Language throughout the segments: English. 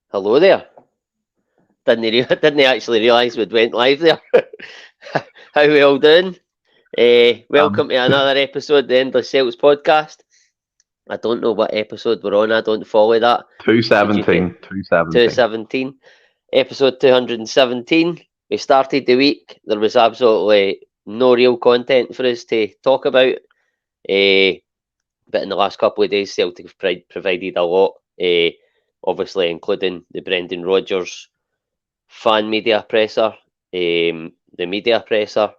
Hello there. Didn't actually realise we'd went live there. How we all doing? Welcome to another episode of the Endless Celts Podcast. I don't know what episode we're on. I don't follow that. 217. 217. Episode 217. We started the week. There was absolutely no real content for us to talk about. But in the last couple of days, Celtic have provided a lot. Obviously, including the Brendan Rodgers fan media presser, the media presser.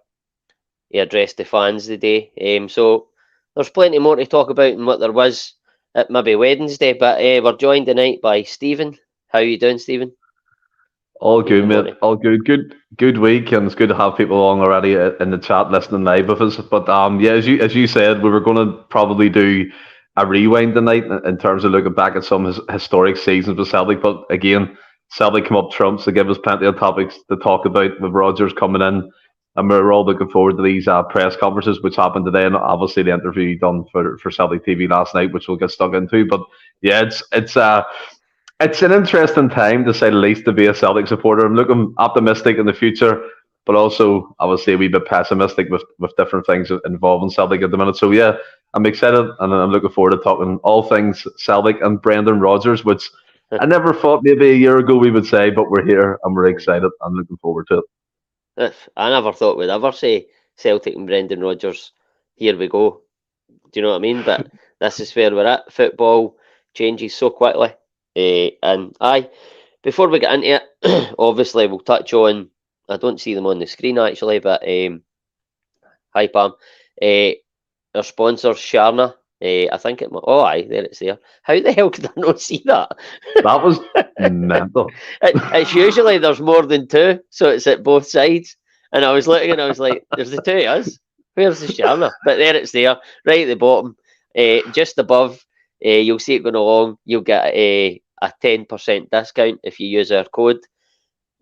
He addressed the fans today. So there's plenty more to talk about than what there was at maybe Wednesday. But we're joined tonight by Stephen. How are you doing, Stephen? All good, mate. All good. Good week, and it's good to have people along already in the chat listening live with us. But yeah, as you said, we were going to probably do a rewind tonight in terms of looking back at some historic seasons with Celtic. But again, Celtic come up trumps to give us plenty of topics to talk about with Rodgers coming in. And we're all looking forward to these press conferences, which happened today, and obviously the interview done for Celtic TV last night, which we'll get stuck into. But yeah, it's an interesting time, to say the least, to be a Celtic supporter. I'm looking optimistic in the future, but also obviously a wee bit pessimistic with different things involving Celtic at the minute. So yeah, I'm excited, and I'm looking forward to talking all things Celtic and Brendan Rodgers, which I never thought maybe a year ago we would say, but we're here and we're excited. I'm looking forward to it. I never thought we'd ever say Celtic and Brendan Rodgers, here we go. Do you know what I mean? But this is where we're at. Football changes so quickly. And before we get into it, obviously we'll touch on, I don't see them on the screen actually, but hi Pam. Our sponsor, Sharna. I think it might, there it's there. How the hell could I not see that? That was mental. It's usually there's more than two, so it's at both sides. And I was looking and I was like, there's the two of us. Where's the Sharna? But there it's there, right at the bottom. Just above, you'll see it going along. You'll get a 10% discount if you use our code.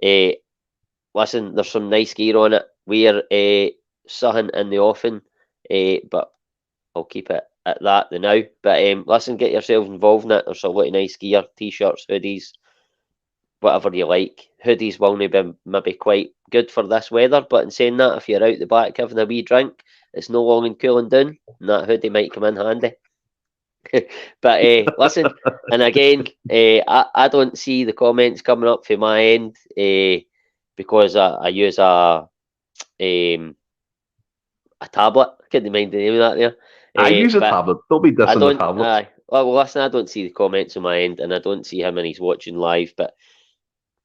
Listen, there's some nice gear on it. We're something in the offing, but I'll keep it at that the now. But listen, get yourself involved in it. There's a lot of nice gear, t-shirts, hoodies, whatever you like. Hoodies will be maybe quite good for this weather, but in saying that, if you're out the back having a wee drink, it's no long and cooling down, and that hoodie might come in handy. But listen, and again, I don't see the comments coming up from my end because I use a tablet. I couldn't mind the name of that there. I use a tablet. Don't be dissing the tablet. Well, listen, I don't see the comments on my end, and I don't see how many's watching live, but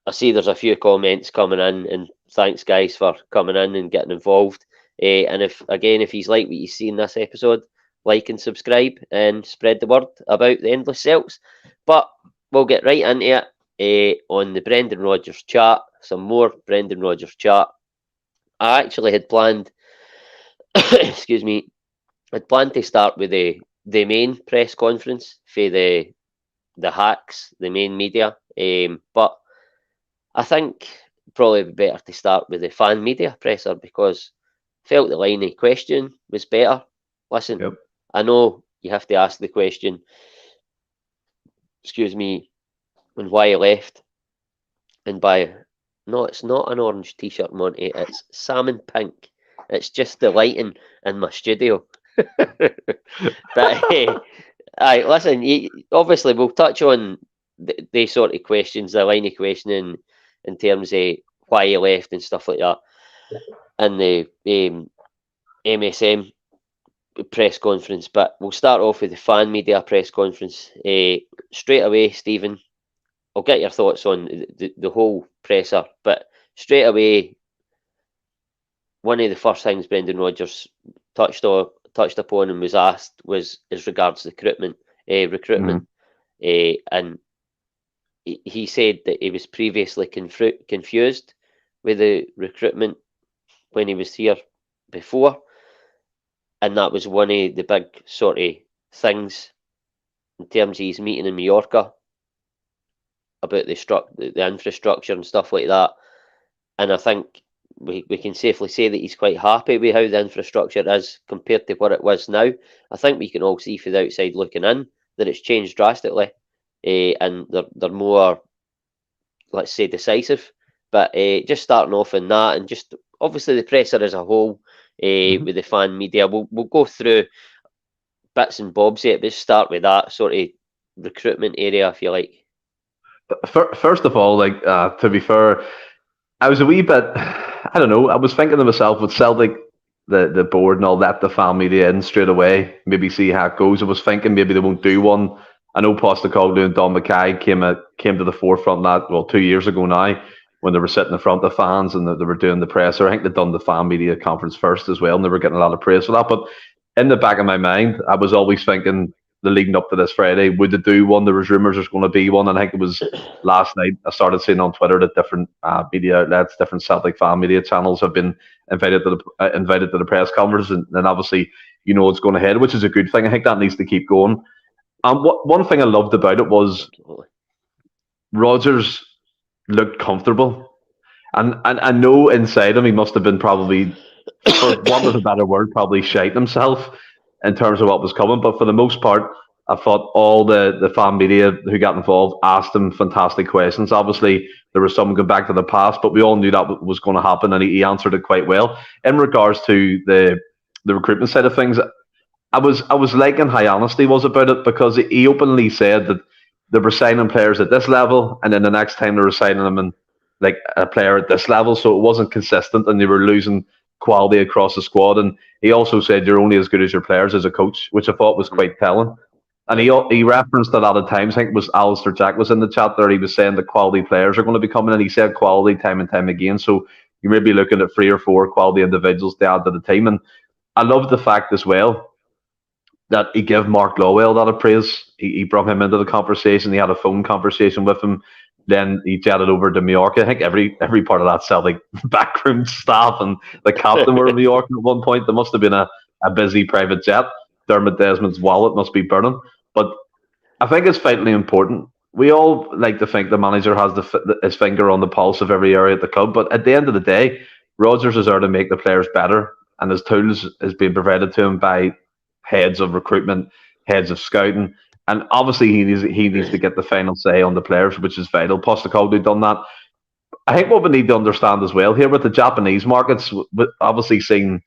I see there's a few comments coming in, and thanks guys for coming in and getting involved. And if he's like what you see in this episode, like and subscribe and spread the word about the Endless Celts. But we'll get right into it on the Brendan Rodgers chat. Some more Brendan Rodgers chat. I actually had planned, excuse me, I'd planned to start with the main press conference for the hacks, the main media. But I think probably it'd be better to start with the fan media presser because I felt the line of question was better. Listen, yep. I know you have to ask the question, excuse me, and why he left. And no, it's not an orange t-shirt, Monty. It's salmon pink. It's just the lighting in my studio. But listen, obviously we'll touch on the sort of questions, the line of questioning in terms of why he left and stuff like that, and the MSM press conference. But we'll start off with the fan media press conference. Straight away, Stephen, I'll get your thoughts on the whole presser, but straight away, one of the first things Brendan Rodgers touched upon and was asked was as regards recruitment. And he said that he was previously confused with the recruitment when he was here before, and that was one of the big sort of things in terms of his meeting in Mallorca about the infrastructure and stuff like that. And I think we can safely say that he's quite happy with how the infrastructure is compared to what it was now. I think we can all see from the outside looking in that it's changed drastically, and they're more let's say, decisive. But just starting off in that, and just obviously the presser as a whole, with the fan media, we'll go through bits and bobs yet, but start with that sort of recruitment area, if you like. First of all, like to be fair, I was a wee bit. I don't know. I was thinking to myself with Celtic, the board and all that, the fan media in straight away. Maybe see how it goes. I was thinking maybe they won't do one. I know Postecoglou and Don Mackay came to the forefront that 2 years ago now when they were sitting in front of fans and they were doing the presser. I think they'd done the fan media conference first as well, and they were getting a lot of praise for that. But in the back of my mind, I was always thinking the leading up to this Friday, would they do one? There was rumours there's going to be one, and I think it was last night. I started seeing on Twitter that different media outlets, different Celtic fan media channels have been invited to the press conference, and obviously it's going ahead, which is a good thing. I think that needs to keep going. One thing I loved about it was Rodgers looked comfortable, and I know inside him he must have been probably, for want of a better word, probably shiting himself in terms of what was coming. But for the most part, I thought all the fan media who got involved asked him fantastic questions. Obviously, there was some going back to the past, but we all knew that was going to happen, and he answered it quite well. In regards to the recruitment side of things, I was liking how honest he was about it, because he openly said that they were signing players at this level, and then the next time they were signing them in like a player at this level, so it wasn't consistent, and they were losing quality across the squad. And he also said you're only as good as your players as a coach, which I thought was quite telling. And he referenced a lot of times, I think it was Alistair Jack was in the chat there, he was saying that quality players are going to be coming in. He said quality time and time again. So you may be looking at 3 or 4 quality individuals to add to the team. And I love the fact as well that he gave Mark Lawwell a lot of praise. He brought him into the conversation. He had a phone conversation with him. Then he jetted over to Mallorca. I think every part of that Celtic backroom staff and the captain were in Mallorca at one point. There must have been a busy private jet. Dermot Desmond's wallet must be burning. But I think it's vitally important. We all like to think the manager has his finger on the pulse of every area at the club. But at the end of the day, Rodgers is there to make the players better. And his tools is being provided to him by heads of recruitment, heads of scouting. And obviously he needs to get the final say on the players, which is vital. Postecoglou done that. I think what we need to understand as well here with the Japanese markets, obviously seen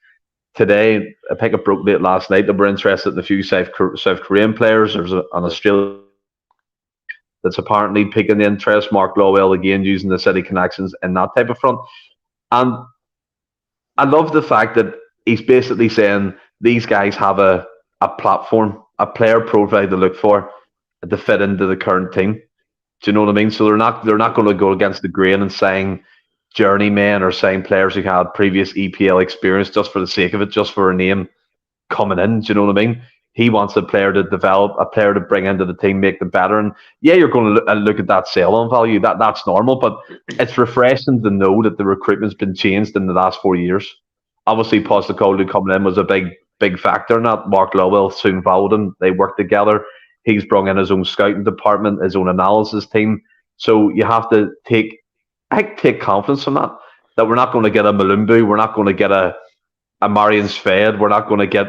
today, I think it broke late last night, that we're interested in a few South Korean players. There's an Australian that's apparently piquing the interest. Mark Lawwell, again, using the city connections in that type of front. And I love the fact that he's basically saying these guys have a platform, a player profile to look for to fit into the current team. Do you know what I mean? So they're not going to go against the grain and sign journeymen or sign players who had previous EPL experience just for the sake of it, just for a name coming in. Do you know what I mean? He wants a player to develop, a player to bring into the team, make them better. And yeah, you're going to look at that sell-on value. That's normal, but it's refreshing to know that the recruitment's been changed in the last 4 years. Obviously, Postecoglou coming in was a big factor in that. Mark Lawwell soon followed him. They worked together. He's brought in his own scouting department, his own analysis team. So you have to take confidence from that we're not going to get a Malumbu, we're not going to get a Marion Sved, we're not going to get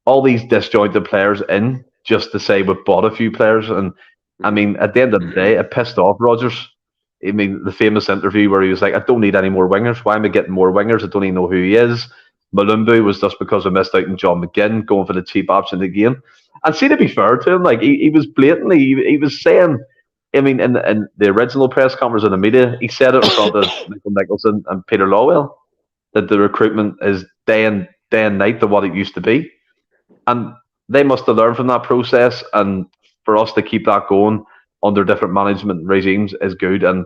all these disjointed players in just to say we've bought a few players. And I mean, at the end of the day, it pissed off Rodgers. I mean, the famous interview where he was like, I don't need any more wingers. Why am I getting more wingers? I don't even know who he is. Malumbu was just because I missed out on John McGinn, going for the cheap option again. And see, to be fair to him, like he was blatantly, he was saying, I mean, in the original press conference in the media, he said it in front of Michael Nicholson and Peter Lawwell that the recruitment is day and night to what it used to be. And they must have learned from that process. And for us to keep that going under different management regimes is good. And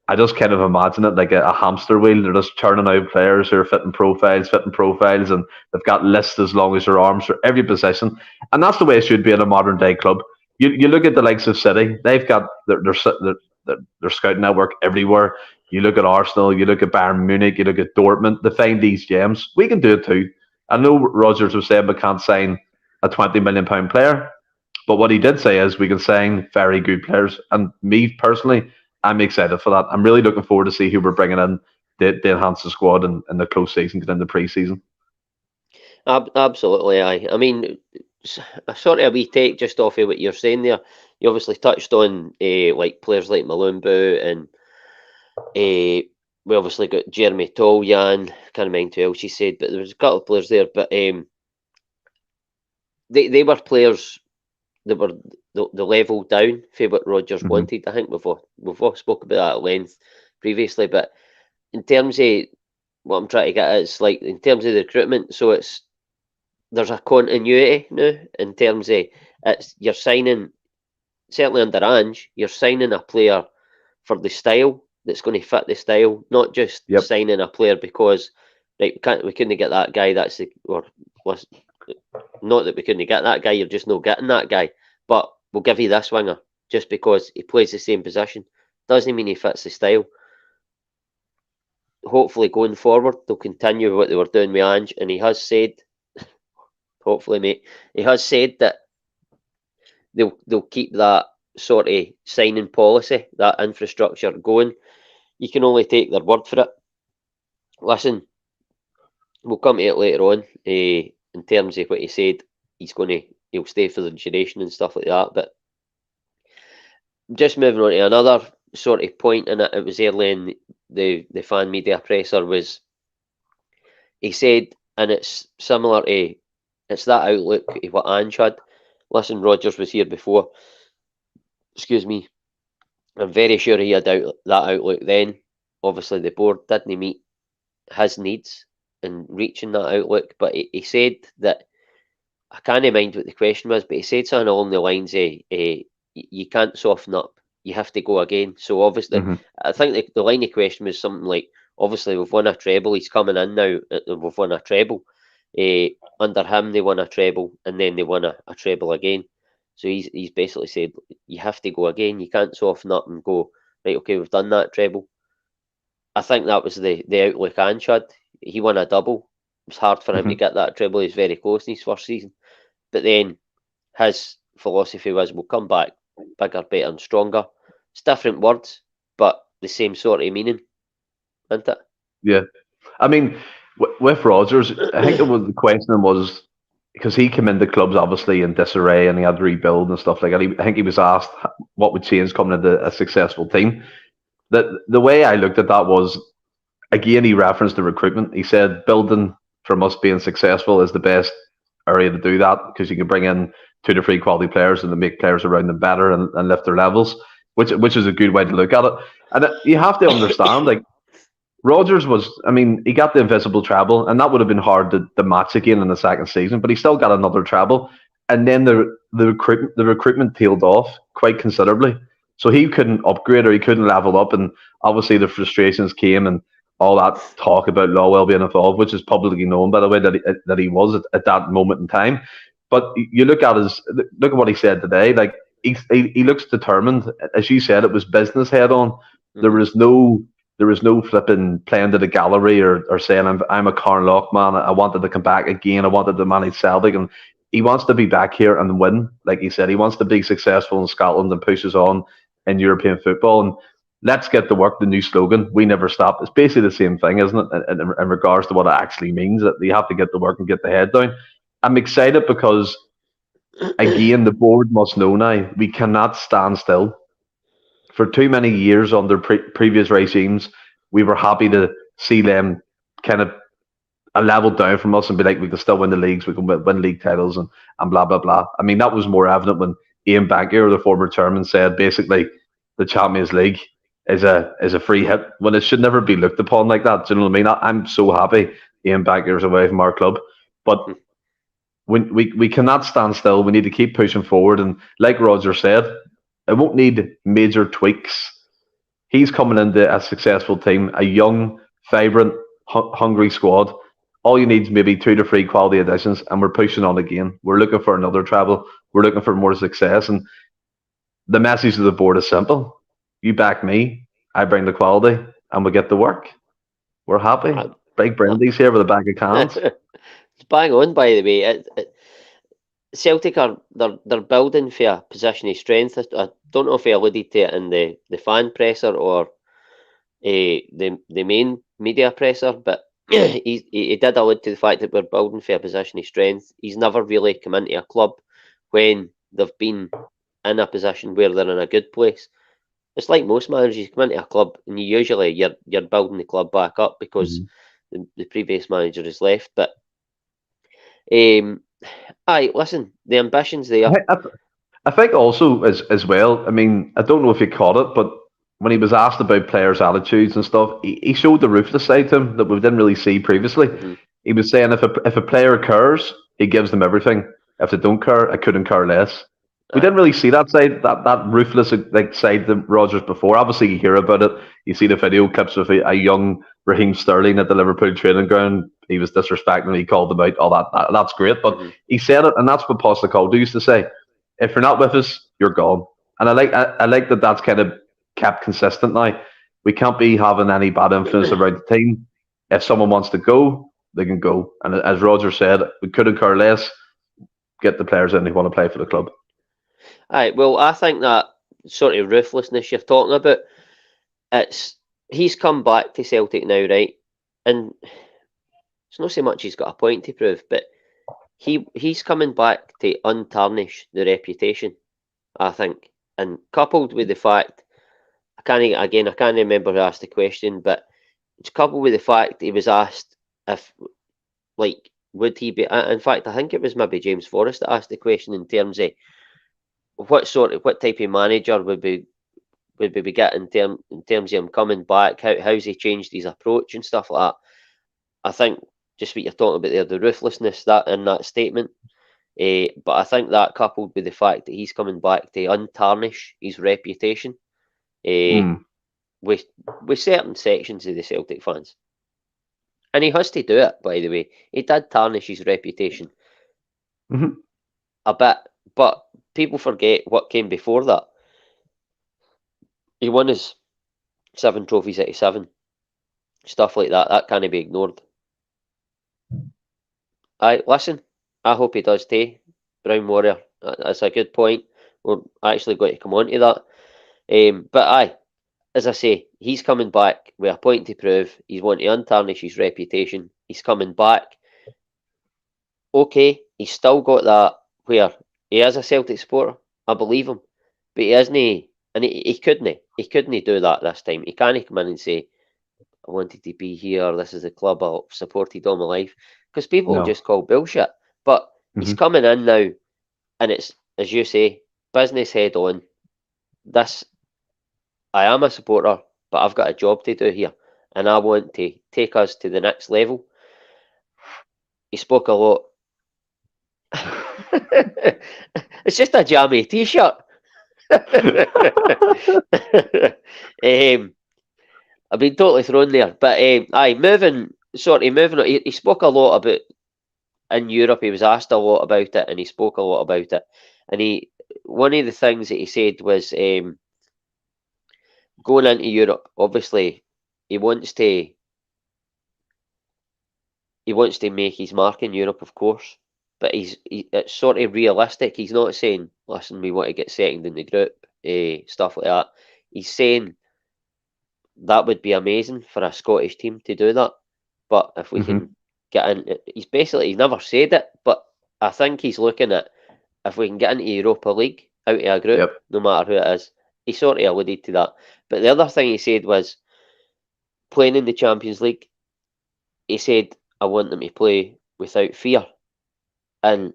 I just kind of imagine it like a hamster wheel. They're just turning out players who are fitting profiles, and they've got lists as long as their arms for every position. And that's the way it should be in a modern day club. You look at the likes of City; they've got their scouting network everywhere. You look at Arsenal, you look at Bayern Munich, you look at Dortmund. They find these gems. We can do it too. I know Rodgers was saying we can't sign a £20 million player, but what he did say is we can sign very good players. And me personally, I'm excited for that. I'm really looking forward to see who we're bringing in to enhance the squad in the close season, get in the pre-season. Absolutely, aye. I mean, sort of a wee take just off of what you're saying there. You obviously touched on like players like Malumbu and We obviously got Jeremy Toll, Jan, can't mind who else he said, but there was a couple of players there. But they were players that were the level down for what Rodgers wanted. I think we've all spoke about that at length previously. But in terms of what I'm trying to get at, it's like in terms of the recruitment, so there's a continuity now in terms of you're signing, certainly under Ange, you're signing a player for the style that's going to fit the style, not just signing a player because right, we couldn't get that guy. Not that we couldn't get that guy. You're just not getting that guy. But we'll give you this winger just because he plays the same position. Doesn't mean he fits the style. Hopefully, going forward, they'll continue what they were doing with Ange, and he has said, hopefully, mate, he has said that they'll keep that sort of signing policy, that infrastructure going. You can only take their word for it. Listen, we'll come to it later on. In terms of what he said, he'll stay for the duration and stuff like that. But just moving on to another sort of point in it, it was early in the fan media presser was, he said, and it's similar to, it's that outlook of what Ange had. Listen, Rodgers was here before. Excuse me. I'm very sure he had that outlook then. Obviously, the board didn't meet his needs in reaching that outlook, but he said that, I can't mind what the question was, but he said something along the lines of, you can't soften up, you have to go again. So obviously, I think the line of question was something like, obviously we've won a treble, he's coming in now, we've won a treble. Under him, they won a treble, and then they won a treble again. So he's basically said, you have to go again, you can't soften up and go, right, okay, we've done that treble. I think that was the outlook Ange had. He won a double. It was hard for him to get that treble. He was very close in his first season. But then his philosophy was, we'll come back bigger, better and stronger. It's different words, but the same sort of meaning, isn't it? Yeah. I mean, with Rodgers, I think the question was, because he came into clubs obviously in disarray and he had to rebuild and stuff like that. I think he was asked what would change coming into a successful team. The way I looked at that was, again, he referenced the recruitment. He said building from us being successful is the best area to do that, because you can bring in 2 to 3 quality players and make players around them better and lift their levels, which is a good way to look at it. And you have to understand, like, Rodgers was, I mean, he got the invisible treble, and that would have been hard to match again in the second season, but he still got another treble. And then the recruitment tailed off quite considerably. So he couldn't upgrade or he couldn't level up. And obviously the frustrations came and all that talk about Lowell being involved, which is publicly known, by the way, that he was at that moment in time. But you look at what he said today. Like, he looks determined. As you said, it was business head on. There was no flipping playing to the gallery or saying I'm a Carnlough man. I wanted to come back again. I wanted to manage Celtic, and he wants to be back here and win. Like he said, he wants to be successful in Scotland and pushes on in European football. And let's get to work. The new slogan, "We never stop." It's basically the same thing, isn't it? In regards to what it actually means, that you have to get to work and get the head down. I'm excited because, again, the board must know now we cannot stand still. For too many years under previous regimes, we were happy to see them kind of a level down from us and be like, we can still win the leagues, we can win league titles and blah, blah, blah. I mean, that was more evident when Ian Bankier, the former chairman, said basically the Champions League is a free hit, when it should never be looked upon like that. Do you know what I mean? I'm so happy Ian Bankier is away from our club. But when we cannot stand still, we need to keep pushing forward. And like Roger said, it won't need major tweaks. He's coming into a successful team, a young, vibrant, hungry squad. All you need is maybe 2 to 3 quality additions, and we're pushing on again. We're looking for another treble. We're looking for more success. And the message to the board is simple. You back me, I bring the quality, and we get to work. We're happy. Big Brandy's here with a bag of cans. It's bang on, by the way. Celtic they're building for a position of strength. I don't know if he alluded to it in the fan presser or the main media presser, but he did allude to the fact that we're building for a position of strength. He's never really come into a club when they've been in a position where they're in a good place. it's like most managers. You come into a club and you're building the club back up because the previous manager has left. But aye, listen, the ambition's there. I think also as well. I mean, I don't know if you caught it, but when he was asked about players' attitudes and stuff, he showed the ruthless side to him that we didn't really see previously. Mhm. He was saying if a player cares, he gives them everything. If they don't care, I couldn't care less. We Aye. didn't really see that side, that ruthless like side to Rodgers before. Obviously, you hear about it. You see the video clips of a young Raheem Sterling at the Liverpool training ground. He was disrespecting. He called them out. All that's great. But Mhm. he said it, and that's what Postecoglou used to say. If you're not with us, you're gone. And I like that that's kind of kept consistent now. We can't be having any bad influence around the team. If someone wants to go, they can go. And as Roger said, we couldn't care less. Get the players in who want to play for the club. Aye, well, I think that sort of ruthlessness you're talking about, he's come back to Celtic now, right? And it's not so much he's got a point to prove, but he's coming back to untarnish the reputation, I think. And coupled with the fact, I can't remember who asked the question, but it's coupled with the fact he was asked if, like, would he be? In fact, I think it was maybe James Forrest that asked the question in terms of what type of manager would we be getting in terms of him coming back? How's he changed his approach and stuff like that? I think just what you're talking about there, the ruthlessness that in that statement. But I think that coupled with the fact that he's coming back to untarnish his reputation Mm. with certain sections of the Celtic fans. And he has to do it, by the way. He did tarnish his reputation Mm-hmm. a bit, but people forget what came before that. He won his 7 trophies out of 7. Stuff like that. That can't be ignored. Listen, I hope he does too. Brown Warrior. That's a good point. We're actually going to come on to that. But as I say, he's coming back with a point to prove. He's wanting to untarnish his reputation. He's coming back. Okay, he's still got that where he is a Celtic supporter. I believe him. But he isn't, and he couldn't. He couldn't do that this time. He can't come in and say, I wanted to be here. This is the club I've supported all my life. Because people will No. just call bullshit. But he's Mm-hmm. coming in now, and it's, as you say, business head on. This, I am a supporter, but I've got a job to do here, and I want to take us to the next level. He spoke a lot. It's just a jammy t-shirt. I've been totally thrown there, but moving on. He spoke a lot about in Europe. He was asked a lot about it, and he spoke a lot about it. And one of the things that he said was going into Europe. Obviously, he wants to make his mark in Europe, of course. But it's sort of realistic. He's not saying, "Listen, we want to get second in the group," stuff like that. He's saying that would be amazing for a Scottish team to do that. But if we Mm-hmm. can get in, he's never said it, but I think he's looking at if we can get into Europa League out of a group, Yep. no matter who it is. He sort of alluded to that. But the other thing he said was playing in the Champions League. He said, I want them to play without fear. And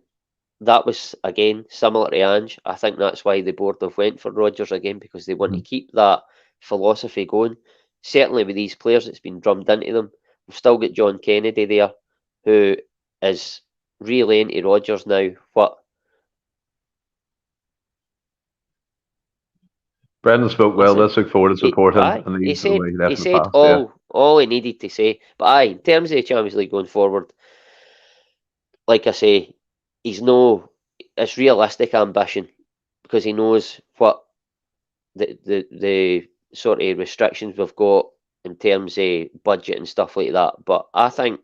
that was, again, similar to Ange. I think that's why the board have went for Rodgers again, because they want to keep that philosophy going. Certainly with these players, it's been drummed into them. We've still got John Kennedy there, who is really into Rodgers now. Brendan spoke well. Listen, Let's look forward to support him and he leave the said way he left in the past. Yeah. all he needed to say. But in terms of the Champions League going forward, like I say, it's realistic ambition because he knows what the sort of restrictions we've got in terms of budget and stuff like that. But I think,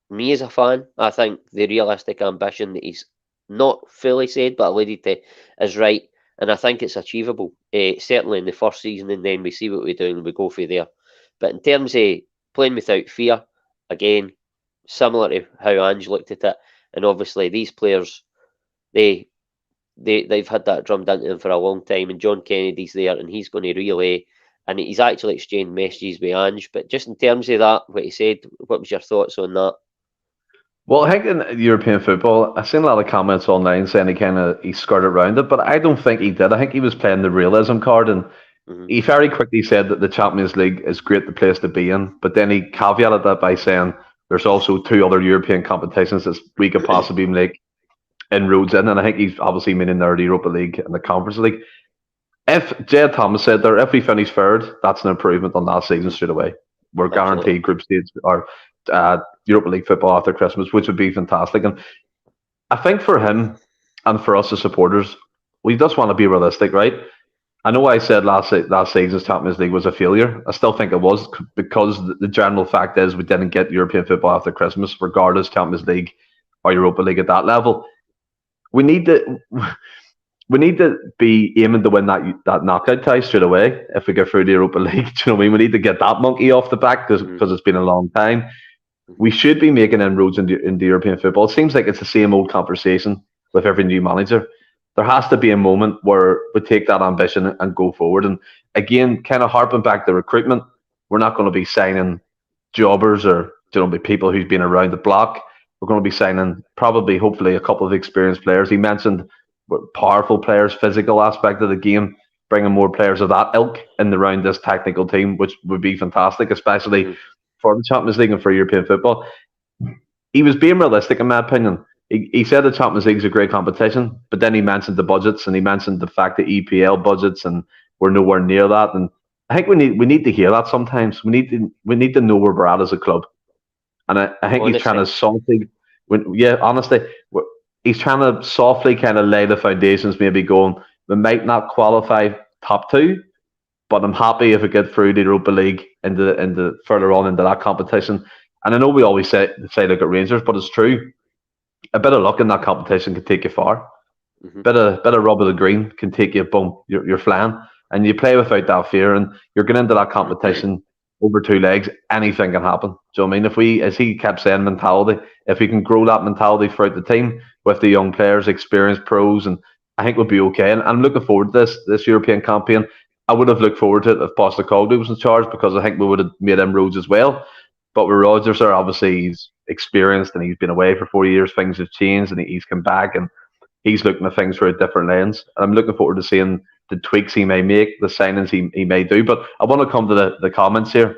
me as a fan, I think the realistic ambition that he's not fully said but alluded to is right, and I think it's achievable. Certainly in the first season, and then we see what we do and we go for there. But in terms of playing without fear, again, similar to how Ange looked at it, and obviously these players, they they've had that drummed into them for a long time, and John Kennedy's there, and he's going to relay, and he's actually exchanged messages with Ange. But just in terms of that, what he said, what was your thoughts on that? Well, I think in European football, I've seen a lot of comments online saying he skirted around it, but I don't think he did. I think he was playing the realism card, and he very quickly said that the Champions League is great, the place to be in, but then he caveated that by saying there's also 2 other European competitions that we could possibly make inroads in, and I think he's obviously meaning the Europa League and the Conference League. If Jed Thomas said there, if we finish third, that's an improvement on last season straight away. We're guaranteed group stage or Europa League football after Christmas, which would be fantastic. And I think for him and for us as supporters, we just want to be realistic, right? I know I said last season's Champions League was a failure. I still think it was, because the general fact is we didn't get European football after Christmas, regardless Champions League or Europa League at that level. We need to be aiming to win that knockout tie straight away if we get through the Europa League. Do you know what I mean? We need to get that monkey off the back because it's been a long time. We should be making inroads into European football. It seems like it's the same old conversation with every new manager. There has to be a moment where we take that ambition and go forward. And again, kind of harping back to recruitment, we're not going to be signing jobbers or people who've been around the block. We're going to be signing probably, hopefully, a couple of experienced players. He mentioned powerful players, physical aspect of the game, bringing more players of that ilk in around this technical team, which would be fantastic, especially for the Champions League and for European football. He was being realistic, in my opinion. He said the Champions League is a great competition, but then he mentioned the budgets, and he mentioned the fact that EPL budgets, and we're nowhere near that. And I think we need to hear that sometimes. We need to know where we're at as a club. And I think he's trying to softly, honestly, he's trying to softly kind of lay the foundations, maybe going, we might not qualify top 2, but I'm happy if we get through the Europa League into further on into that competition. And I know we always say look at Rangers, but it's true. A bit of luck in that competition can take you far. Bit of rub of the green can take you, boom, you're flying. And you play without that fear, and you're getting into that competition over 2 legs, anything can happen. Do you know what I mean? If we, as he kept saying, mentality, if we can grow that mentality throughout the team with the young players, experienced pros, and I think we'll be okay. And I'm looking forward to this European campaign. I would have looked forward to it if Postecoglou was in charge, because I think we would have made inroads as well. But with Rodgers there, obviously he's experienced and he's been away for 4 years. Things have changed and he's come back and he's looking at things through a different lens. And I'm looking forward to seeing the tweaks he may make, the signings he may do. But I want to come to the comments here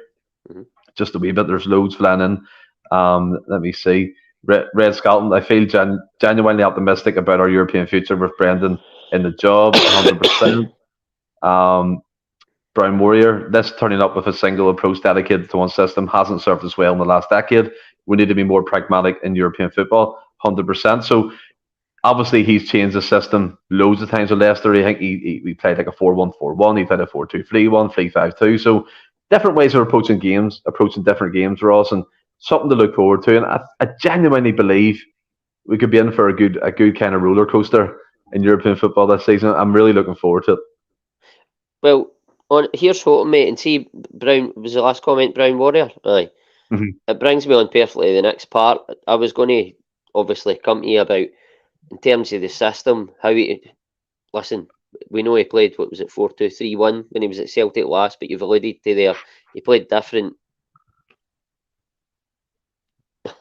just a wee bit. There's loads flying in. Let me see. Red Scotland, I feel genuinely optimistic about our European future with Brendan in the job, 100%. Brown Warrior, this turning up with a single approach dedicated to one system hasn't served us well in the last decade. We need to be more pragmatic in European football, 100%. So obviously he's changed the system loads of times with Leicester. I think he played like a 4-1-4-1, he played a 4-2-3-1, 3-5-2. So different ways of approaching different games, Ross, and something to look forward to. And I genuinely believe we could be in for a good kind of roller coaster in European football this season. I'm really looking forward to it. Well, here's hoping, mate, and see, Brown was the last comment, Brown Warrior. Aye. It brings me on perfectly to the next part. I was going to obviously come to you about, in terms of the system, how listen, we know he played, 4-2-3-1 when he was at Celtic last, but you've alluded to there, he played different.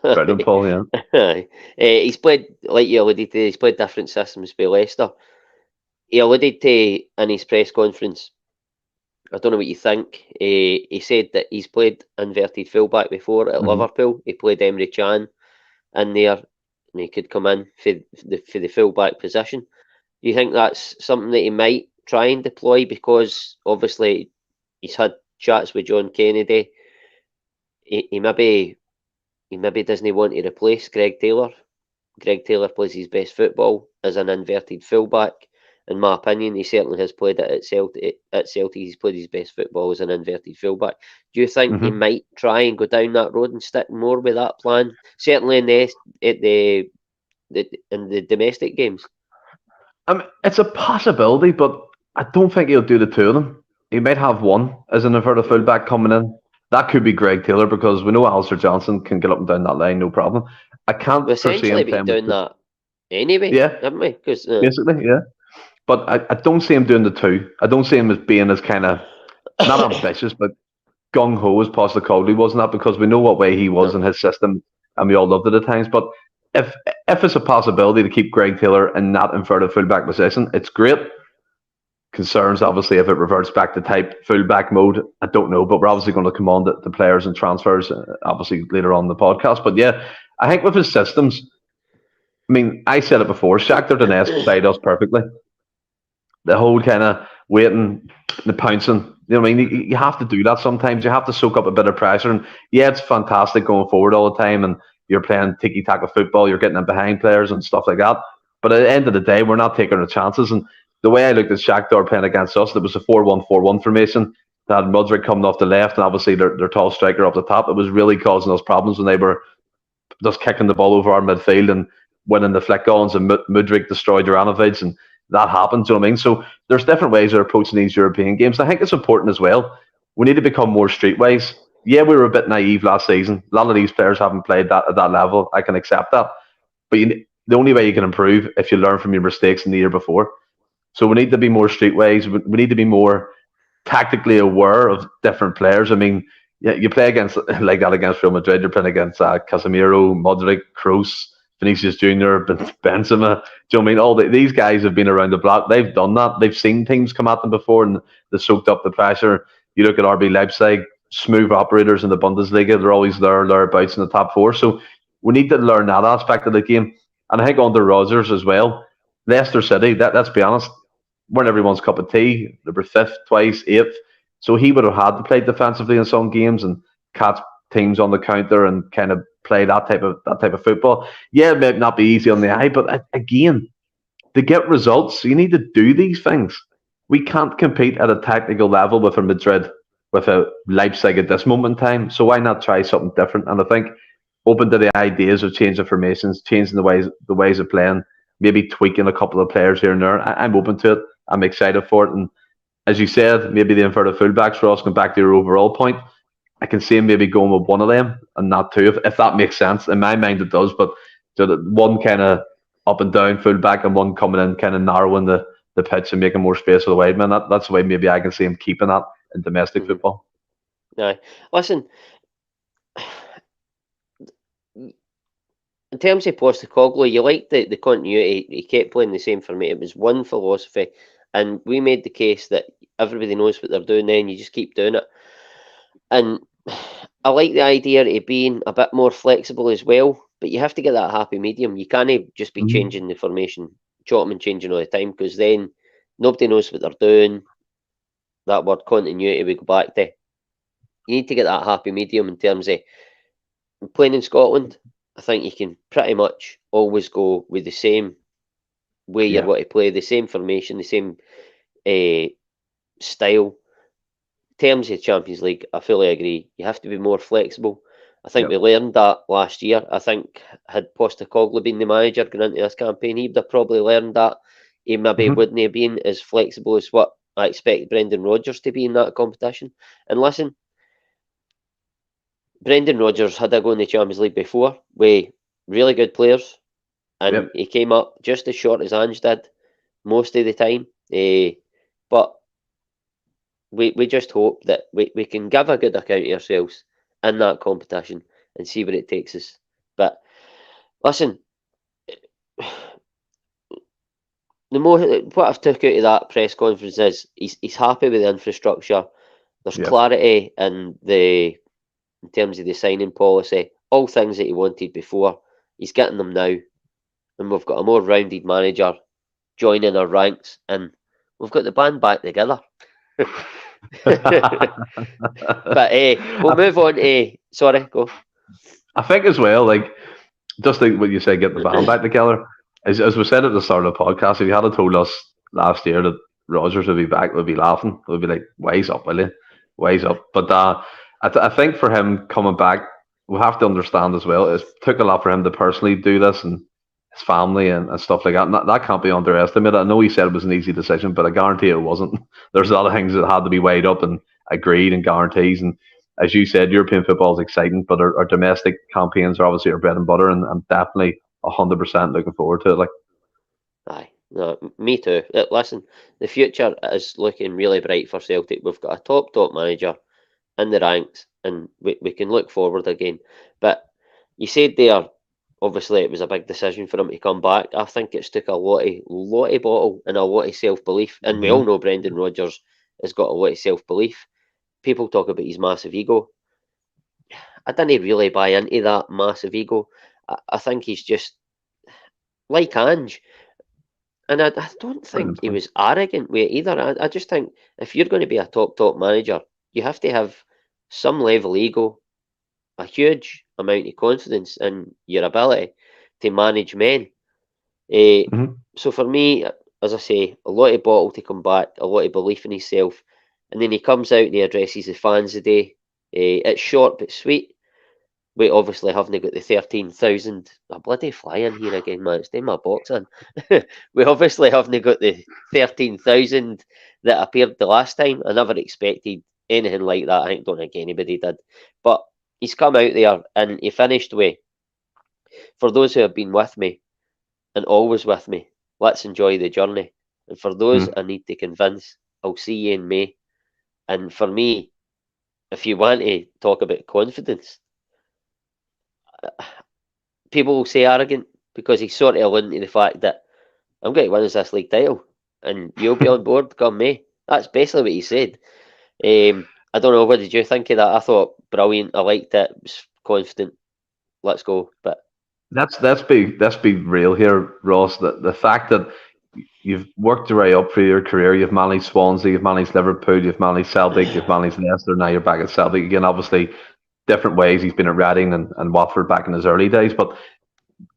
Brendan Paul, yeah. He's played, like you alluded to, he's played different systems for Leicester. He alluded to in his press conference, I don't know what you think, he said that he's played inverted fullback before at Liverpool. He played Emre Can in there, and he could come in for the fullback position. Do you think that's something that he might try and deploy? Because obviously he's had chats with John Kennedy. He maybe doesn't want to replace Greg Taylor. Greg Taylor plays his best football as an inverted fullback. In my opinion, he certainly has played it at Celtic. He's played his best football as an inverted fullback. Do you think he might try and go down that road and stick more with that plan? Certainly in the domestic games. It's a possibility, but I don't think he'll do the 2 of them. He might have one as an inverted fullback coming in. That could be Greg Taylor, because we know Alistair Johnson can get up and down that line, no problem. I can't essentially be doing that. anyway, Yeah, haven't we? Because basically, yeah. But I don't see him doing the two. I don't see him as being as kind of not ambitious, but gung ho as Postecoglou wasn't that, because we know what way he was no, in his system, and we all loved it at times. But if if it's a possibility to keep Greg Taylor in that inverted fullback position, it's great. Concerns obviously if it reverts back to type fullback mode. I don't know, but we're obviously going to come on to players and transfers obviously later on in the podcast. But yeah, I think with his systems, I mean, I said it before, Shakhtar Donetsk played us perfectly. The whole kind of waiting, the pouncing. You know what I mean? You have to do that sometimes. You have to soak up a bit of pressure. And yeah, it's fantastic going forward all the time, and you're playing tiki-taka football. You're getting in behind players and stuff like that. But at the end of the day, we're not taking our chances. And the way I looked at Shakhtar playing against us, it was a 4-1-4-1 formation. They had Mudryk coming off the left, and obviously their tall striker up the top. It was really causing us problems when they were just kicking the ball over our midfield and winning the flick-ons, and Mudryk destroyed Juranovic, and that happens. You know what I mean? So there's different ways of approaching these European games. I think it's important as well. We need to become more streetwise. Yeah, we were a bit naive last season. A lot of these players haven't played that at that level. I can accept that. But the only way you can improve if you learn from your mistakes in the year before. So we need to be more streetwise. We need to be more tactically aware of different players. I mean, yeah, you play against like that against Real Madrid. You're playing against Casemiro, Modric, Kroos, Vinicius Junior, Benzema. Do you know what I mean? These guys have been around the block. They've done that. They've seen teams come at them before, and they soaked up the pressure. You look at RB Leipzig, smooth operators in the Bundesliga. They're always thereabouts in the top four. So we need to learn that aspect of the game. And I think under Rodgers as well, Leicester City, let's be honest, weren't everyone's cup of tea. They were fifth twice, eighth. So he would have had to play defensively in some games and catch teams on the counter and kind of play that type of football. Yeah, it may not be easy on the eye, but again, to get results, you need to do these things. We can't compete at a technical level with a Madrid, with a Leipzig at this moment in time. So why not try something different? And I think open to the ideas of changing formations, changing the ways of playing, maybe tweaking a couple of players here and there. I'm open to it. I'm excited for it. And as you said, maybe the inverted fullbacks, Ross, going back to your overall point, I can see him maybe going with one of them and not two, if that makes sense. In my mind, it does. But so that one kind of up and down fullback and one coming in kind of narrowing the pitch and making more space for the wide man. That's the way maybe I can see him keeping that in domestic football. No, listen. In terms of Postecoglou, you liked the continuity. He kept playing the same for me. It was one philosophy, and we made the case that everybody knows what they're doing. Then you just keep doing it. And I like the idea of being a bit more flexible as well. But you have to get that happy medium. You can't just be changing the formation, chopping and changing all the time, because then nobody knows what they're doing. That word continuity we go back to. You need to get that happy medium in terms of playing in Scotland. I think you can pretty much always go with the same way you want to play, the same formation, the same style. In terms of Champions League, I fully agree. You have to be more flexible. I think we learned that last year. I think had Postecoglou been the manager going into this campaign, he would have probably learned that. He maybe wouldn't have been as flexible as what I expect Brendan Rodgers to be in that competition. And listen, Brendan Rodgers had a go in the Champions League before with really good players, and he came up just as short as Ange did most of the time. But we just hope that we can give a good account of ourselves in that competition and see where it takes us. But listen, what I've took out of that press conference is he's happy with the infrastructure. There's clarity in terms of the signing policy, all things that he wanted before, he's getting them now. And we've got a more rounded manager joining our ranks, and we've got the band back together. But we'll move on to... Sorry, go. I think as well, like, just like what you said, get the band back together, as we said at the start of the podcast, if you had told us last year that Rodgers would be back, we'd be laughing. We'd be like, wise up, will you? Wise up. But I think for him coming back, we have to understand as well, it took a lot for him to personally do this, and his family and stuff like that. And that can't be underestimated. I know he said it was an easy decision, but I guarantee it wasn't. There's a lot of things that had to be weighed up and agreed and guarantees. And as you said, European football is exciting, but our domestic campaigns are obviously our bread and butter, and I'm definitely 100% looking forward to it. Like, No, me too. Listen, the future is looking really bright for Celtic. We've got a top manager in the ranks, and we can look forward again. But you said there, obviously, it was a big decision for him to come back. I think it's took a lot of bottle and a lot of self belief. And we all know Brendan Rodgers has got a lot of self belief. People talk about his massive ego. I didn't really buy into that massive ego. I think he's just like Ange. And I don't think he was arrogant with it either. I just think if you're going to be a top manager, you have to have some level of ego, a huge amount of confidence in your ability to manage men. So for me, as I say, a lot of bottle to come back, a lot of belief in himself. And then he comes out and he addresses the fans today. It's short but sweet. We obviously haven't got the 13,000. A bloody fly in here again, man. It's doing my box in. We obviously haven't got the 13,000 that appeared the last time. I never expected anything like that. I don't think anybody did. But he's come out there and he finished with, for those who have been with me and always with me, let's enjoy the journey. And for those I need to convince, I'll see you in May. And for me, if you want to talk about confidence, people will say arrogant because he's sort of alluding to the fact that I'm going to win this league title and you'll be on board come May. That's basically what he said. I don't know, what did you think of that? I thought brilliant. I liked it. It was confident. Let's go. But let's be real here, Ross. The fact that you've worked your way up through your career, you've managed Swansea, you've managed Liverpool, you've managed Celtic, you've managed Leicester. Now you're back at Celtic again. Obviously, different ways. He's been at Reading and Watford back in his early days, but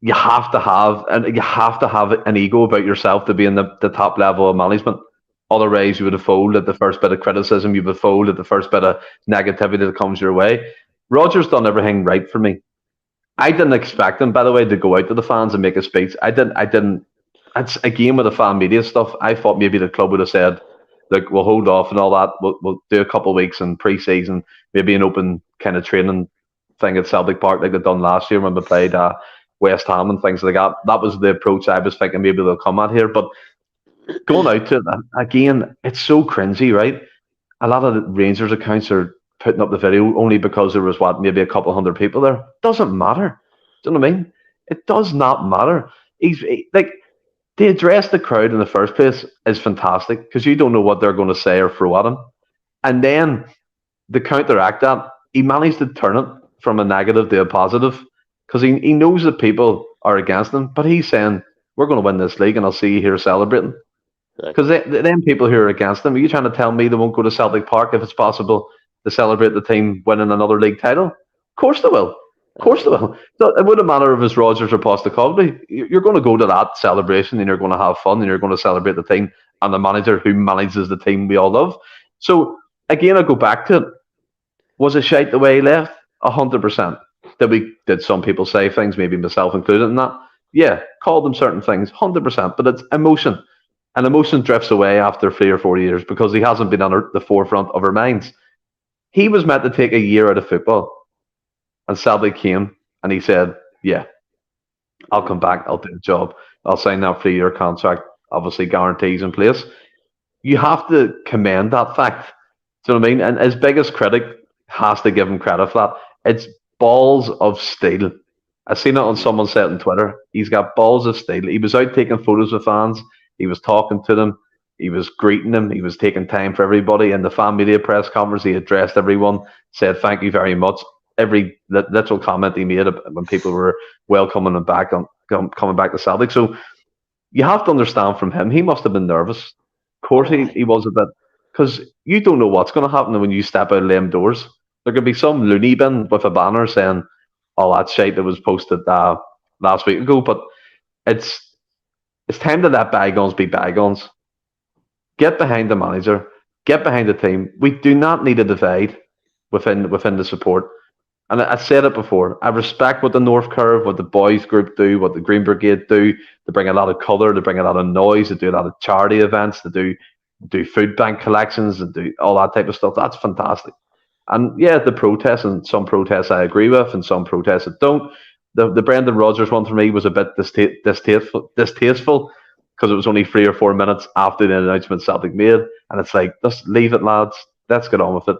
you have to have an ego about yourself to be in the top level of management. Otherwise, you would have folded at the first bit of criticism. You would have folded at the first bit of negativity that comes your way. Rodgers done everything right for me. I didn't expect him, by the way, to go out to the fans and make a speech. I didn't. It's again with the fan media stuff. I thought maybe the club would have said, "Look, we'll hold off and all that. We'll do a couple of weeks in pre-season, maybe an open kind of training thing at Celtic Park like they've done last year when we played West Ham and things like that." That was the approach I was thinking maybe they'll come at here. But going out to it, again, it's so cringy, right? A lot of the Rangers accounts are putting up the video only because there was maybe a couple hundred people there. Doesn't matter. Do you know what I mean? It does not matter. Like, to address the crowd in the first place is fantastic because you don't know what they're going to say or throw at him. And then the counteract that, he managed to turn it from a negative to a positive because he knows that people are against him, but he's saying, we're going to win this league and I'll see you here celebrating. Because then people who are against him, are you trying to tell me they won't go to Celtic Park if it's possible to celebrate the team winning another league title? Of course they will. Of course they will. So it wouldn't matter if it's Rodgers or Postecoglou. You're going to go to that celebration and you're going to have fun and you're going to celebrate the team and the manager who manages the team we all love. So again, I go back to it. Was it shite the way he left? 100%. Did some people say things, maybe myself included in that? Yeah, called them certain things, 100%. But it's emotion. And emotion drifts away after 3 or 4 years because he hasn't been on the forefront of our minds. He was meant to take a year out of football. And Celtic came and he said, yeah, I'll come back. I'll do the job. I'll sign that 3-year contract. Obviously, guarantees in place. You have to commend that fact. Do you know what I mean? And his biggest critic has to give him credit for that. It's balls of steel. I seen it on someone said on Twitter. He's got balls of steel. He was out taking photos with fans. He was talking to them. He was greeting them. He was taking time for everybody. In the fan media press conference, he addressed everyone, said thank you very much. Every literal comment he made when people were welcoming him back, coming back to Celtic. So you have to understand from him, he must have been nervous. Of course he was a bit, because you don't know what's going to happen when you step out of them doors. There could be some loony bin with a banner saying, oh, that shite that was posted last week ago. But it's time to let bygones be bygones. Get behind the manager. Get behind the team. We do not need a divide within the support. And I said it before. I respect what the North Curve, what the Bhoys group do, what the Green Brigade do. They bring a lot of colour. They bring a lot of noise. They do a lot of charity events. They do food bank collections and do all that type of stuff. That's fantastic. And yeah, the protests, and some protests I agree with and some protests I don't. The Brendan Rodgers one for me was a bit distasteful. because it was only 3 or 4 minutes after the announcement Celtic made, and it's like, just leave it, lads. Let's get on with it.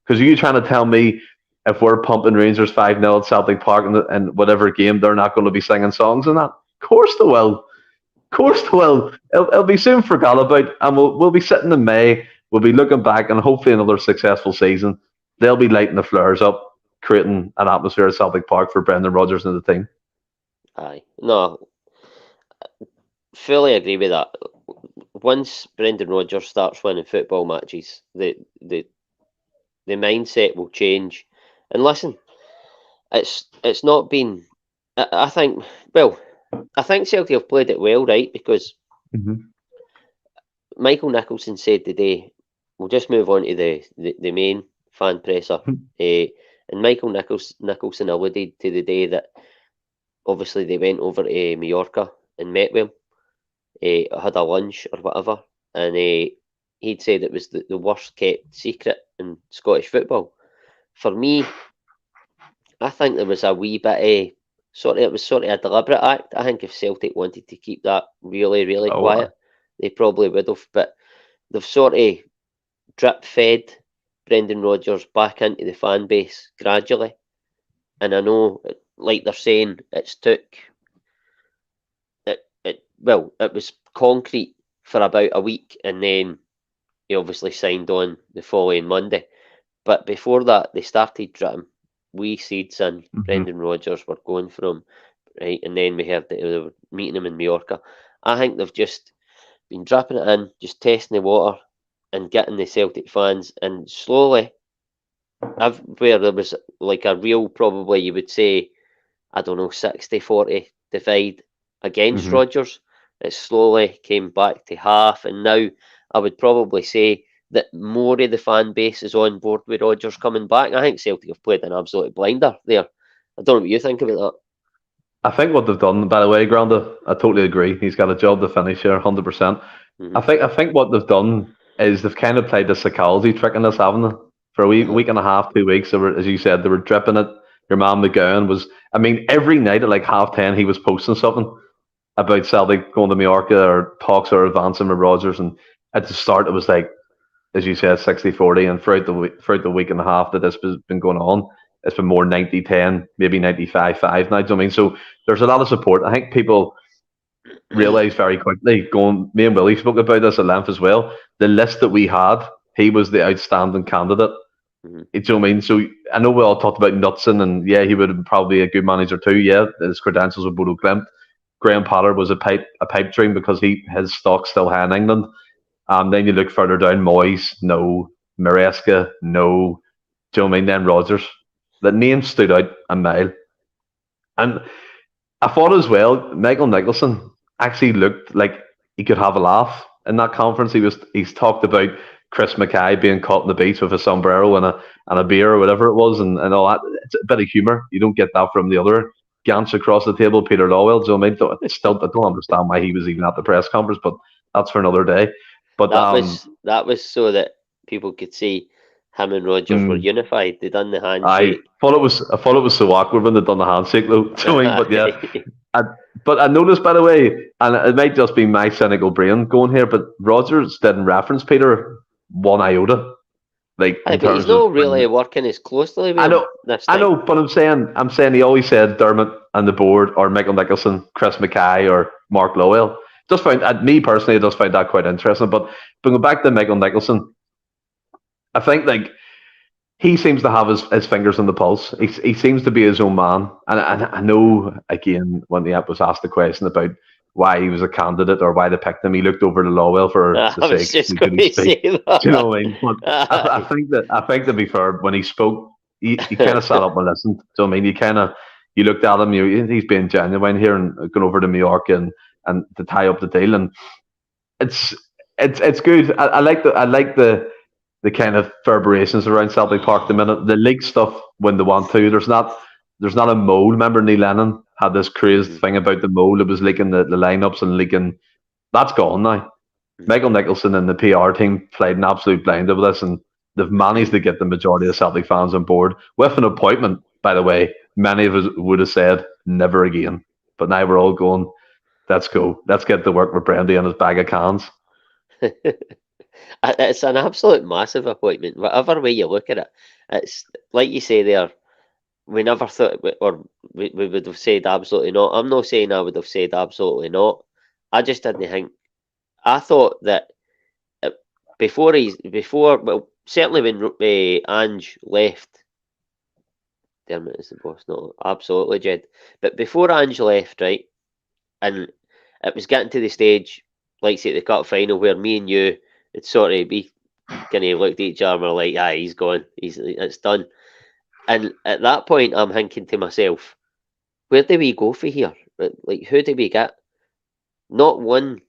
Because are you trying to tell me if we're pumping Rangers 5-0 at Celtic Park in whatever game, they're not going to be singing songs in that? Of course they will. Of course they will. It'll be soon forgot about, and we'll be sitting in May. We'll be looking back, and hopefully another successful season. They'll be lighting the flares up, creating an atmosphere at Celtic Park for Brendan Rodgers and the team. Aye. No, fully agree with that. Once Brendan Rodgers starts winning football matches, the mindset will change. And listen, it's not been. I think Celtic have played it well, right? Because Michael Nicholson said today, we'll just move on to the main fan presser. And Michael Nicholson alluded to the day that obviously they went over to Mallorca and met with him, had a lunch or whatever, and he'd said it was the worst kept secret in Scottish football. For me, I think there was a wee bit it was sort of a deliberate act. I think if Celtic wanted to keep that really, really quiet, they probably would have. But they've sort of drip fed Brendan Rodgers back into the fan base gradually. And I know, like they're saying, it was concrete for about a week, and then he obviously signed on the following Monday. But before that, they started dripping wee seeds in. Brendan Rodgers were going for him, right? And then we heard that they were meeting him in Mallorca. I think they've just been dropping it in, just testing the water and getting the Celtic fans. And slowly, where there was like a real, probably you would say, I don't know, 60-40 divide against Rodgers, it slowly came back to half. And now I would probably say that more of the fan base is on board with Rodgers coming back. I think Celtic have played an absolute blinder there. I don't know what you think about that. I think what they've done, by the way, Granda, I totally agree. He's got a job to finish here, 100%. I think what they've done is they've kind of played the psychology trick in this, haven't they? For a week and a half, 2 weeks, as you said, they were dripping it. Your man McGowan was, every night at like 10:30, he was posting something about Celtic going to Mallorca or talks or advancing with Rodgers. And at the start, it was like, as you said, 60-40, and throughout the week and a half that this has been going on, it's been more 90-10, maybe 95-5 now. So there's a lot of support. I think people realise very quickly, me and Willie spoke about this at length as well, the list that we had, he was the outstanding candidate. Do you know what I mean? So I know we all talked about Knutson, and yeah, he would have been probably a good manager too. Yeah, his credentials with Bodo Glimt. Graham Potter was a pipe dream because his stock's still high in England. Then you look further down, Bhoys, no. Maresca, no. Do you know what I mean? Then Rodgers. The name stood out a mile. And I thought as well, Michael Nicholson actually looked like he could have a laugh in that conference. He's talked about Chris Mackay being caught in the beach with a sombrero and a beer or whatever it was, and all that. It's a bit of humour. You don't get that from the other Gants across the table, Peter Lawwell. Do you know what I mean? I don't understand why he was even at the press conference, but that's for another day. But that was so that people could see him and Rodgers were unified. They done the handshake. I thought it was so awkward when they done the handshake though. But yeah, but I noticed, by the way, and it might just be my cynical brain going here, but Rodgers didn't reference Peter one iota. Like, but he's not really working as closely with him this time. I know, but I'm saying he always said Dermot and the board, or Michael Nicholson, Chris Mackay, or Mark Lowell. Just found, me personally, I just found that quite interesting. But going back to Michael Nicholson, I think like he seems to have his fingers on the pulse. He seems to be his own man. And I know, again, when the app was asked the question about why he was a candidate or why they picked him, he looked over to Lowell for the sake he couldn't speak. Do you know what I mean? But I think to be fair, when he spoke, he kind of sat up and listened. So I mean, you looked at him, he's being genuine here and going over to Mallorca and to tie up the deal, and it's good. I like the kind of reverberations around Celtic Park. The minute the league stuff when they want to, there's not a mole. Remember Neil Lennon had this crazy thing about the mole. It was leaking the lineups and leaking. That's gone now. Michael Nicholson and the PR team played an absolute blinder with this, and they've managed to get the majority of Celtic fans on board with an appointment. By the way, many of us would have said never again, but now we're all going, Let's go. Let's get to work with Brandy and his bag of cans. It's an absolute massive appointment. Whatever way you look at it, it's like you say there. We never thought, or we would have said absolutely not. I'm not saying I would have said absolutely not. I just didn't think. I thought that well, certainly when Ange left, Dermot is the boss, no, absolutely, Jed. But before Ange left, right, and it was getting to the stage, like say the cup final, where me and you, it's sort of be kind of looked at each other and we're like, ah, he's gone, it's done. And at that point, I'm thinking to myself, where do we go for here? Like, who do we get? Not once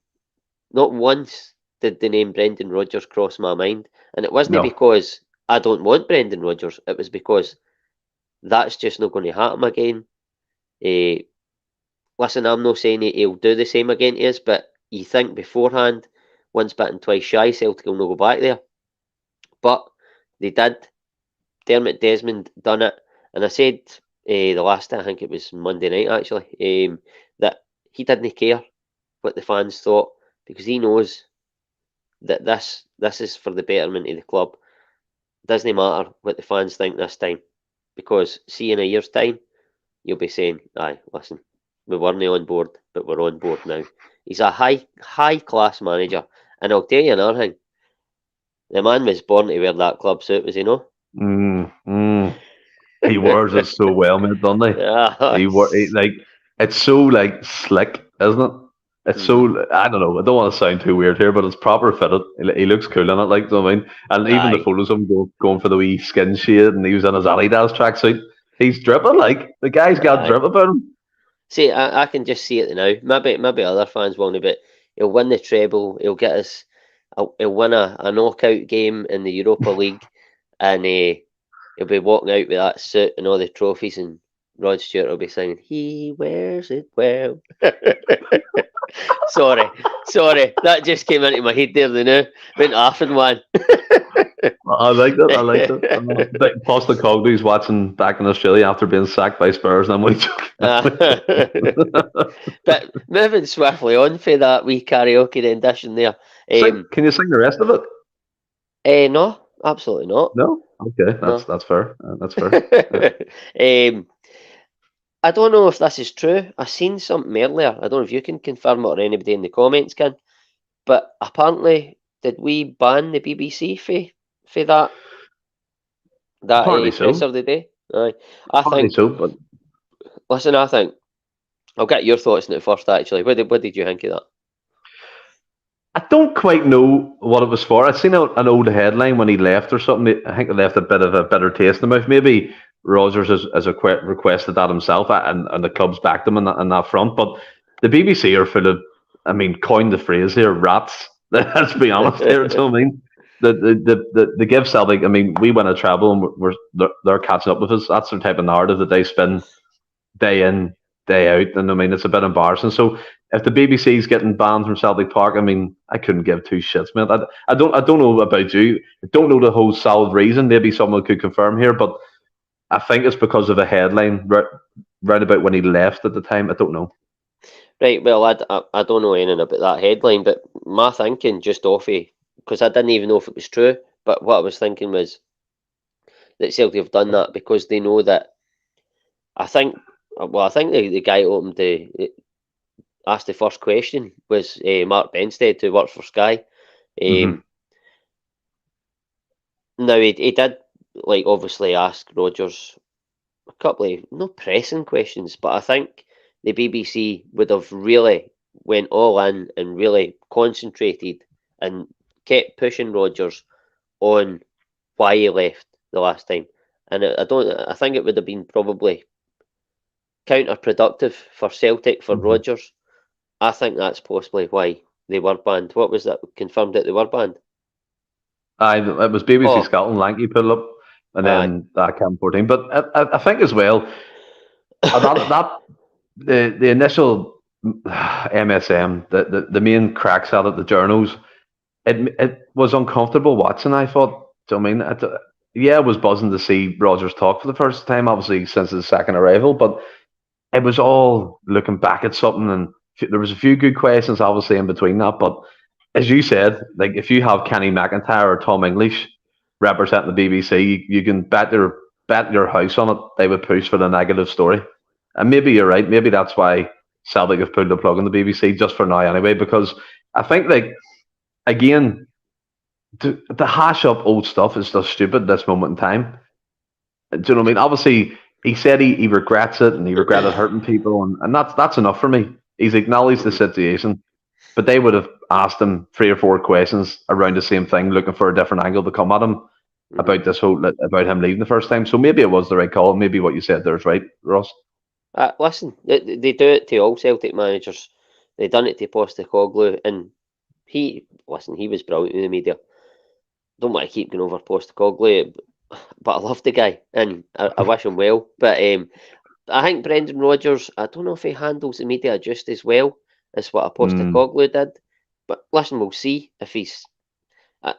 did the name Brendan Rodgers cross my mind, and it wasn't No. because I don't want Brendan Rodgers. It was because that's just not going to happen again. Listen, I'm not saying he'll do the same again to us, but you think beforehand, once bitten, twice shy, Celtic will not go back there. But they did. Dermot Desmond done it, and I said the last time, I think it was Monday night actually, that he didn't care what the fans thought because he knows that this is for the betterment of the club. It doesn't matter what the fans think this time, because see in a year's time, you'll be saying, aye, listen, we weren't on board, but we're on board now. He's a high class manager, and I'll tell you another thing. The man was born to wear that club suit, was he not? He wears it so well, mate, doesn't he? Yeah, It's so like slick, isn't it? It's so, I don't know. I don't want to sound too weird here, but it's proper fitted. He looks cool in it, like, you know what I mean? And even the photos of him going for the wee skin shade, and he was in his Adidas tracksuit. He's dripping, like the guy's got drip about him. See, I can just see it now. Maybe other fans won't, but he'll win the treble. He'll get us. He'll win a knockout game in the Europa League, and he'll be walking out with that suit and all the trophies, and Rod Stewart will be saying, "He wears it well." Sorry, that just came into my head there. The now went off in one. I like that. Like Postecoglou's watching back in Australia after being sacked by Spurs, and I'm like, but moving swiftly on for that wee karaoke rendition there. Can you sing the rest of it? No, absolutely not. No, okay, that's fair. That's fair. Yeah. I don't know if this is true. I seen something earlier. I don't know if you can confirm it or anybody in the comments can. But apparently, did we ban the BBC for that presser the day? Aye, I think so. But listen, I think I'll get your thoughts on it first. Actually, what did you think of that? I don't quite know what it was for. I'd seen an old headline when he left or something. I think it left a bit of a bitter taste in the mouth. Maybe Rodgers has requested that himself, and the club's backed him on that front. But the BBC are full of, I mean, coin the phrase here, rats. Let's be honest here. Do you know what I mean? The give Celtic. I mean, we win a treble and they're catching up with us. That's the type of narrative that they spin day in, day out, and I mean it's a bit embarrassing. So if the BBC's getting banned from Celtic Park, I mean I couldn't give two shits, man. I don't know about you. I don't know the whole solid reason. Maybe someone could confirm here, but I think it's because of a headline right about when he left at the time. I don't know. Right. Well, I don't know anything about that headline, but my thinking just off because I didn't even know if it was true. But what I was thinking was that Celtic have done that because they know that. I think the guy opened asked the first question was Mark Benstead, who works for Sky. Now he did obviously ask Rodgers a couple of not pressing questions, but I think the BBC would have really went all in and really concentrated and kept pushing Rodgers on why he left the last time. And I think it would have been probably counterproductive for Celtic, for Rodgers. I think that's possibly why they were banned. What was that? Confirmed that they were banned? It was BBC Scotland, Lanky put it up, and then Cam 14. But I think as well, the initial MSM, the main cracks at it, the journals, it was uncomfortable watching. I thought, I mean, it was buzzing to see Rodgers talk for the first time, obviously since his second arrival, but it was all looking back at something and there was a few good questions, obviously, in between that. But as you said, like if you have Kenny McIntyre or Tom English representing the BBC, you can bet your house on it. They would push for the negative story, and maybe you're right. Maybe that's why Celtic have pulled the plug on the BBC just for now, anyway. Because I think, like, again, to hash up old stuff is just stupid at this moment in time. Do you know what I mean? Obviously, he said he regrets it and he regretted hurting people, and that's enough for me. He's acknowledged the situation, but they would have asked him 3 or 4 questions around the same thing, looking for a different angle to come at him about this whole about him leaving the first time. So maybe it was the right call. Maybe what you said there is right, Ross. Listen, they do it to all Celtic managers. They done it to Postecoglou, and he was brilliant in the media. Don't want to keep going over Postecoglou, but I love the guy and I wish him well. But I think Brendan Rodgers, I don't know if he handles the media just as well as what a Postecoglou did. But listen, we'll see if he's.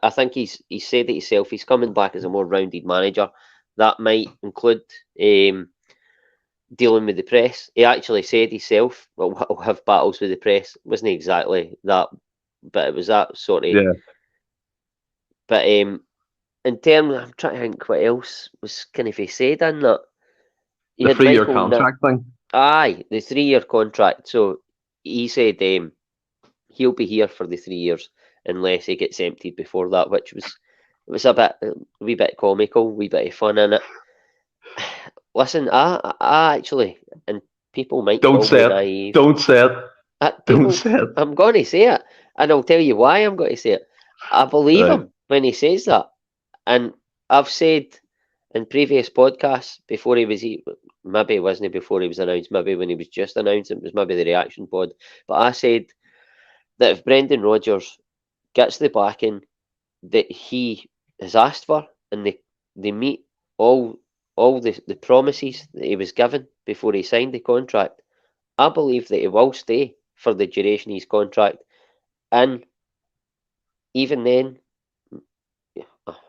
I think he's said it himself. He's coming back as a more rounded manager. That might include dealing with the press. He actually said himself, "Well, we'll have battles with the press." It wasn't exactly that, but it was that sort of. Yeah. But in terms, I'm trying to think what else was kind of he said in that. The 3-year contract thing. Aye, the 3-year contract. So he said he'll be here for the 3 years unless he gets emptied before that, which was a wee bit comical, wee bit of fun in it. Listen, I actually, and people might don't call say me it. naive. Don't say it. Don't say it. I'm going to say it, and I'll tell you why I'm going to say it. I believe him when he says that, and I've said in previous podcasts before he was, maybe it wasn't before he was announced, maybe when he was just announced, it was maybe the reaction pod. But I said that if Brendan Rodgers gets the backing that he has asked for, and they meet all the promises that he was given before he signed the contract, I believe that he will stay for the duration of his contract. And even then,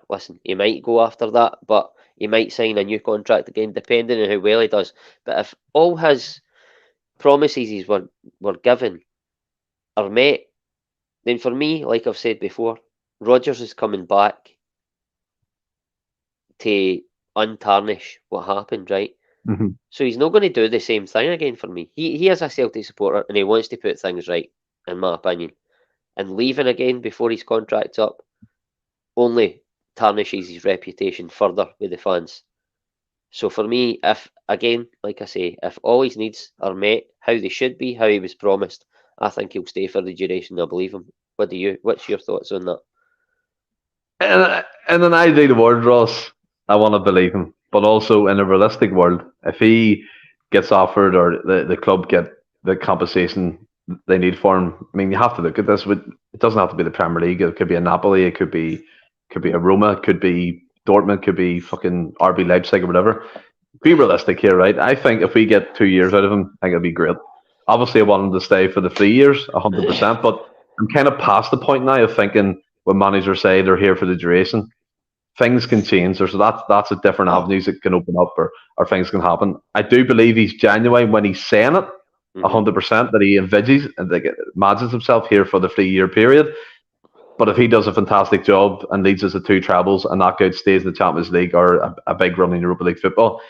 listen, he might go after that, but he might sign a new contract again, depending on how well he does. But if all his promises were given are met, then for me, like I've said before, Rodgers is coming back to untarnish what happened, right? Mm-hmm. So he's not going to do the same thing again for me. He is a Celtic supporter and he wants to put things right, in my opinion. And leaving again before his contract's up only tarnishes his reputation further with the fans. So for me, if, again, like I say, if all his needs are met, how they should be, how he was promised, I think he'll stay for the duration. I believe him. What's your thoughts on that? In an ideal world, Ross, I want to believe him. But also in a realistic world, if he gets offered or the club get the compensation they need for him, I mean, you have to look at this. It doesn't have to be the Premier League. It could be a Napoli. It could be a Roma. It could be Dortmund. It could be fucking RB Leipzig or whatever. Be realistic here, right? I think if we get 2 years out of him, I think it'll be great. Obviously, I want him to stay for the 3 years, 100%. But I'm kind of past the point now of thinking when managers say they're here for the duration, things can change. So that's a different avenues that can open up or things can happen. I do believe he's genuine when he's saying it, 100%, that he envisages and imagines himself here for the 3-year period. But if he does a fantastic job and leads us to 2 trebles and knockout stays in the Champions League or a big run in Europa League football,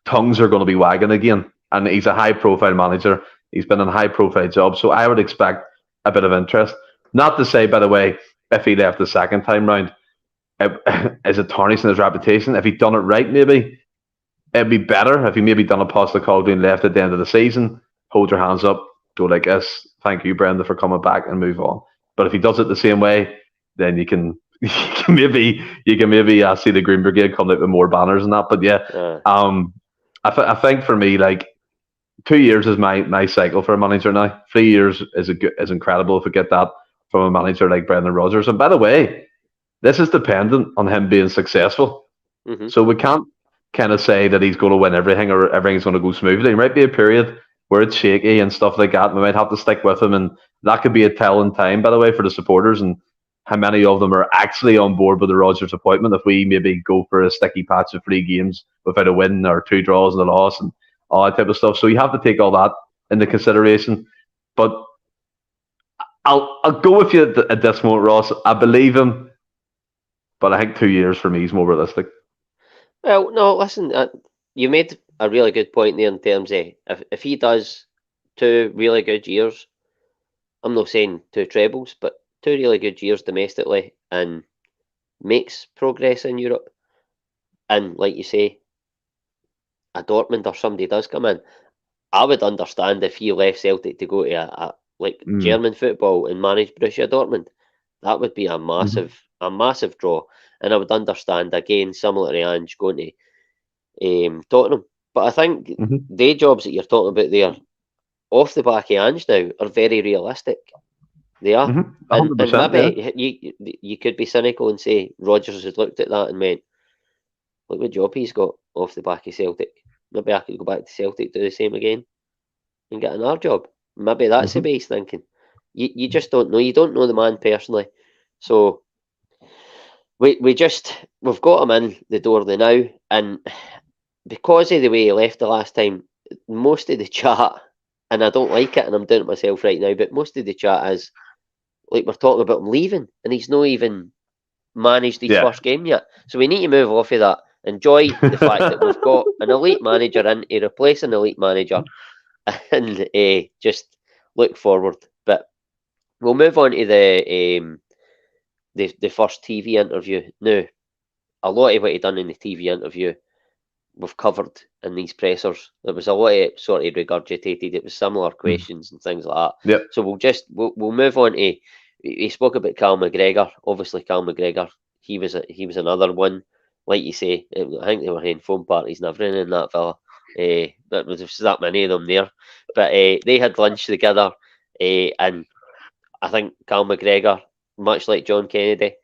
tongues are going to be wagging again. And he's a high-profile manager. He's been in a high-profile job. So I would expect a bit of interest. Not to say, by the way, if he left the second time round, is it tarnishing his reputation? If he'd done it right, maybe it'd be better if he maybe done a Postecoglou and left at the end of the season, hold your hands up, go like this, thank you, Brenda, for coming back, and move on. But if he does it the same way, then you can maybe see the Green Brigade come out with more banners and that. But yeah, I think for me, like 2 years is my cycle for a manager now. 3 years is incredible if we get that from a manager like Brendan Rodgers. And by the way, this is dependent on him being successful. Mm-hmm. So we can't kind of say that he's going to win everything or everything's going to go smoothly. There might be a period where it's shaky and stuff like that. We might have to stick with him, and that could be a telling time, by the way, for the supporters and how many of them are actually on board with the Rodgers appointment. If we maybe go for a sticky patch of 3 games without a win or 2 draws and a loss and all that type of stuff. So you have to take all that into consideration. But I'll go with you at this moment, Ross. I believe him, but I think 2 years for me is more realistic. Well, no, listen, you made a really good point there in terms of if he does 2 really good years, I'm not saying 2 trebles, but 2 really good years domestically and makes progress in Europe, and like you say, a Dortmund or somebody does come in, I would understand if he left Celtic to go to a German football and manage Borussia Dortmund. That would be a massive draw, and I would understand again, similar to Ange going to Tottenham. But I think the jobs that you're talking about there, off the back of Ange now, are very realistic. They are, and maybe you could be cynical and say Rodgers has looked at that and went, "Look what job he's got off the back of Celtic. Maybe I could go back to Celtic, do the same again, and get another job." Maybe that's the base thinking. You just don't know. You don't know the man personally, so we've got him in the door now, and because of the way he left the last time, most of the chat, and I don't like it, and I'm doing it myself right now, but most of the chat is like we're talking about him leaving, and he's not even managed his first game yet. So we need to move off of that. Enjoy the fact that we've got an elite manager in to replace an elite manager, and just look forward. But we'll move on to the first TV interview. Now, a lot of what he done in the TV interview we've covered in these pressers. There was a lot of sort of regurgitated. It was similar questions and things like that. Yep. So we'll move on to. He spoke about Cal McGregor. Obviously, Cal McGregor. He was another one. Like you say, I think they were having phone parties and everything in that villa. There was that many of them there, but they had lunch together, and I think Cal McGregor, much like John Kennedy,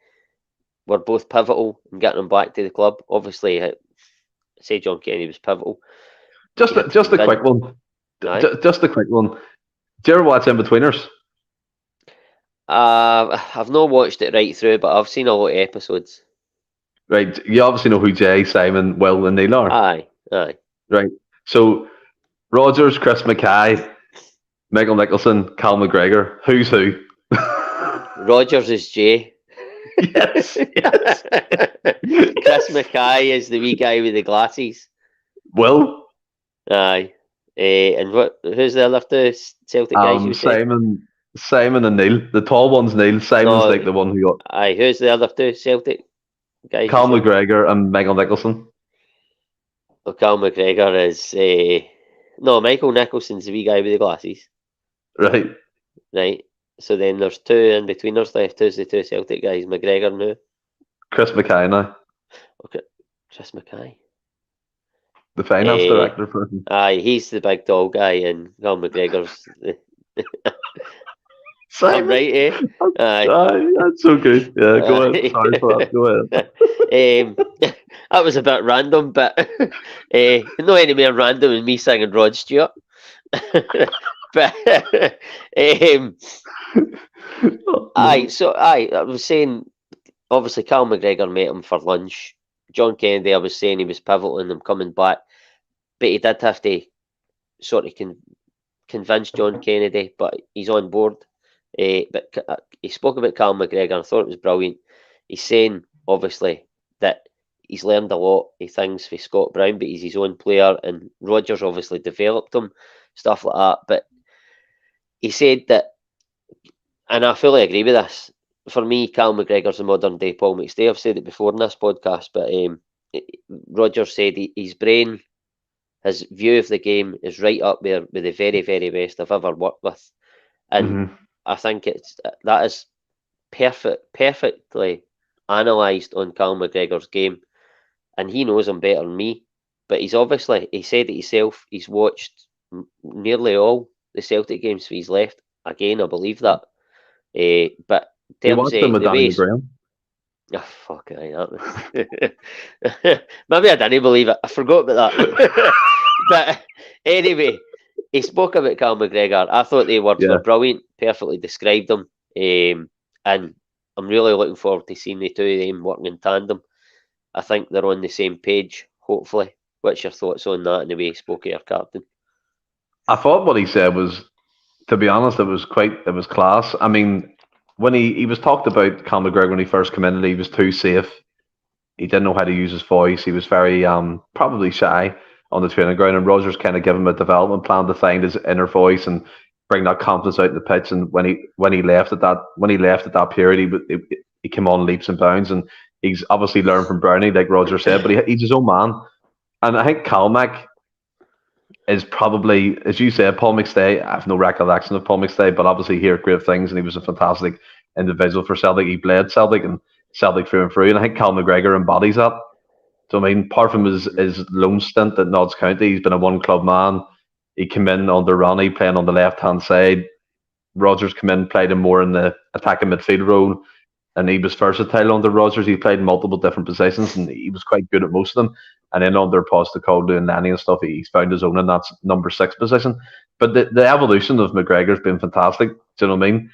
were both pivotal in getting him back to the club. Obviously, say John Kennedy was pivotal. Just a quick one. Right. Just a quick one. Do you ever watch In-Betweeners? I've not watched it right through, but I've seen a lot of episodes. Right. You obviously know who Jay, Simon, Will, and Neil are. Aye. Right. So, Rodgers, Chris Mackay, Michael Nicholson, Cal McGregor. Who's who? Rodgers is Jay. Yes. Chris Mackay is the wee guy with the glasses. Will? Aye. And who's the other two Celtic guys you say? Simon and Neil. The tall one's Neil. Simon's like the one who got... Aye, who's the other two Celtic guys? Cal McGregor and Michael Nicholson. Well, Cal McGregor is... no, Michael Nicholson's the wee guy with the glasses. Right. So then there's two in-betweeners left. Who's the two Celtic guys? McGregor and who? Chris Mackay now. Okay, Chris Mackay. The finance director person. Aye, he's the big tall guy, and Cal McGregor's... Simon. I'm right, eh? Aye, that's so good. Yeah, go ahead. Sorry for that. Go ahead. That was a bit random, but no any more random than me singing Rod Stewart. But I was saying, obviously Cal McGregor met him for lunch. John Kennedy, I was saying he was pivotal in them coming back, but he did have to sort of convince John Kennedy, but he's on board. But he spoke about Cal McGregor. I thought it was brilliant. He's saying, obviously, that he's learned a lot of things for Scott Brown, but he's his own player, and Rodgers obviously developed him, stuff like that. But he said that, and I fully agree with this, for me, Cal McGregor's a modern day Paul McStay. I've said it before in this podcast, but Rodgers said his brain, his view of the game is right up there with the very, very best I've ever worked with. And I think that is perfectly analysed on Cal McGregor's game. And he knows him better than me. But he said it himself, he's watched nearly all the Celtic games for he's left. Again, I believe that. But in terms of the base, oh, fuck it, maybe I didn't believe it. I forgot about that. But anyway, he spoke about Cal McGregor. I thought the words were brilliant, perfectly described him. And I'm really looking forward to seeing the two of them working in tandem. I think they're on the same page, hopefully. What's your thoughts on that and the way he spoke of your captain? I thought what he said was To be honest, it was class. I mean, when he was talked about Cal McGregor when he first came in, and he was too safe. He didn't know how to use his voice. He was very probably shy on the training ground, and Rodgers kind of gave him a development plan to find his inner voice and bring that confidence out in the pitch. And when he left at that period, he came on leaps and bounds, and he's obviously learned from Bernie, like Roger said, but he's his own man. And I think Calmac is probably, as you said, Paul McStay. I have no recollection of Paul McStay, but obviously he heard great things, and he was a fantastic individual for Celtic. He bled Celtic and Celtic through and through, and I think Cal McGregor embodies that. So I mean, apart from his loan stint at Notts County, he's been a one club man. He came in under Ronnie playing on the left hand side. Rodgers came in, played him more in the attacking midfield role, and he was versatile under Rodgers. He played multiple different positions, and he was quite good at most of them. And then under Postecoglou and Lenny and stuff, he's found his own in that number 6 position. But the evolution of McGregor's been fantastic. Do you know what I mean?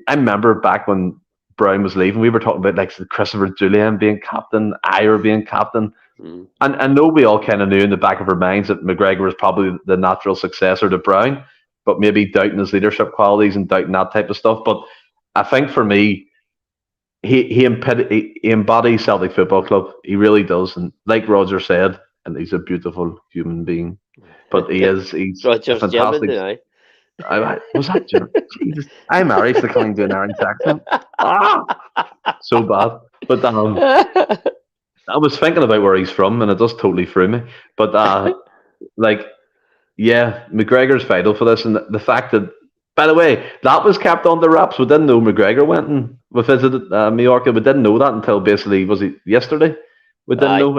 I remember back when Brown was leaving, we were talking about like Christopher Julian being captain, Ayer being captain. And I know we all kind of knew in the back of our minds that McGregor was probably the natural successor to Brown, but maybe doubting his leadership qualities and doubting that type of stuff. But I think for me, he embodies Celtic Football Club. He really does. And like Roger said, and he's a beautiful human being, but he's Rodgers fantastic. German, was that German? Jesus, I'm Irish, so coming to an Irish accent. So bad. But I was thinking about where he's from, and it just totally threw me. But McGregor's vital for this, and the fact that, by the way, that was kept on the wraps. We didn't know McGregor went and visited Mallorca. We didn't know that until basically, was it yesterday? We didn't know.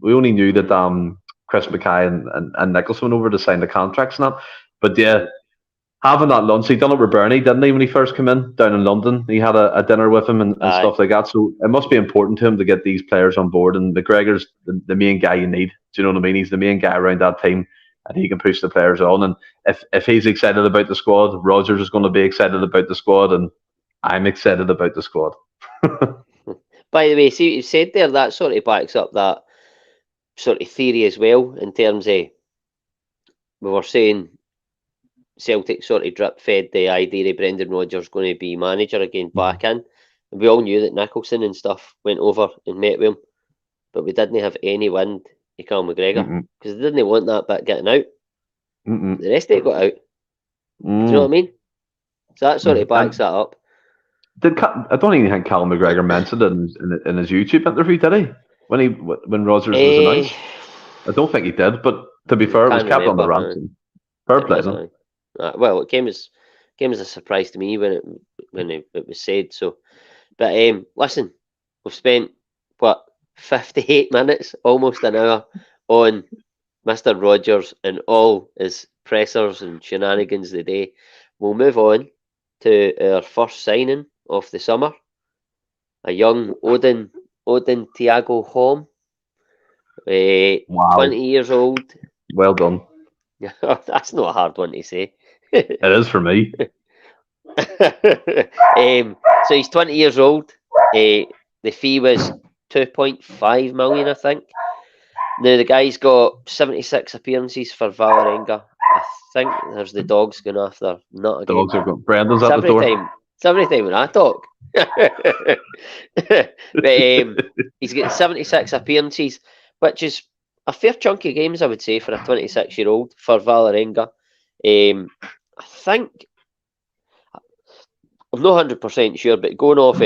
We only knew that Chris Mackay and Nicholson went over to sign the contracts and that. But yeah, having that lunch, he done it with Bernie, didn't he, when he first came in down in London? He had a dinner with him and stuff like that. So it must be important to him to get these players on board. And McGregor's the main guy you need. Do you know what I mean? He's the main guy around that team, and he can push the players on. And if he's excited about the squad, Rodgers is going to be excited about the squad, and I'm excited about the squad. By the way, see what you said there, that sort of backs up that sort of theory as well, in terms of, we were saying Celtic sort of drip fed the idea of Brendan Rodgers going to be manager again back in. And we all knew that Nicholson and stuff went over and met with him, but we didn't have any wind of Cal McGregor because they didn't want that bit getting out. The rest of it got out. Do you know what I mean? So that sort of backs that up. I don't even think Cal McGregor mentioned it in his YouTube interview, did he? When Rodgers was announced? I don't think he did, but to be fair, it was kept on the wraps. Fair play. Well, it came as a surprise to me when it was said. So, but listen, we've spent 58 minutes, almost an hour, on Mr. Rodgers and all his pressers and shenanigans today. We'll move on to our first signing of the summer, a young Odin Thiago Holm, 20 years old. Well done. That's not a hard one to say. It is for me. So he's 20 years old. The fee was 2.5 million, I think. Now the guy's got 76 appearances for Vålerenga. I think there's the dogs going after. Not again. Dogs are going. Brendan's at the door. It's every time when I talk. But he's got 76 appearances, which is a fair chunk of games, I would say, for a 26-year-old for Vålerenga. I think, I'm not 100% sure, but going off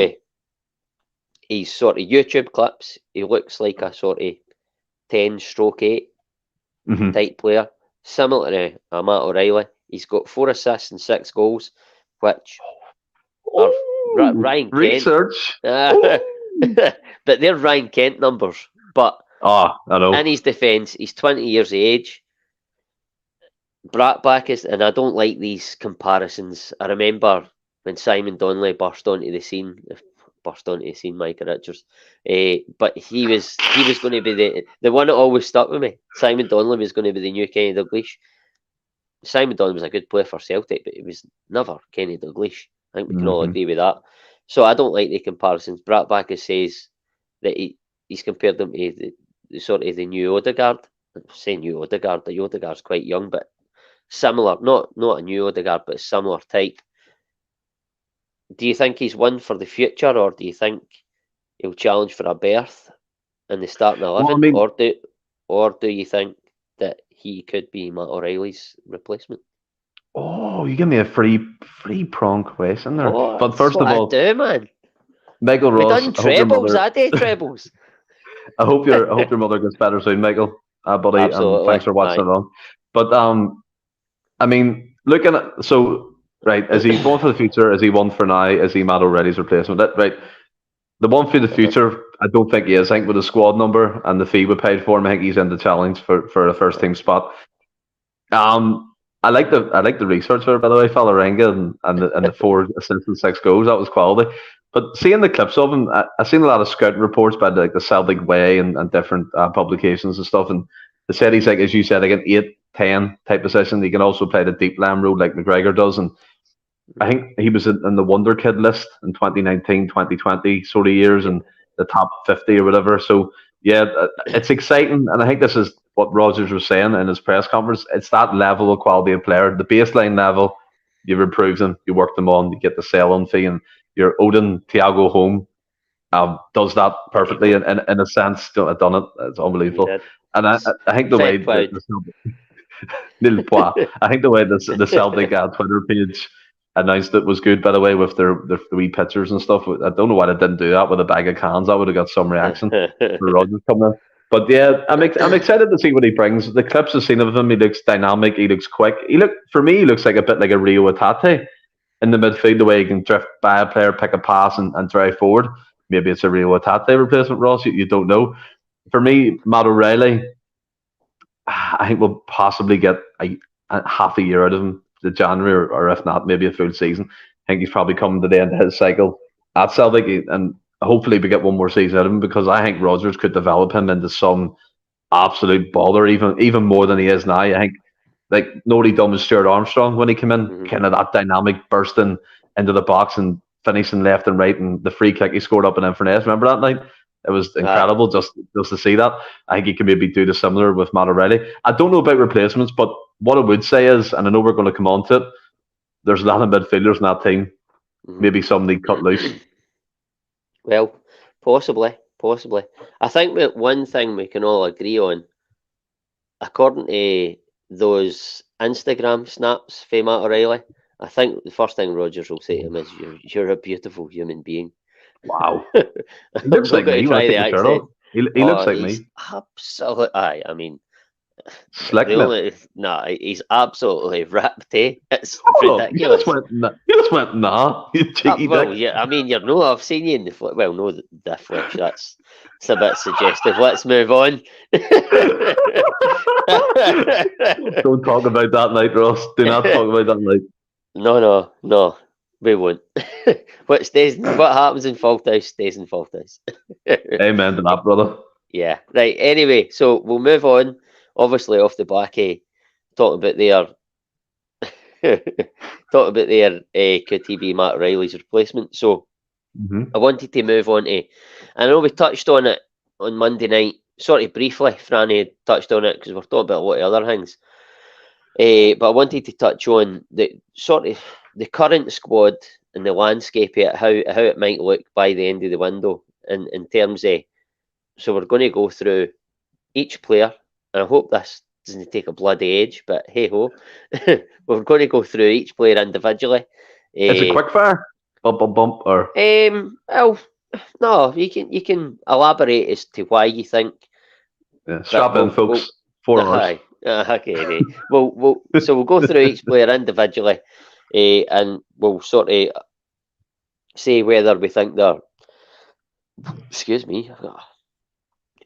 his sort of YouTube clips, he looks like a sort of 10/8 type player, similar to Matt O'Reilly. He's got 4 assists and 6 goals, which are Ryan Kent. Research. But they're Ryan Kent numbers. But I know. In his defence, he's 20 years of age. Brattbach is, and I don't like these comparisons. I remember when Simon Donnelly burst onto the scene, Micah Richards. But he was going to be the one that always stuck with me. Simon Donnelly was going to be the new Kenny Dalglish. Simon Donnelly was a good player for Celtic, but he was never Kenny Dalglish. I think we can all agree with that. So I don't like the comparisons. Brattbach says that he's compared them to the sort of the new Odegaard. I'm saying new Odegaard. The Odegaard's quite young, but similar, not a new Odegaard, but a similar type. Do you think he's one for the future, or do you think he'll challenge for a berth in the starting 11, or do you think that he could be Matt O'Reilly's replacement? Oh, you give me a free prong question there. Oh, But first of all, I do, man. Michael We Ross, done I hope your trebles, mother, I did trebles. I hope your mother gets better soon, Michael, buddy, and thanks Absolutely. for watching along. But I mean, looking at right, is he one for the future? Is he one for now? Is he Matt O'Reilly's replacement? Right, the one for the future, I don't think he is. I think with the squad number and the fee we paid for him, I think he's in the challenge for a first team spot. I like the research there, by the way, Falarenga and the 4 assists and 6 goals. That was quality. But seeing the clips of him, I've seen a lot of scouting reports by the Celtic Way and different publications and stuff. And they said he's like, as you said, like an 8-10 type position. He can also play the deep lamb road like McGregor does. And I think he was in the Wonder Kid list in 2019, 2020 sort of years, and the top 50 or whatever. So yeah, it's exciting, and I think this is what Rodgers was saying in his press conference. It's that level of quality of player, the baseline level. You've improved them, you work them on, you get the sell-on fee, and your Odin Thiago Home does that perfectly. In a sense, done it. It's unbelievable, and I think the way I think the way the Celtic Twitter page announced it was good, by the way, with their wee pictures and stuff. I don't know why they didn't do that with a bag of cans. I would have got some reaction for Rodgers coming in. But yeah, I'm excited to see what he brings. The clips I've seen of him, he looks dynamic, he looks quick. He looks like a bit like a Rio Atate in the midfield, the way he can drift by a player, pick a pass and drive forward. Maybe it's a Rio Atate replacement, Ross, you don't know. For me, Matt O'Reilly, I think we'll possibly get a half a year out of him to January, or if not, maybe a full season. I think he's probably coming to the end of his cycle at Celtic, and hopefully we get one more season out of him, because I think Rodgers could develop him into some absolute baller, even more than he is now. I think like nobody done with Stuart Armstrong when he came in, kind of that dynamic bursting into the box and finishing left and right, and the free kick he scored up in Inverness. Remember that night? It was incredible just to see that. I think he can maybe do the similar with Matt O'Reilly. I don't know about replacements, but what I would say is, and I know we're going to come on to it, there's a lot of midfielders in that team. Maybe somebody cut loose. Well, possibly. I think that one thing we can all agree on, according to those Instagram snaps for Matt O'Reilly, I think the first thing Rodgers will say to him is, "You're a beautiful human being." Wow. He looks like me. He looks like me. Absolutely. I mean, slickness. He's absolutely ripped. It's ridiculous. You just went, nah. You cheeky dick. Yeah, I mean, I've seen you in the flesh. Well, no, the flesh. That's a bit suggestive. Let's move on. Don't talk about that night, Ross. Do not talk about that night. No. We won't. What happens in Falthouse stays in Falthouse. Amen to that, brother. Yeah. Right. Anyway, so we'll move on. Obviously, off the back, talking about their could he be Matt O'Reilly's replacement? So I wanted to move on to. I know we touched on it on Monday night, sort of briefly. Franny touched on it because we're talking about a lot of other things. But I wanted to touch on the current squad and the landscape of it, how it might look by the end of the window in terms of. So we're going to go through each player, and I hope this doesn't take a bloody age, but hey ho, we're going to go through each player individually. Is it quick fire? Bump or? Well, no, you can elaborate as to why you think. Yeah, strap in, folks. 4 hours. Okay. So we'll go through each player individually, and we'll sort of say whether we think they're. Excuse me, I've got a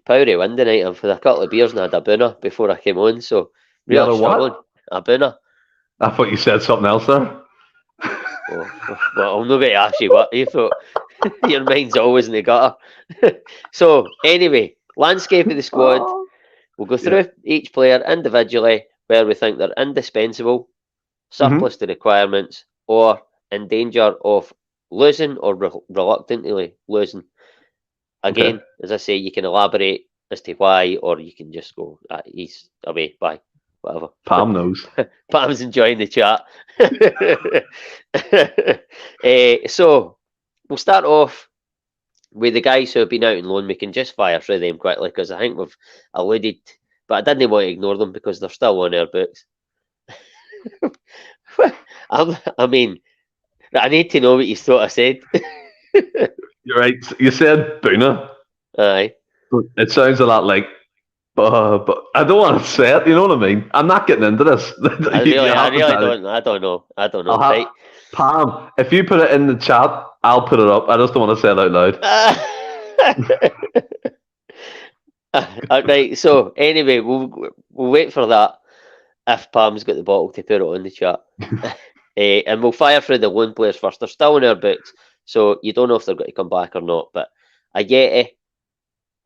powdery wind tonight. I've had a couple of beers and had a boona before I came on, so really struggling. A boona. I thought you said something else there. Well, I'm not going to ask you what you thought. Your mind's always in the gutter. So anyway, landscape of the squad. We'll go through each player individually, where we think they're indispensable, surplus to requirements, or in danger of losing or reluctantly losing. Again, as I say, you can elaborate as to why, or you can just go, he's away, bye. whatever. Pam knows. Pam's enjoying the chat. So we'll start off with the guys who have been out on loan. We can just fire through them quickly because I think we've alluded, but I didn't want to ignore them because they're still on our books. I mean, I need to know what you thought I said. You're right. You said Boona. Aye. It sounds a lot like, but I don't want to say it. You know what I mean? I'm not getting into this. I don't know. Right. Pam, if you put it in the chat, I'll put it up. I just don't want to say it out loud. Right. So anyway, we'll wait for that. If Pam's got the bottle to put it on the chat, and we'll fire through the loan players first. They're still in our books, so you don't know if they're going to come back or not. But I get it.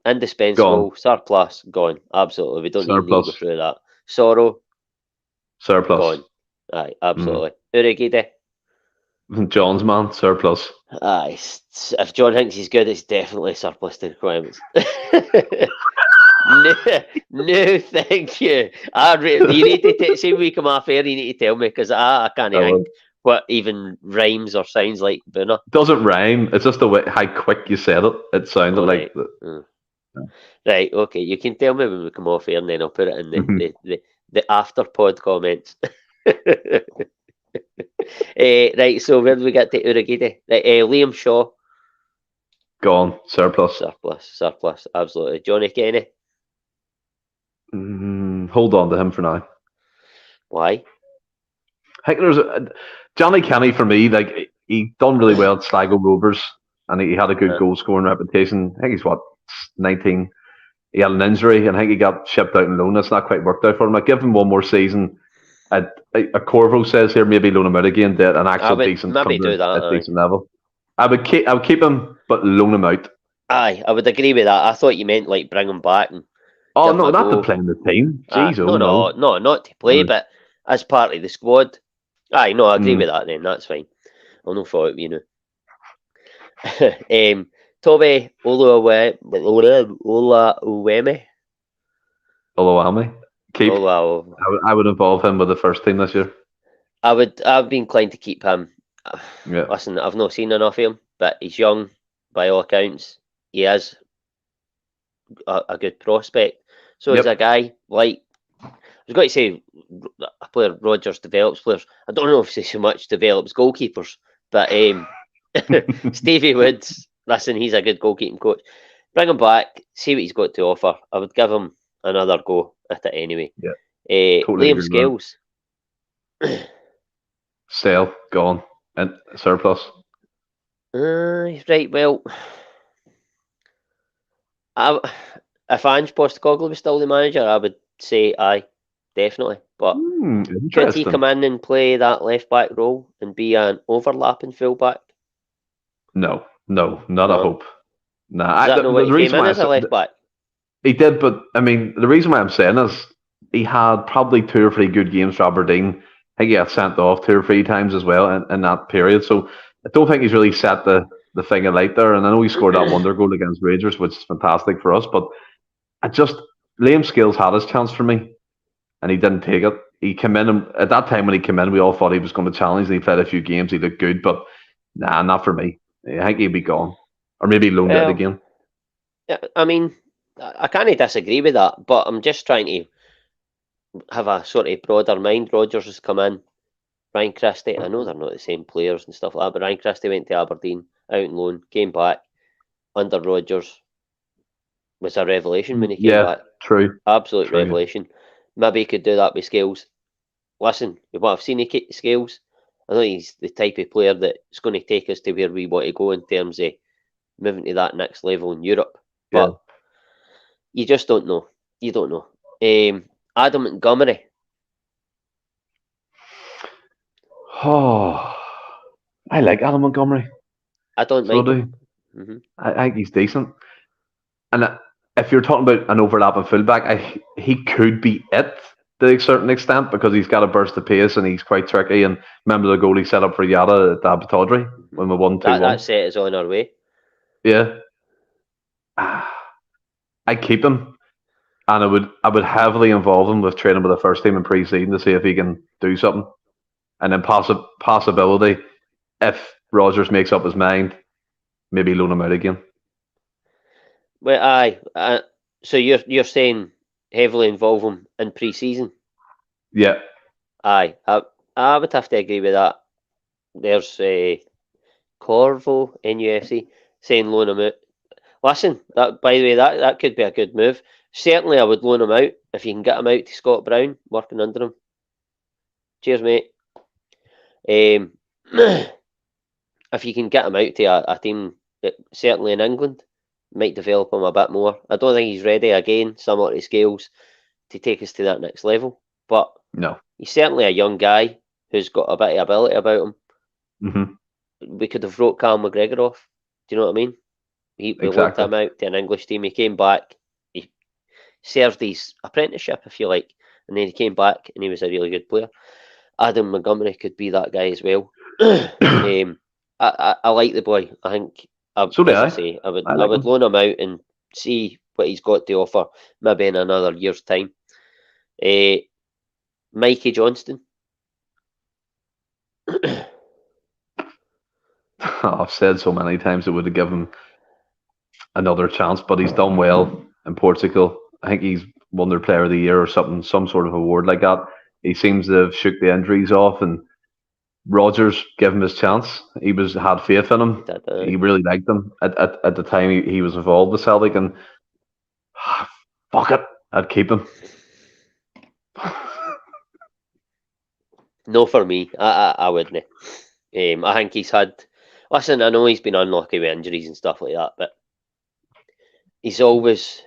Indispensable, Gone. surplus, gone. Absolutely, we don't need to go Surplus. through that. Sorrow, Surplus. gone. Aye, absolutely. Urigide, John's man, surplus. aye. If John thinks he's good, it's definitely surplus to requirements. No, thank you. You need to see when we come off air. You need to tell me because I can't think what even rhymes or sounds like Boona. Doesn't rhyme. It's just the way how quick you said it. It sounded like. Right, okay. You can tell me when we come off air, and then I'll put it in the after pod comments. Right, so where do we get to Urigide? Right, Liam Shaw. Gone. Surplus. Surplus. Absolutely. Johnny Kenny. Hold on to him for now. Why? I think there's Johnny Kenny for me. Like he done really well at Sligo Rovers, and he had a good goal scoring reputation. I think he's 19. He had an injury, and I think he got shipped out on loan. That's not quite worked out for him. I give him one more season. A Corvo says here maybe loan him out again to an actual decent level. I would keep him, but loan him out. Aye, I would agree with that. I thought you meant like bring him back and. Oh no, not to play in the team. Jeez, no, not to play, but as part of the squad. Aye, no, I agree with that. Then that's fine. I'll no fault you know. Toby Oluwame. Keep. I would involve him with the first team this year. I've been inclined to keep him. Yeah. Listen, I've not seen enough of him, but he's young by all accounts. He is a good prospect. So he's a guy like I was going to say a player Rodgers develops players. I don't know if he so much develops goalkeepers, but Stevie Woods, listen, he's a good goalkeeping coach. Bring him back, see what he's got to offer. I would give him another go at it anyway. Yeah. Totally Liam Scales. Sale, gone. And surplus. Right, well, if Ange Postecoglou was still the manager, I would say aye, definitely. But could he come in and play that left back role and be an overlapping full back? No, not a hope. Nah, Is that not what he came in as a left back? He did, but I mean, the reason why I'm saying is he had probably 2 or 3 good games for Aberdeen. I think he got sent off 2 or 3 times as well in that period. So I don't think he's really set the thing alight there. And I know he scored that wonder goal against Rangers, which is fantastic for us. But Liam Scales had his chance for me, and he didn't take it. He came in, and at that time when he came in, we all thought he was going to challenge, and he played a few games. He looked good, but nah, not for me. I think he'd be gone, or maybe loaned out again. Yeah, I mean, I can't disagree with that, but I'm just trying to have a sort of broader mind. Rodgers has come in. Ryan Christie, I know they're not the same players and stuff like that, but Ryan Christie went to Aberdeen, out on loan, came back under Rodgers. Was a revelation when he came back. True. Absolute revelation. Maybe he could do that with Scales. Listen, with what I've seen of Scales, I know he's the type of player that's going to take us to where we want to go in terms of moving to that next level in Europe. But you just don't know. You don't know. Adam Montgomery. Oh, I like Adam Montgomery. I don't mind him. Mm-hmm. I think he's decent. And if you're talking about an overlapping fullback, he could be it to a certain extent because he's got a burst of pace and he's quite tricky. And remember the goal he set up for Yada at Abattoirs when we won 2-1? That set is on our way. Yeah. I keep him. And I would heavily involve him with training with the first team in pre-season to see if he can do something. And then possibility, if Rodgers makes up his mind, maybe loan him out again. Well, aye. So you're saying heavily involve him in pre-season? Yeah. Aye. I would have to agree with that. There's Corvo in UFC saying loan him out. Listen, that by the way, that could be a good move. Certainly, I would loan him out if you can get him out to Scott Brown, working under him. Cheers, mate. If you can get him out to a team, certainly in England, might develop him a bit more. I don't think he's ready again, similar to his skills, to take us to that next level. But No. he's certainly a young guy who's got a bit of ability about him. Mm-hmm. We could have wrote Cal McGregor off. Do you know what I mean? We loaned him out to an English team. He came back. He served his apprenticeship, if you like, and then he came back and he was a really good player. Adam Montgomery could be that guy as well. I like the boy. I think. So do I. I would him. loan him out and see what he's got to offer. Maybe in another year's time. Mikey Johnston. I've said so many times it would have given him another chance, but he's done well in Portugal. I think he's won their Player of the Year or something, some sort of award like that. He seems to have shook the injuries off, and Rodgers gave him his chance. He had faith in him. He really liked him at the time he was involved with Celtic, and fuck it, I'd keep him. No, for me, I wouldn't. I think he's had. Listen, I know he's been unlucky with injuries and stuff like that, but he's always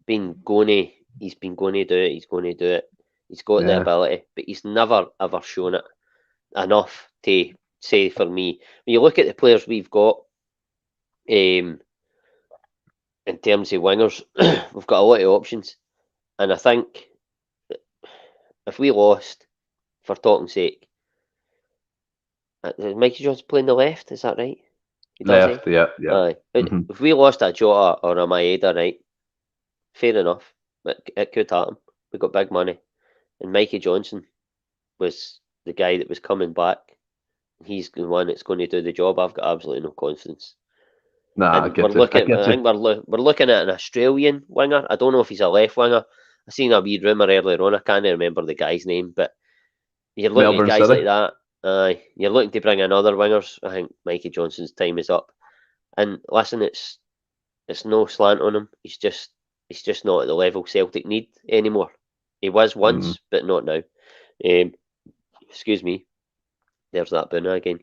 been going to. He's been going to do it. He's going to do it. He's got the ability, but he's never ever shown it enough to say for me. When you look at the players we've got, in terms of wingers, we've got a lot of options, and I think if we lost, for talking sake, Mikey Jones playing the left, is that right? Left, yeah. Aye. If we lost a Jota or a Maeda, right, fair enough. It could happen. We got big money. And Mikey Johnson was the guy that was coming back. He's the one that's going to do the job. I've got absolutely no confidence. Nah, I think we're looking at an Australian winger. I don't know if he's a left winger. I seen a wee rumour earlier on. I can't remember the guy's name, but you're looking at guys like that. You're looking to bring in other wingers. I think Mikey Johnson's time is up. And listen, it's no slant on him. He's just not at the level Celtic need anymore. He was once, but not now. Excuse me. There's that Buna again.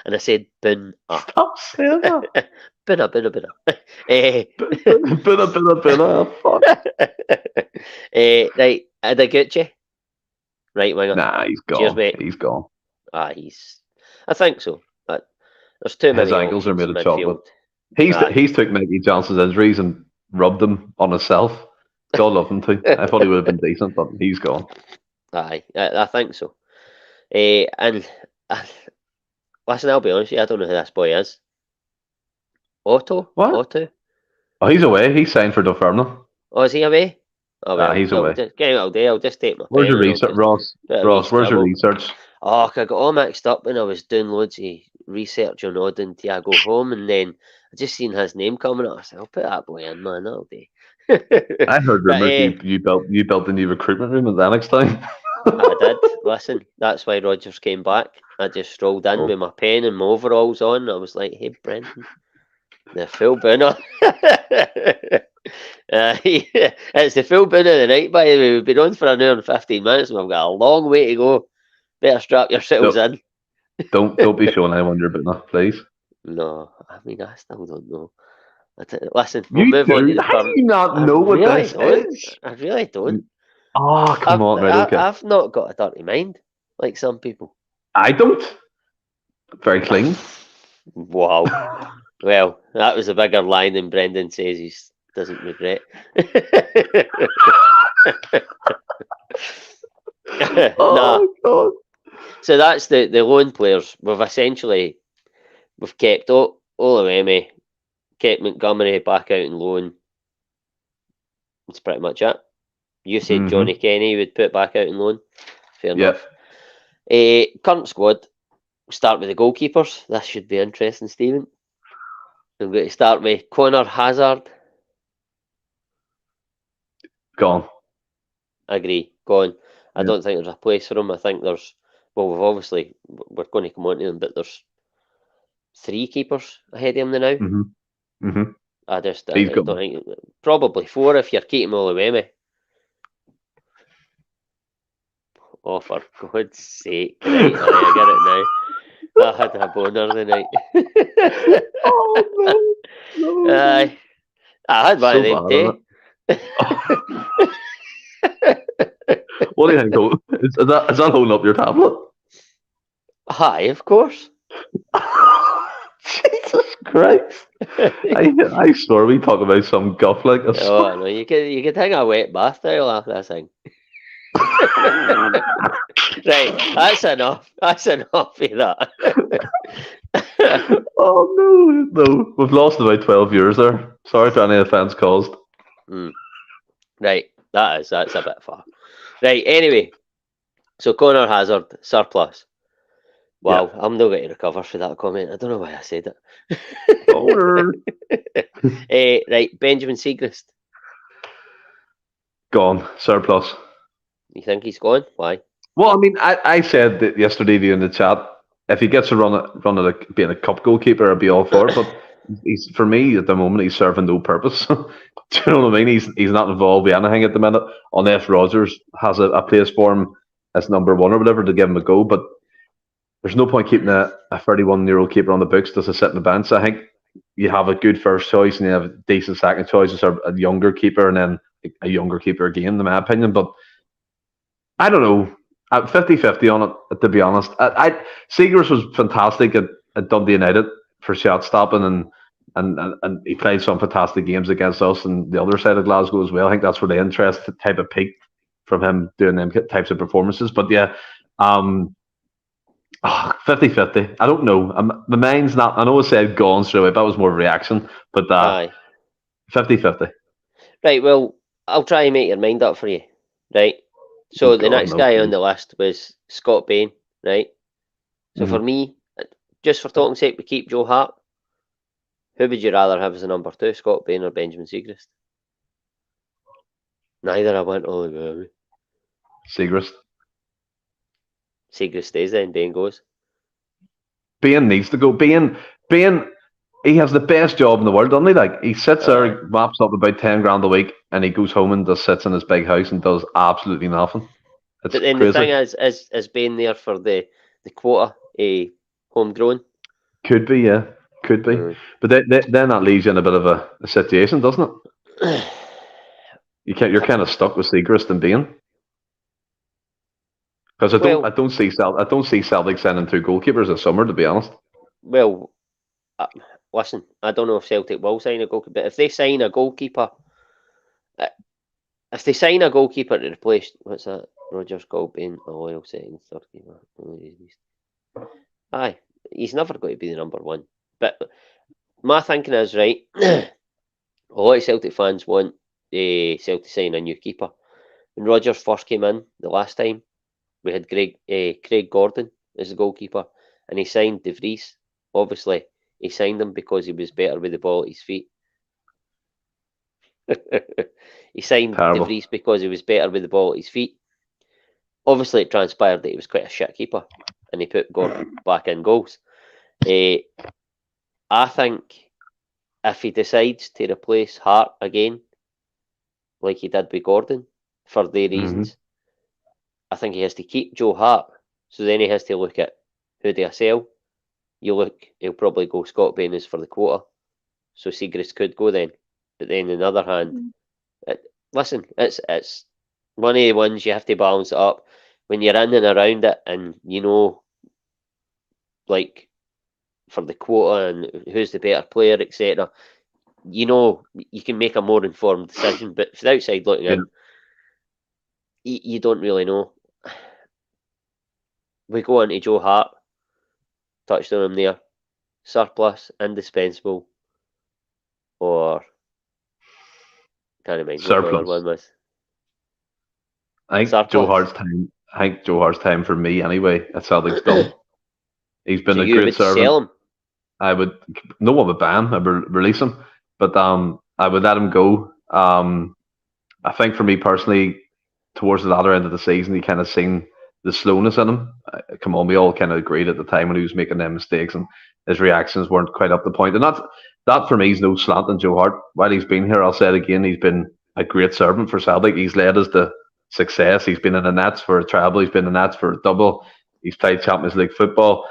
And I said Buna. Stop saying that. Buna. Buna. Fuck. Right, did I get you? Right winger. Nah, he's gone. Cheers, mate. He's gone. I think so. There's too many. His ankles are made of chocolate. He's took Mikey Johnson's injuries and rubbed them on himself. God love him too. I thought he would have been decent, but he's gone. Aye, I think so. And listen, I'll be honest with you, I don't know who this boy is. Otto? What? Otto? Oh, he's away. He's signed for Dunfermline. Oh, is he away? Oh, well, he's away. Get out day. I'll just take my. Where's your research, Ross? Ross, where's your research? Oh, I got all mixed up when I was doing loads of research on Odin till I go home, and then I just seen his name coming up. I said, I'll put that boy in, man, that'll do. I heard rumours you built a new recruitment room at the next time. I did. Listen, that's why Rodgers came back. I just strolled in with my pen and my overalls on. I was like, hey, Brendan, the full Buna. It's the full Buna of the night, by the way. We've been on for an hour and 15 minutes, and we've got a long way to go. Better strap yourselves in. Don't be showing anyone your Buna, please. No, I mean, I still don't know. Listen, we'll move on to the How do you not know what this is? I really don't. Oh, come on, right, okay. I've not got a dirty mind, like some people. I don't. Very clean. Wow. Well, that was a bigger line than Brendan says he doesn't regret. God. So that's the loan players. We've kept Olawemi, kept Montgomery back out in loan. That's pretty much it. You said Johnny Kenny would put back out on loan. Fair enough. Current squad. Start with the goalkeepers. This should be interesting, Stephen. I'm going to start with Connor Hazard. Gone. Agree. Gone. I don't think there's a place for him. I think there's... Well, we're going to come on to them, but there's 3 keepers ahead of him now. I don't think... Probably 4 if you're keeping all away me. Oh, for God's sake. Right, I get it now. I had a boner the night. No. I had one of them too. What do you think? Is that holding up your tablet? Hi, of course. Jesus Christ! I swear we talk about some guff like this. Oh no, you could hang a wet bath towel after that thing. Right, that's enough. That's enough of that. Oh no! We've lost about 12 years there. Sorry for any offence caused. Right, that's a bit far. Right, anyway, so Connor Hazard surplus. Wow, I'm not going to recover for that comment. I don't know why I said it. Right, Benjamin Siegrist. Gone. Surplus. You think he's gone? Why? Well, I mean, I said that yesterday to you in the chat, if he gets a run at being a cup goalkeeper, I'd be all for it. But for me, at the moment, he's serving no purpose. Do you know what I mean? He's not involved with anything at the minute, unless Rodgers has a place for him as number 1 or whatever to give him a go. But there's no point keeping a 31-year-old keeper on the books just to sit on the bench. I think you have a good first choice and you have a decent second choice as a younger keeper and then a younger keeper again, in my opinion. But I don't know. At 50-50 on it, to be honest. Seegers was fantastic at Dundee United for shot stopping and he played some fantastic games against us and the other side of Glasgow as well. I think that's where the interest type of peaked from him doing them types of performances. But yeah, 50-50. I don't know. My mind's not. I know I said gone straight away. That was more of a reaction. But 50-50. Right. Well, I'll try and make your mind up for you. Right. So the next guy on the list was Scott Bain. Right. So for me, just for talking sake, we keep Joe Hart. Who would you rather have as a number 2, Scott Bain or Benjamin Siegrist? Neither. I went all the way. Siegrist. Siegrist stays then, Bain goes. Bain needs to go. Bain, he has the best job in the world, doesn't he? Like, he sits there, wraps up about 10 grand a week, and he goes home and just sits in his big house and does absolutely nothing. It's but then crazy. The thing is Bain there for the quota, homegrown? Could be, yeah. Could be. But then that leaves you in a bit of a situation, doesn't it? You're kind of stuck with Siegrist and Bain. Because I don't see Celtic sending 2 goalkeepers this summer, to be honest. Well, listen, I don't know if Celtic will sign a goalkeeper, but if they sign a goalkeeper, to replace, what's that? Rodgers, Bain, a loyal second, third keeper. Aye, he's never going to be the number 1. But my thinking is, right, a lot of Celtic fans want Celtic to sign a new keeper. When Rodgers first came in the last time, we had Craig Gordon as the goalkeeper, and he signed De Vries. Obviously, he signed him because he was better with the ball at his feet. He signed De Vries because he was better with the ball at his feet. Obviously, it transpired that he was quite a shit keeper, and he put Gordon back in goals. I think if he decides to replace Hart again, like he did with Gordon, for their reasons, I think he has to keep Joe Hart. So then he has to look at who do I sell. He'll probably go Scott Bain as for the quota. So Siegrist could go then. But then on the other hand, it's one of the ones you have to balance it up. When you're in and around it and you know, like, for the quota and who's the better player, etc., you know, you can make a more informed decision. But from the outside looking in, you don't really know. We go on to Joe Hart. Touched on him there. Surplus, indispensable, or can't remember what the other Surplus. one was. I think Joe Hart's time. I think Joe Hart's time for me anyway at Celtic's done. He's been So a great would servant. sell him? I would. No one would ban him. I would release him, but I would let him go. I think for me personally, towards the latter end of the season, he kind of seen the slowness in him. Come on, we all kind of agreed at the time when he was making them mistakes and his reactions weren't quite up to point. And that for me is no slant on Joe Hart. While he's been here, I'll say it again, he's been a great servant for Celtic. He's led us to success. He's been in the nets for a treble. He's been in the nets for a double. He's played Champions League football.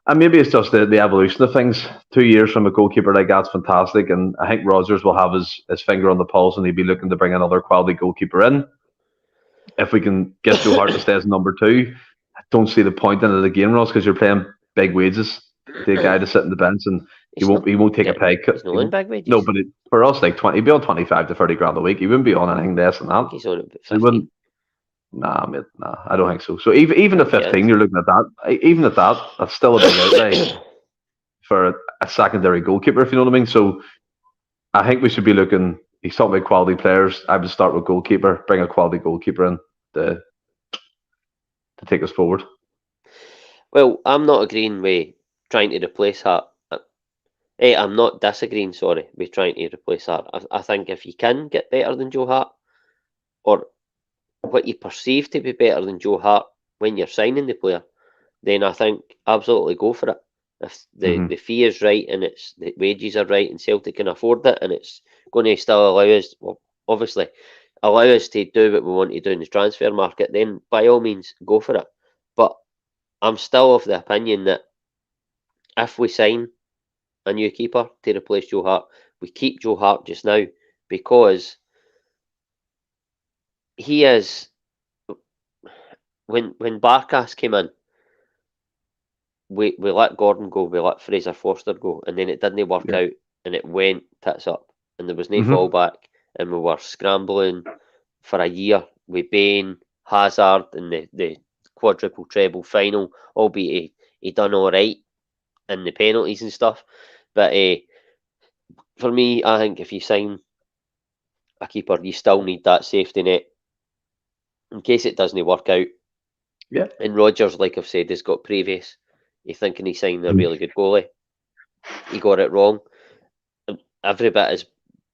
And maybe it's just the evolution of things. 2 years from a goalkeeper like that's fantastic. And I think Rodgers will have his finger on the pulse and he'll be looking to bring another quality goalkeeper in. If we can get Joe Hart to stay as number 2, I don't see the point in it again, Ross, because you're playing big wages. The guy to sit in the bench and he won't take a pay cut. He's not on big wages. No, but for us, like he'd be on 25 to 30 grand a week. He wouldn't be on anything less than that. He's on about 15. Nah, mate, I don't think so. So even at 15, you're looking at that. Even at that, that's still a big outlay for a secondary goalkeeper, if you know what I mean. So I think we should be looking. He's talking about quality players. I would start with goalkeeper, bring a quality goalkeeper in to take us forward. Well, I'm not agreeing with trying to replace Hart. I'm not disagreeing, with trying to replace Hart. I think if you can get better than Joe Hart, or what you perceive to be better than Joe Hart when you're signing the player, then I think absolutely go for it. If the fee is right and the wages are right and Celtic can afford it and it's going to still allow us, obviously, allow us to do what we want to do in the transfer market, then by all means go for it. But I'm still of the opinion that if we sign a new keeper to replace Joe Hart, we keep Joe Hart just now, because he is, when Barkas came in, we let Gordon go, we let Fraser Forster go, and then it didn't work out and it went tits up and there was no fallback and we were scrambling for a year with Bain, Hazard and the quadruple treble final, albeit he done all right in the penalties and stuff. But for me, I think if you sign a keeper, you still need that safety net in case it doesn't work out. Yeah. And Rodgers, like I've said, has got previous. He's thinking he signed a really good goalie. He got it wrong. Every bit as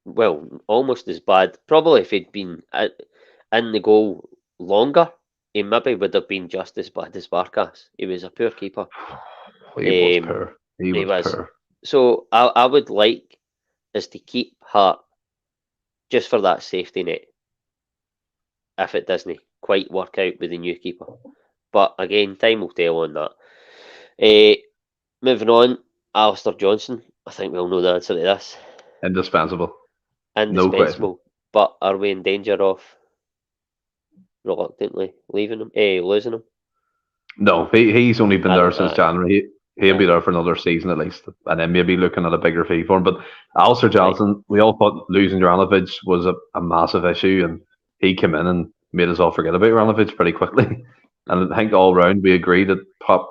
well, almost as bad. Probably if he'd been in the goal longer, he maybe would have been just as bad as Barkas. He was a poor keeper. He was poor. He was poor. So I would like is to keep Hart just for that safety net if it doesn't quite work out with the new keeper. But again, time will tell on that. Moving on, Alistair Johnson. I think we all know the answer to this. Indispensable. No question. But are we in danger of reluctantly losing him? No, he's only been there since January. He'll be there for another season at least, and then maybe looking at a bigger fee for him. But Alistair Johnson, we all thought losing Juranovic was a massive issue, and he came in and made us all forget about Juranovic pretty quickly. And I think all round we agree that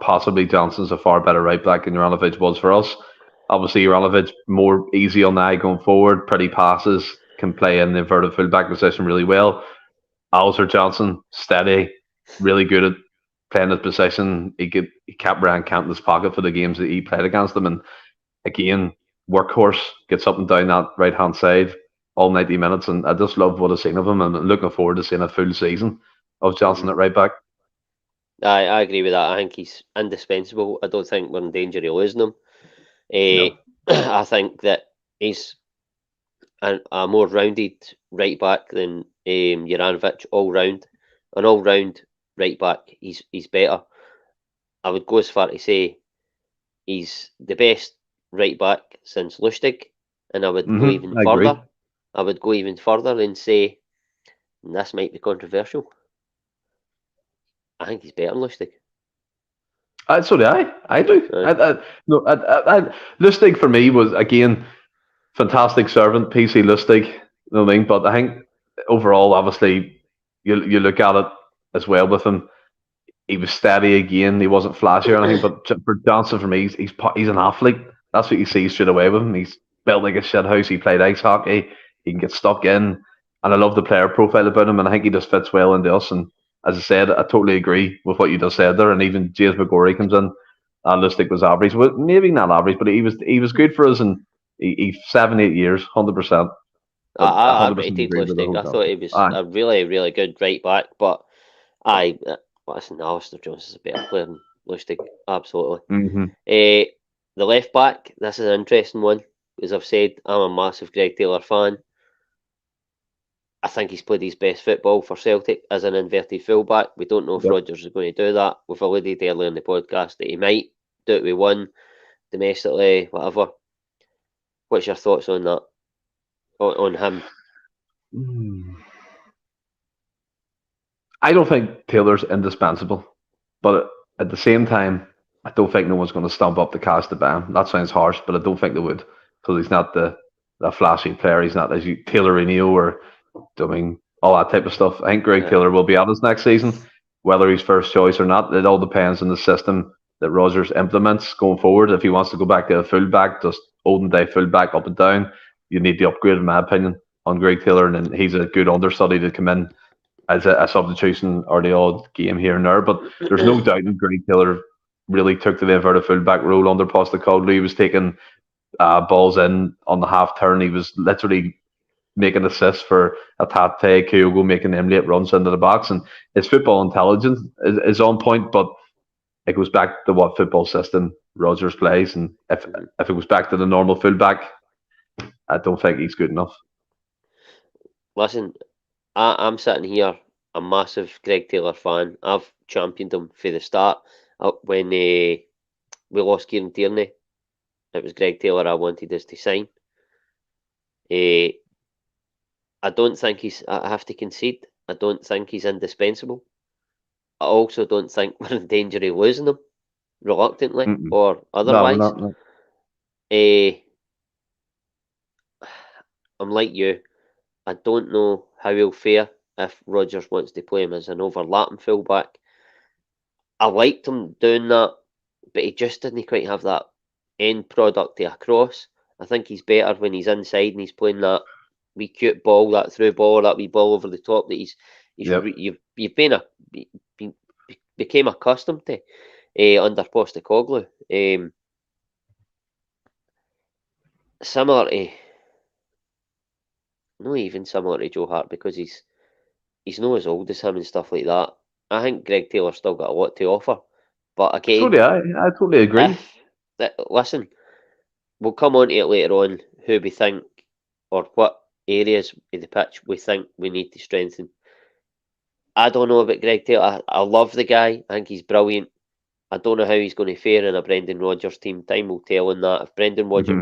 possibly Johnson's a far better right back than Juranovic was for us. Obviously, Juranovic more easy on the eye going forward, pretty passes, can play in the inverted fullback position really well. Alistair Johnson, steady, really good at playing his position. He kept Ryan Kent in his pocket for the games that he played against them. And again, workhorse, gets up and down that right-hand side all 90 minutes. And I just love what I've seen of him. And I'm looking forward to seeing a full season of Johnson at right back. I agree with that. I think he's indispensable. I don't think we're in danger of losing him. No. I think that he's a more rounded right back than Juranovic all round. An all round right back, he's better. I would go as far to say he's the best right back since Lustig, and I would go even further. Agree. I would go even further and say, and this might be controversial, I think he's better than Lustig. So do I. I do. Lustig for me was, again, fantastic servant, PC Lustig. You know what I mean? But I think overall, obviously, you look at it as well with him. He was steady again. He wasn't flashy or anything. But for Johnson, for me, he's an athlete. That's what you see straight away with him. He's built like a shit house. He played ice hockey. he can get stuck in. And I love the player profile about him, and I think he just fits well into us. And as I said, I totally agree with what you just said there. And even James McGorry comes in. I just think was average, well, maybe not average, but he was good for us, and he 7-8 years, 100%. But I 100% rated agree with the Lustig. whole I job. thought he was Aye. a really, really good right back. But listen, Alistair Jones is a better player than Lustig. Absolutely. Mm-hmm. The left back, this is an interesting one. As I've said, I'm a massive Greg Taylor fan. I think he's played his best football for Celtic as an inverted fullback. We don't know if Yep. Rodgers is going to do that. We've alluded earlier in the podcast that he might do it with one domestically, whatever. What's your thoughts on that? On him? I don't think Taylor's indispensable, but at the same time, I don't think no one's going to stump up the cast to buy him. That sounds harsh, but I don't think they would, because he's not the flashy player. He's not as you Taylor or doing all that type of stuff. I think Greg Taylor will be at us next season, whether he's first choice or not. It all depends on the system that Rodgers implements going forward. If he wants to go back to a fullback, just olden day fullback up and down, you need to upgrade, in my opinion, on Greg Taylor, and then he's a good understudy to come in as a substitution or the odd game here and there. But there's no doubt that Greg Taylor really took to the inverted fullback role under Postecoglou. He was taking balls in on the half turn. He was literally making assists for Atate, Kyogo, making them late runs into the box. And his football intelligence is on point, but it goes back to what football system Rodgers plays. And if it goes back to the normal fullback, I don't think he's good enough. Listen, I'm sitting here, a massive Greg Taylor fan. I've championed him for the start. When we lost Kieran Tierney, it was Greg Taylor I wanted us to sign. I don't think I have to concede, I don't think he's indispensable. I also don't think we're in danger of losing him, reluctantly or otherwise. No, we're not. No. I'm like you. I don't know how he'll fare if Rodgers wants to play him as an overlapping fullback. I liked him doing that, but he just didn't quite have that end product to a cross. I think he's better when he's inside and he's playing that wee cute ball, that through ball, or that wee ball over the top that you've became accustomed to under Postecoglou. Similar to, not even similar to Joe Hart, because he's not as old as him and stuff like that. I think Greg Taylor's still got a lot to offer. But again, I totally agree. Listen, we'll come on to it later on, who we think or what areas of the pitch we think we need to strengthen. I don't know about Greg Taylor. I love the guy. I think he's brilliant. I don't know how he's going to fare in a Brendan Rodgers team. Time will tell on that. If Brendan Rodgers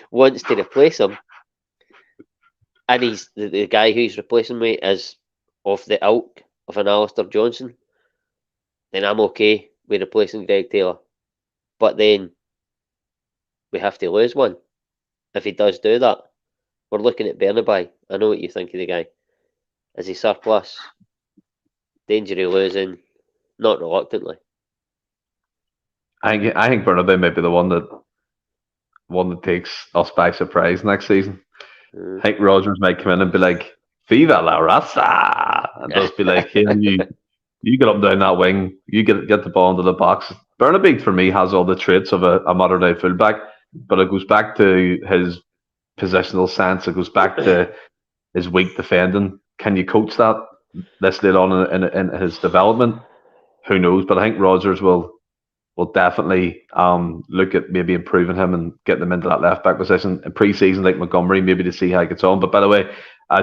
wants to replace him, and he's the guy who he's replacing me is of the ilk of an Alistair Johnson, then I'm okay with replacing Greg Taylor. But then we have to lose one. If he does do that, we're looking at Bernabei. I know what you think of the guy. Is he surplus? Danger of losing? Not reluctantly. I think Bernabei might be the one that takes us by surprise next season. I think Rodgers might come in and be like, "Viva la raza," and just be like, "Hey, you get up and down that wing, you get the ball into the box." Bernabei for me has all the traits of a modern day fullback, but it goes back to his positional sense. It goes back to his weak defending. Can you coach that this late on in his development? Who knows? But I think Rodgers will definitely look at maybe improving him and getting him into that left back position in pre-season, like Montgomery, maybe to see how he gets on. But by the way,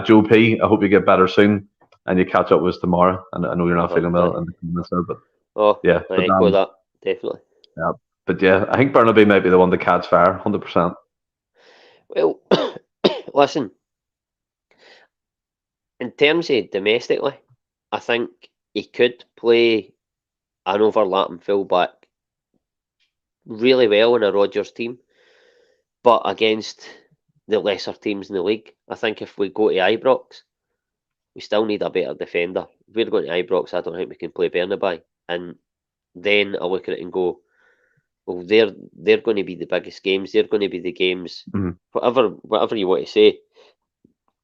Joe P, I hope you get better soon and you catch up with us tomorrow. And I know you're not feeling well, but yeah, I echo that definitely. Yeah, but yeah, I think Bernabei might be the one to catch fire, 100%. Well, listen, in terms of domestically, I think he could play an overlapping fullback really well in a Rodgers team, but against the lesser teams in the league. I think if we go to Ibrox, we still need a better defender. If we're going to Ibrox, I don't think we can play Bernabei. And then I look at it and go, well, they're going to be the biggest games. They're going to be the games, Mhm. whatever you want to say.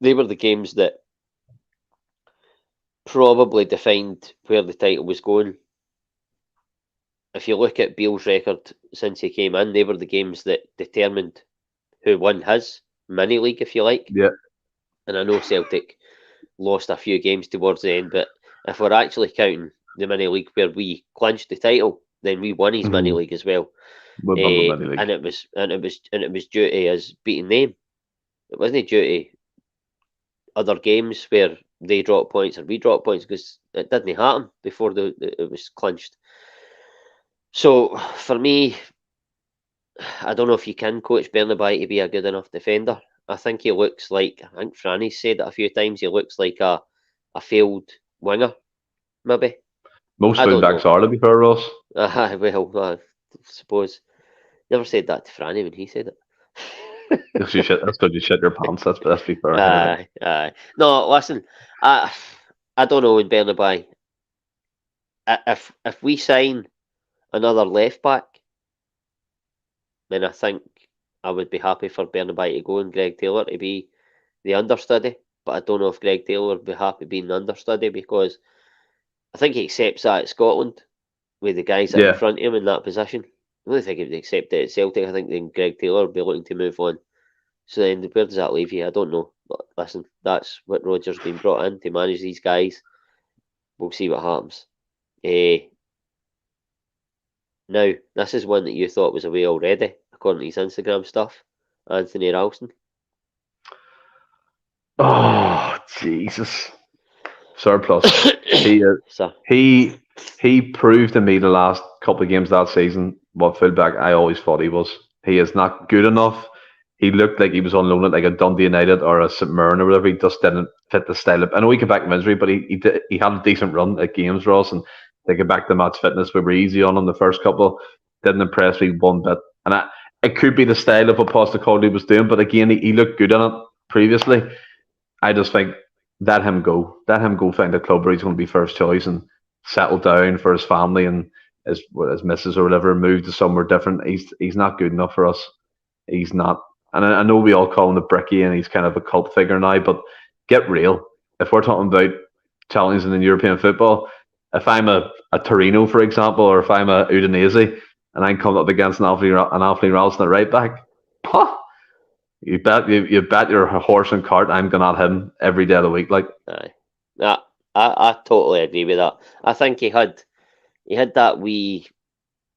They were the games that probably defined where the title was going. If you look at Beale's record since he came in, they were the games that determined who won his mini league, if you like. Yeah. And I know Celtic lost a few games towards the end, but if we're actually counting the mini league where we clinched the title, then we won his mini Mhm. league as well. We won the mini league. And it was due to us beating them. It wasn't due to other games where they dropped points or we dropped points, because it didn't happen before it was clinched. So for me, I don't know if you can coach Bernabei to be a good enough defender. I think he looks like, I think Franny's said it a few times, he looks like a failed winger, maybe. Most I don't fullbacks know. are, to be fair, Ross. Well, I suppose. Never said that to Franny when he said it. That's because you shit your pants. Let's be fair here. Aye. No, listen, I don't know in Bernabei. If we sign another left back, then I think I would be happy for Bernabei to go and Greg Taylor to be the understudy. But I don't know if Greg Taylor would be happy being the understudy, because I think he accepts that at Scotland with the guys that are in Yeah. front of him in that position. I don't think he would accept it at Celtic. I think then Greg Taylor would be looking to move on. So then where does that leave you? I don't know. But listen, that's what Rodgers been brought in to manage these guys. We'll see what happens. Now, this is one that you thought was away already, according to his Instagram stuff. Anthony Ralston. Oh, Jesus. Surplus. So, He proved to me the last couple of games that season what fullback I always thought he was. He is not good enough. He looked like he was on loan at like a Dundee United or a St Mirren or whatever. He just didn't fit the style. I know he came back from injury, but he had a decent run at games, Ross, and they get back to match fitness. We were easy on him the first couple. Didn't impress me one bit. And it could be the style of what Postecoglou was doing, but again, he looked good in it previously. I just think let him go. Let him go find a club where he's going to be first choice and settle down for his family and his missus or whatever, move to somewhere different. He's not good enough for us. He's not. And I know we all call him the Bricky and he's kind of a cult figure now, but get real. If we're talking about challenges in European football, if I'm a Torino, for example, or if I'm a Udinese and I come up against an Anthony Ralston at right back, you bet your horse and cart I'm going at him every day of the week. Like, aye. I totally agree with that. I think he had that wee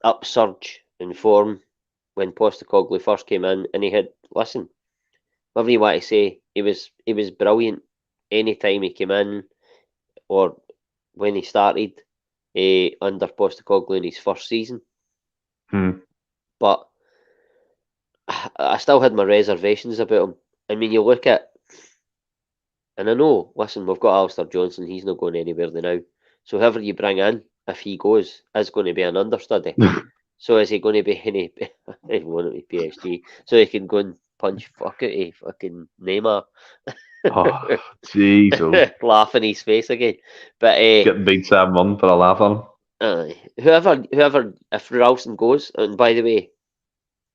upsurge in form when Postecoglou first came in, and he had, listen, whatever you want to say, he was brilliant any time he came in or when he started under Postecoglou in his first season. But I still had my reservations about him. I mean, you look at, and I know, listen, we've got Alistair Johnson, he's not going anywhere now. So whoever you bring in, if he goes, is going to be an understudy. So is he going to be any? He won't be PSG, so he can go and punch fuck out of fucking Neymar. oh, jeez, Laugh in his face again. But getting beat 7-1, but I laugh at him. Whoever, if Ralston goes, and by the way,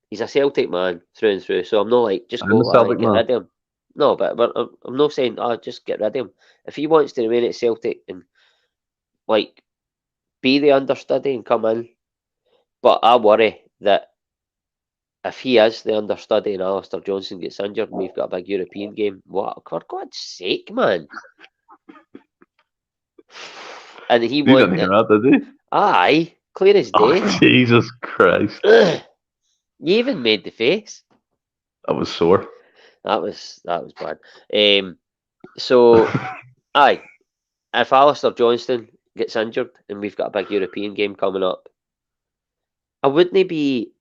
he's a Celtic man through and through, so I'm not like, just I'm a go, Celtic get man. rid of him. No, but I'm not saying, just get rid of him. If he wants to remain at Celtic and, like, be the understudy and come in, but I worry that if he is the understudy and Alistair Johnson gets injured and we've got a big European game, what? For God's sake, man. And he You didn't hear that, did you? Aye, clear as day. Oh, Jesus Christ. You even made the face. That was sore. That was bad. So, aye, if Alistair Johnston gets injured and we've got a big European game coming up, I wouldn't be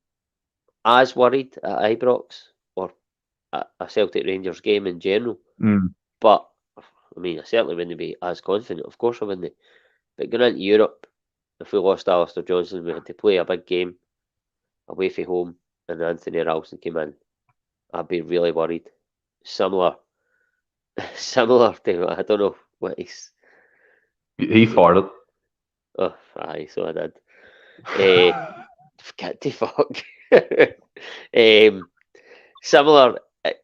as worried at Ibrox or a Celtic Rangers game in general. But, I mean, I certainly wouldn't be as confident. Of course I wouldn't. But going into Europe, if we lost Alistair Johnson, we had to play a big game away from home and Anthony Ralston came in, I'd be really worried. Similar to, I don't know what he's... He farted. Oh, aye, so I did. Get the fuck. Similar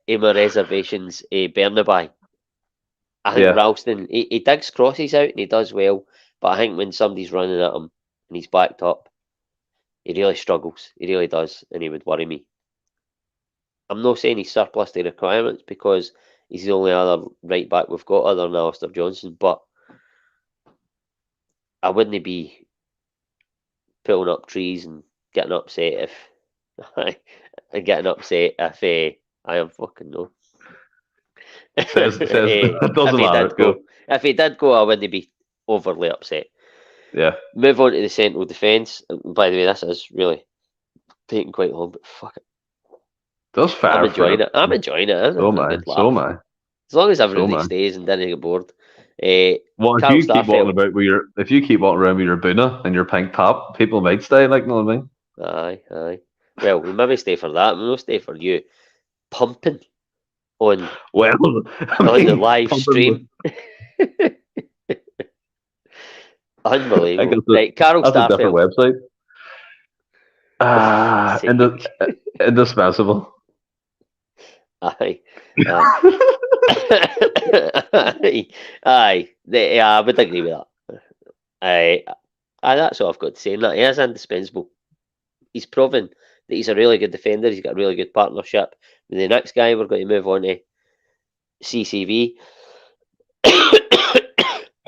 in my reservations, Bernabei. I think Yeah. Ralston, he digs crosses out and he does well, but I think when somebody's running at him and he's backed up, he really struggles. He really does, and he would worry me. I'm not saying he's surplus to requirements because he's the only other right back we've got other than Alistair Johnson, but I wouldn't be pulling up trees and getting upset if I am fucking no. Says it doesn't matter. If he did go, I wouldn't be overly upset. Yeah. Move on to the central defence. By the way, this is really taking quite long, but fuck it. That's fair. I'm enjoying it. I'm enjoying it. So am I. So am I. As long as everybody stays and doesn't get bored. Well, if you keep walking about if you keep walking around with your boona and your pink top, people might stay. Like, know what I mean? Aye. Well, we maybe stay for that. We'll stay for you pumping on the live stream. Unbelievable. Right, Carol Starfelt. That's a different website. Indispensable. Aye. Aye. I would agree with that. Aye, that's all I've got to say. That he is indispensable. He's proven that he's a really good defender. He's got a really good partnership with the next guy. We're going to move on to CCV.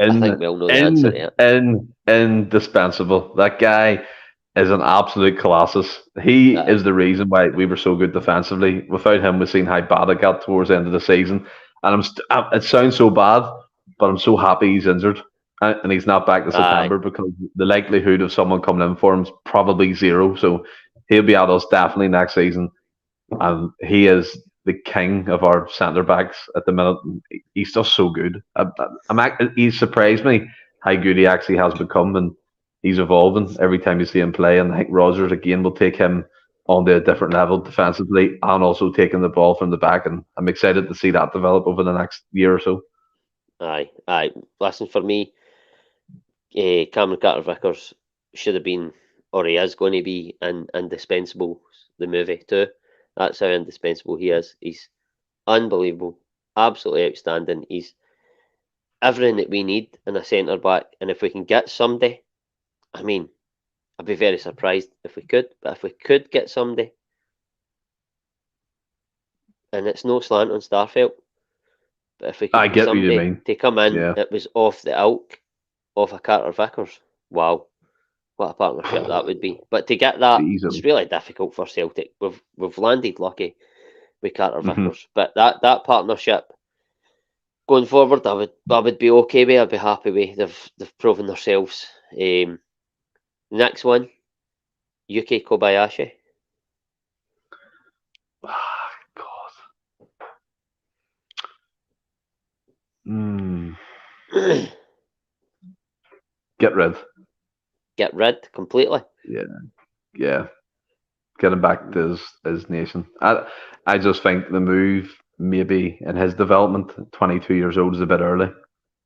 I think we all know the answer to that. Indispensable. That guy is an absolute colossus. He is the reason why we were so good defensively. Without him, we've seen how bad it got towards the end of the season. And it sounds so bad, but I'm so happy he's injured and he's not back to September because the likelihood of someone coming in for him is probably zero. So he'll be at us definitely next season. And he is the king of our centre backs at the minute. He's just so good. He's surprised me how good he actually has become, and he's evolving every time you see him play. And I think Rodgers again will take him onto a different level defensively and also taking the ball from the back. And I'm excited to see that develop over the next year or so. Aye. Listen, for me, Cameron Carter-Vickers should have been, or he is going to be, indispensable. The movie too. That's how indispensable he is. He's unbelievable, absolutely outstanding. He's everything that we need in a centre back, and if we can get somebody, I mean, I'd be very surprised if we could. But if we could get somebody, and it's no slant on Starfelt, but if we could get somebody to come in, it was off the ilk of a Carter-Vickers. Wow. What a partnership that would be. But to get that, it's really difficult for Celtic. We've landed lucky with Carter-Vickers. But that partnership, going forward, I would be okay with. I'd be happy with. They've proven themselves. Next one, Yuki Kobayashi. God. Get rid completely. Yeah. Get him back to his nation. I just think the move, maybe in his development, 22 years old is a bit early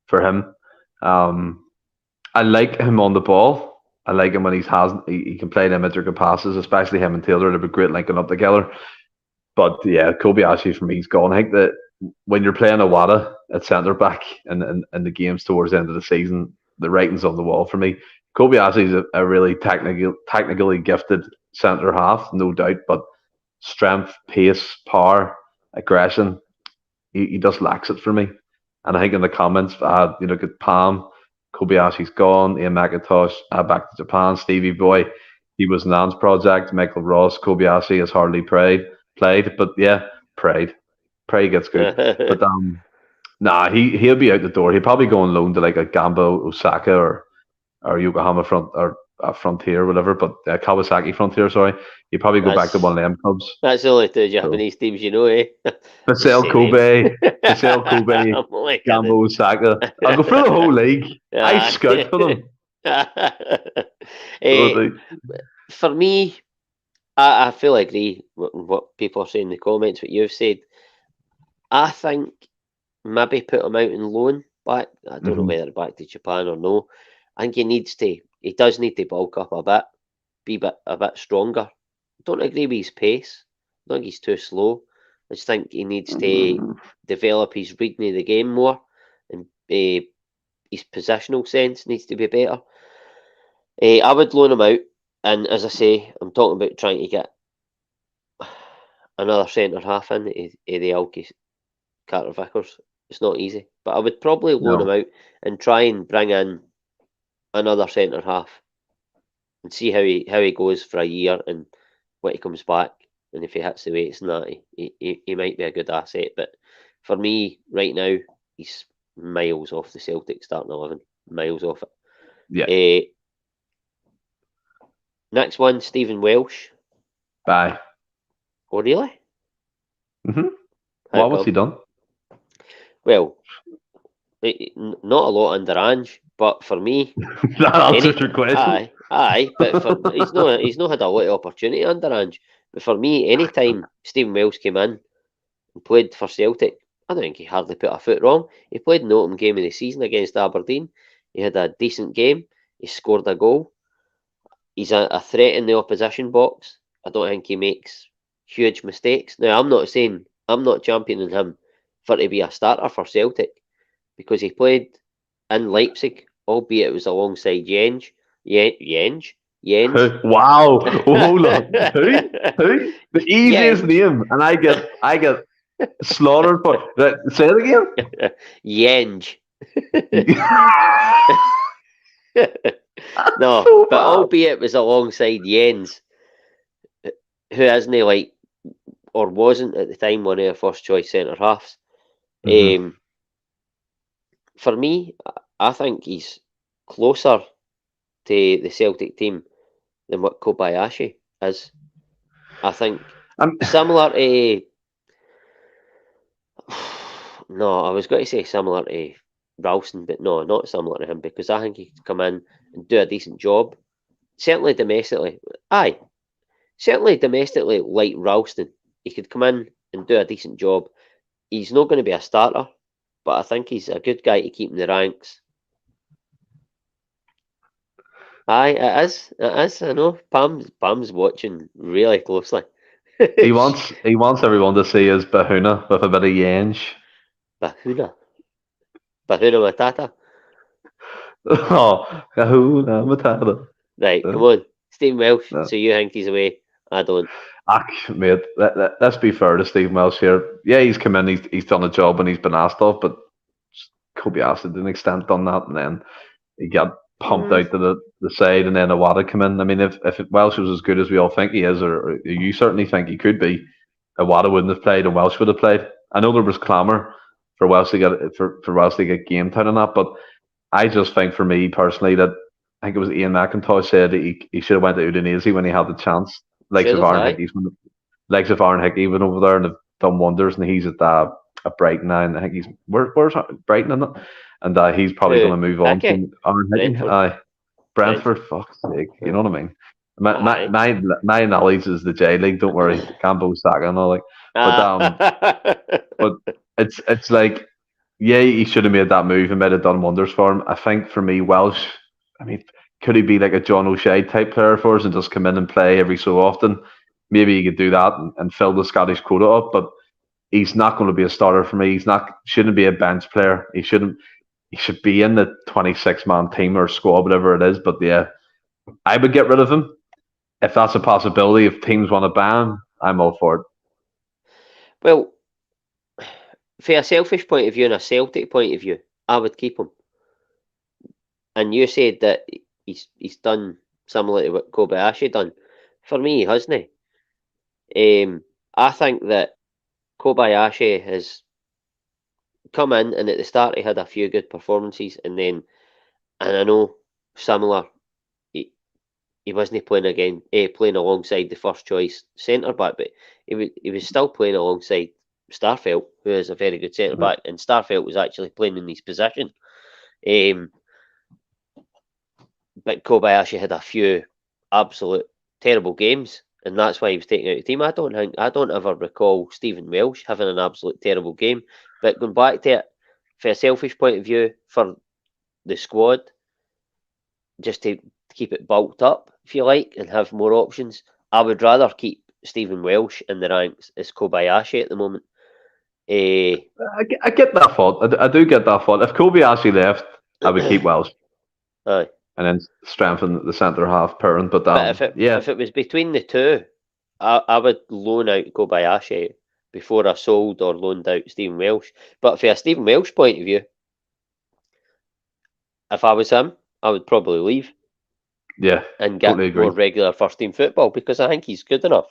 for him. I like him on the ball. I like him when he can play them intricate passes, especially him and Taylor. They'd be great linking up together. But yeah, Kobayashi for me is gone. I think that when you're playing Awada at centre back in the games towards the end of the season, the writing's on the wall for me. Kobayashi is a really technically gifted centre half, no doubt, but strength, pace, power, aggression, he just lacks it for me. And I think in the comments, you look at Palm, Kobayashi's gone, Ian McIntosh, back to Japan, Stevie Boy, he was Nan's project, Michael Ross, Kobayashi has hardly played, but yeah, prayed gets good. But he'll be out the door. He'll probably go on loan to like a Gamba Osaka or Yokohama Frontier or whatever, but Kawasaki Frontier, sorry. He'll probably go back to one of them clubs. That's the only two Japanese teams you know, eh? Basel Kobe, Gamba Osaka. I'll go through the whole league. I scout for them. For me, I feel agree with what people are saying in the comments, what you've said. I think maybe put him out in loan back. I don't know whether back to Japan or no. I think he does need to bulk up a bit. be a bit stronger. Don't agree with his pace. I think he's too slow. I just think he needs to develop his reading of the game more, and his positional sense needs to be better. I would loan him out, and as I say, I'm talking about trying to get another centre half in the Alki Carter Vickers. It's not easy, but I would probably loan him out and try and bring in another centre half and see how he goes for a year and when he comes back, and if he hits the weights and that, he might be a good asset. But for me, right now, he's miles off the Celtic starting 11, miles off it. Yeah. Next one, Stephen Welsh. Bye. Oh, really? Mm-hmm. What was he done? Well, not a lot under Ange, but for me, that answers your question. Aye, but he's not had a lot of opportunity under Ange. But for me, anytime Stephen Welsh came in and played for Celtic, I don't think he hardly put a foot wrong. He played in the opening game of the season against Aberdeen. He had a decent game. He scored a goal. He's a threat in the opposition box. I don't think he makes huge mistakes. Now, I'm not championing him for to be a starter for Celtic, because he played in Leipzig, albeit it was alongside Jens. Wow! Hold on. Who? The easiest name, and I get slaughtered for it. Say it again. Jens. No, so but albeit it was alongside Jens, who isn't like, or wasn't at the time, one of the first choice centre halves. Mm-hmm. For me, I think he's closer to the Celtic team than what Kobayashi is. I think similar to. No, I was going to say similar to Ralston, but no, not similar to him, because I think he could come in and do a decent job. Certainly domestically. Aye. Certainly domestically, like Ralston, he could come in and do a decent job. He's not going to be a starter, but I think he's a good guy to keep in the ranks. Aye, it is. It is. I know. Pam's watching really closely. he wants everyone to see his Bahuna with a bit of Yenge. Bahuna Matata. Oh, Bahuna Matata. Right, come on, Stephen Welsh. No. So you think he's away? I don't. Mate, let's be fair to Stephen Welsh here. Yeah, he's come in, he's done a job and he's been asked off, but Kobayashi to an extent done that, and then he got pumped out to the side, and then Iwata come in. I mean, if Welsh was as good as we all think he is, or you certainly think he could be, Iwata wouldn't have played and Welsh would have played. I know there was clamour for Welsh to get game time and that, but I just think, for me personally, that I think it was Ian McIntosh said that he should have went to Udinese when he had the chance. Legs of Aaron Hickey went over there and have done wonders, and he's at Brighton now, and I think he's where's Brighton in it, and he's probably going to move on from Aaron Hickey. Brentford, fuck's sake, you know what I mean? My knowledge is the J League. Don't worry, Cambo Saka and all but it's like, yeah, he should have made that move and might have done wonders for him. I think for me, Welsh, I mean, could he be like a John O'Shea type player for us and just come in and play every so often? Maybe he could do that and fill the Scottish quota up, but he's not going to be a starter for me. Shouldn't be a bench player. He should be in the 26-man team or squad, whatever it is. But yeah, I would get rid of him if that's a possibility. If teams want to ban him, I'm all for it. Well, from a selfish point of view and a Celtic point of view, I would keep him. And you said that he's done similar to what Kobayashi done. For me, he hasn't. I think that Kobayashi has come in, and at the start he had a few good performances, and I know similar, he wasn't playing alongside the first choice centre back, but he was still playing alongside Starfelt, who is a very good centre back, and Starfelt was actually playing in his position. But Kobayashi had a few absolute terrible games, and that's why he was taken out of the team. I don't ever recall Stephen Welsh having an absolute terrible game. But going back to it, from a selfish point of view, for the squad, just to keep it bulked up, if you like, and have more options. I would rather keep Stephen Welsh in the ranks as Kobayashi at the moment. I get that thought. I do get that thought. If Kobayashi left, I would keep Welsh. Aye. And then strengthen the centre half pairing. But if it was between the two, I would loan out Kobayashi before I sold or loaned out Stephen Welsh. But from a Stephen Welsh point of view, if I was him, I would probably leave. Yeah, and get more regular first team football, because I think he's good enough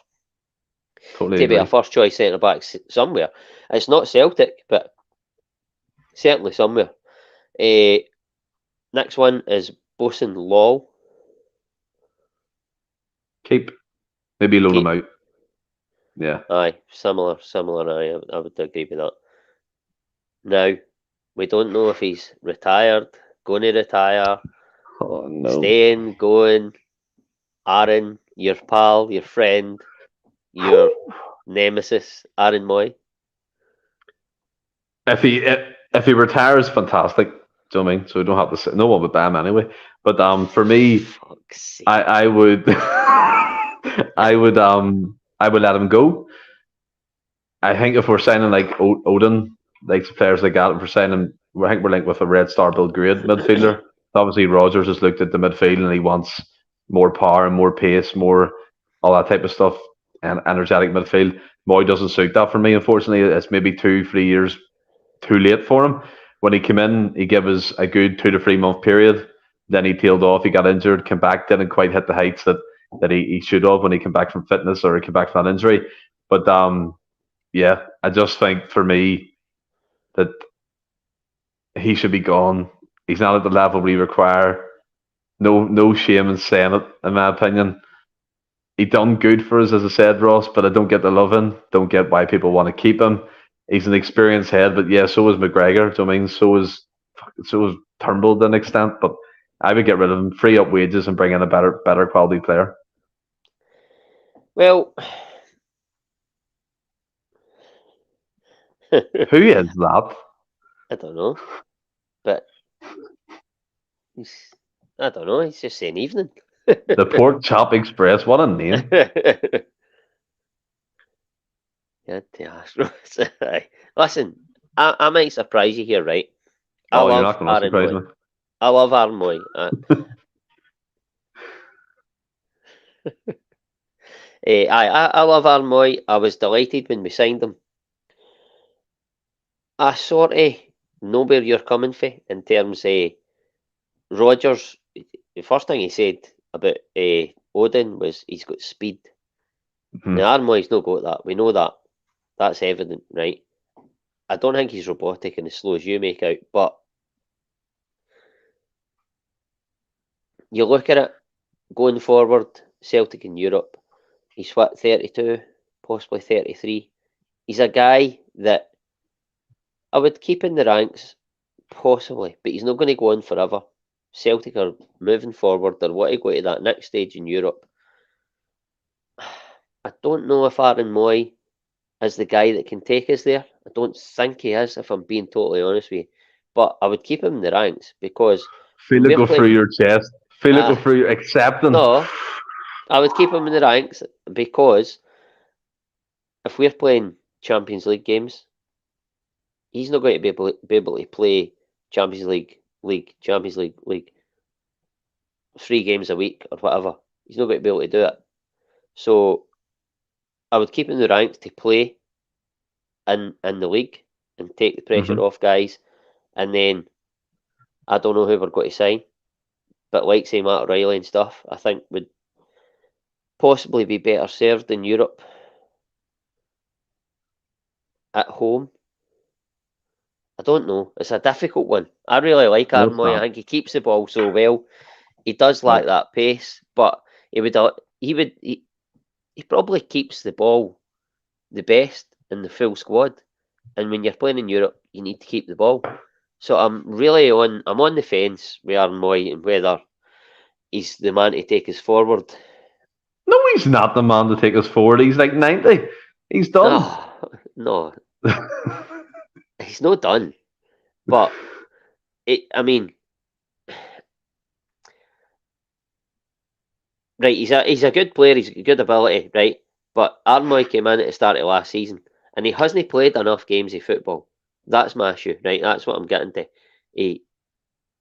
to be a first choice centre back somewhere. It's not Celtic, but certainly somewhere. Next one is Bosun Law. Keep. Maybe loan him out. Yeah. Aye, similar. Aye, I would agree with that. Now, we don't know if he's retired, going to retire, staying, going. Aaron, your pal, your friend, your nemesis, Aaron Moy. If he retires, fantastic. Do you know what I mean? So we don't have to say, no one would buy him anyway. But for me, I would I would let him go. I think if we're signing like Odin, like players like that, if we're signing, I think we're linked with a Red Star build grade midfielder. Obviously, Rodgers has looked at the midfield and he wants more power and more pace, more all that type of stuff, and energetic midfield. Moy doesn't suit that for me, unfortunately. It's maybe 2-3 years too late for him. When he came in, he gave us a good 2 to 3 month period. Then he tailed off. He got injured, came back, didn't quite hit the heights that he should have when he came back from fitness or he came back from that injury. But yeah, I just think for me that he should be gone. He's not at the level we require. No shame in saying it, in my opinion. He done good for us, as I said, Ross, but I don't get the loving. Don't get why people want to keep him. He's an experienced head, but yeah, so is McGregor. Do you know what I mean? So is Turnbull to an extent, but I would get rid of him, free up wages, and bring in a better quality player. Well, who is that? I don't know, but I don't know. He's just saying evening. The Pork Chop Express. What a name! Yeah, listen, I might surprise you here, right? You're not going to surprise me. I love Aaron Moy. I love Aaron Moy. I was delighted when we signed him. I sort of know where you're coming from in terms of Rodgers. The first thing he said about Odin was he's got speed. Mm-hmm. Now, Aaron Moy's not got that. We know that. That's evident, right? I don't think he's robotic and as slow as you make out, but you look at it going forward, Celtic in Europe, he's what, 32, possibly 33. He's a guy that I would keep in the ranks, possibly, but he's not going to go on forever. Celtic are moving forward. They want to go to that next stage in Europe. I don't know if Aaron Moy is the guy that can take us there. I don't think he is, if I'm being totally honest with you. But I would keep him in the ranks because... Feel it go through your chest. Feel it go through your acceptance. No, I would keep him in the ranks because if we're playing Champions League games, he's not going to be able to play Champions League, Champions League 3 games a week or whatever. He's not going to be able to do it. So I would keep him in the ranks to play in the league and take the pressure off guys. And then I don't know who we're going to sign, but like say Matt O'Reilly and stuff, I think would possibly be better served in Europe at home. I don't know. It's a difficult one. I really like Aaron Moy. I think he keeps the ball so well. He does lack that pace, but he probably keeps the ball the best in the full squad. And when you're playing in Europe, you need to keep the ball. So I'm on the fence with Aaron Moy and whether he's the man to take us forward. No, he's not the man to take us forward. He's like 90. He's done. No. He's not done. But, right, he's a good player, he's a good ability, right? But Armoy came in at the start of last season and he hasn't played enough games of football. That's my issue, right? That's what I'm getting to. He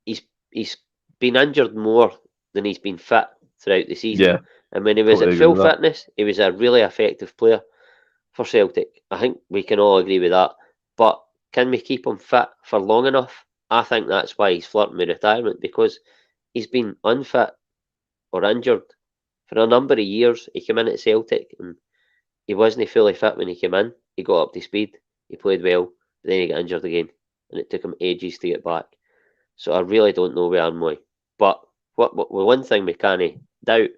he's he's been injured more than he's been fit throughout the season. Yeah, And when he was totally at agree full with that. fitness, he was a really effective player for Celtic. I think we can all agree with that. But can we keep him fit for long enough? I think that's why he's flirting with retirement, because he's been unfit or injured for a number of years. He came in at Celtic and he wasn't fully fit when he came in. He got up to speed, he played well, but then he got injured again, and it took him ages to get back. So I really don't know where Armoy. But one thing we can't doubt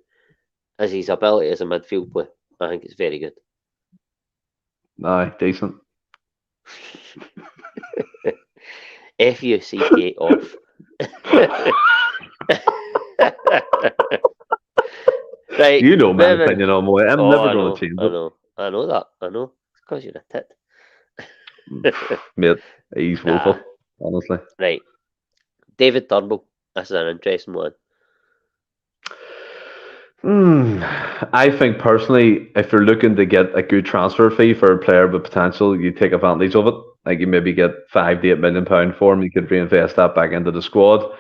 is his ability as a midfield player. I think it's very good. Aye, decent. FUCK off. Right. You know my moving. opinion on Moy. I'm Oh, never I going know, to change I it. know, I know that. I know. It's because you're a tit. Mate, he's woeful, Nah. honestly. Right. David Turnbull. This is an interesting one. I think personally, if you're looking to get a good transfer fee for a player with potential, you take advantage of it. Like you maybe get £5 to £8 million for him. You could reinvest that back into the squad.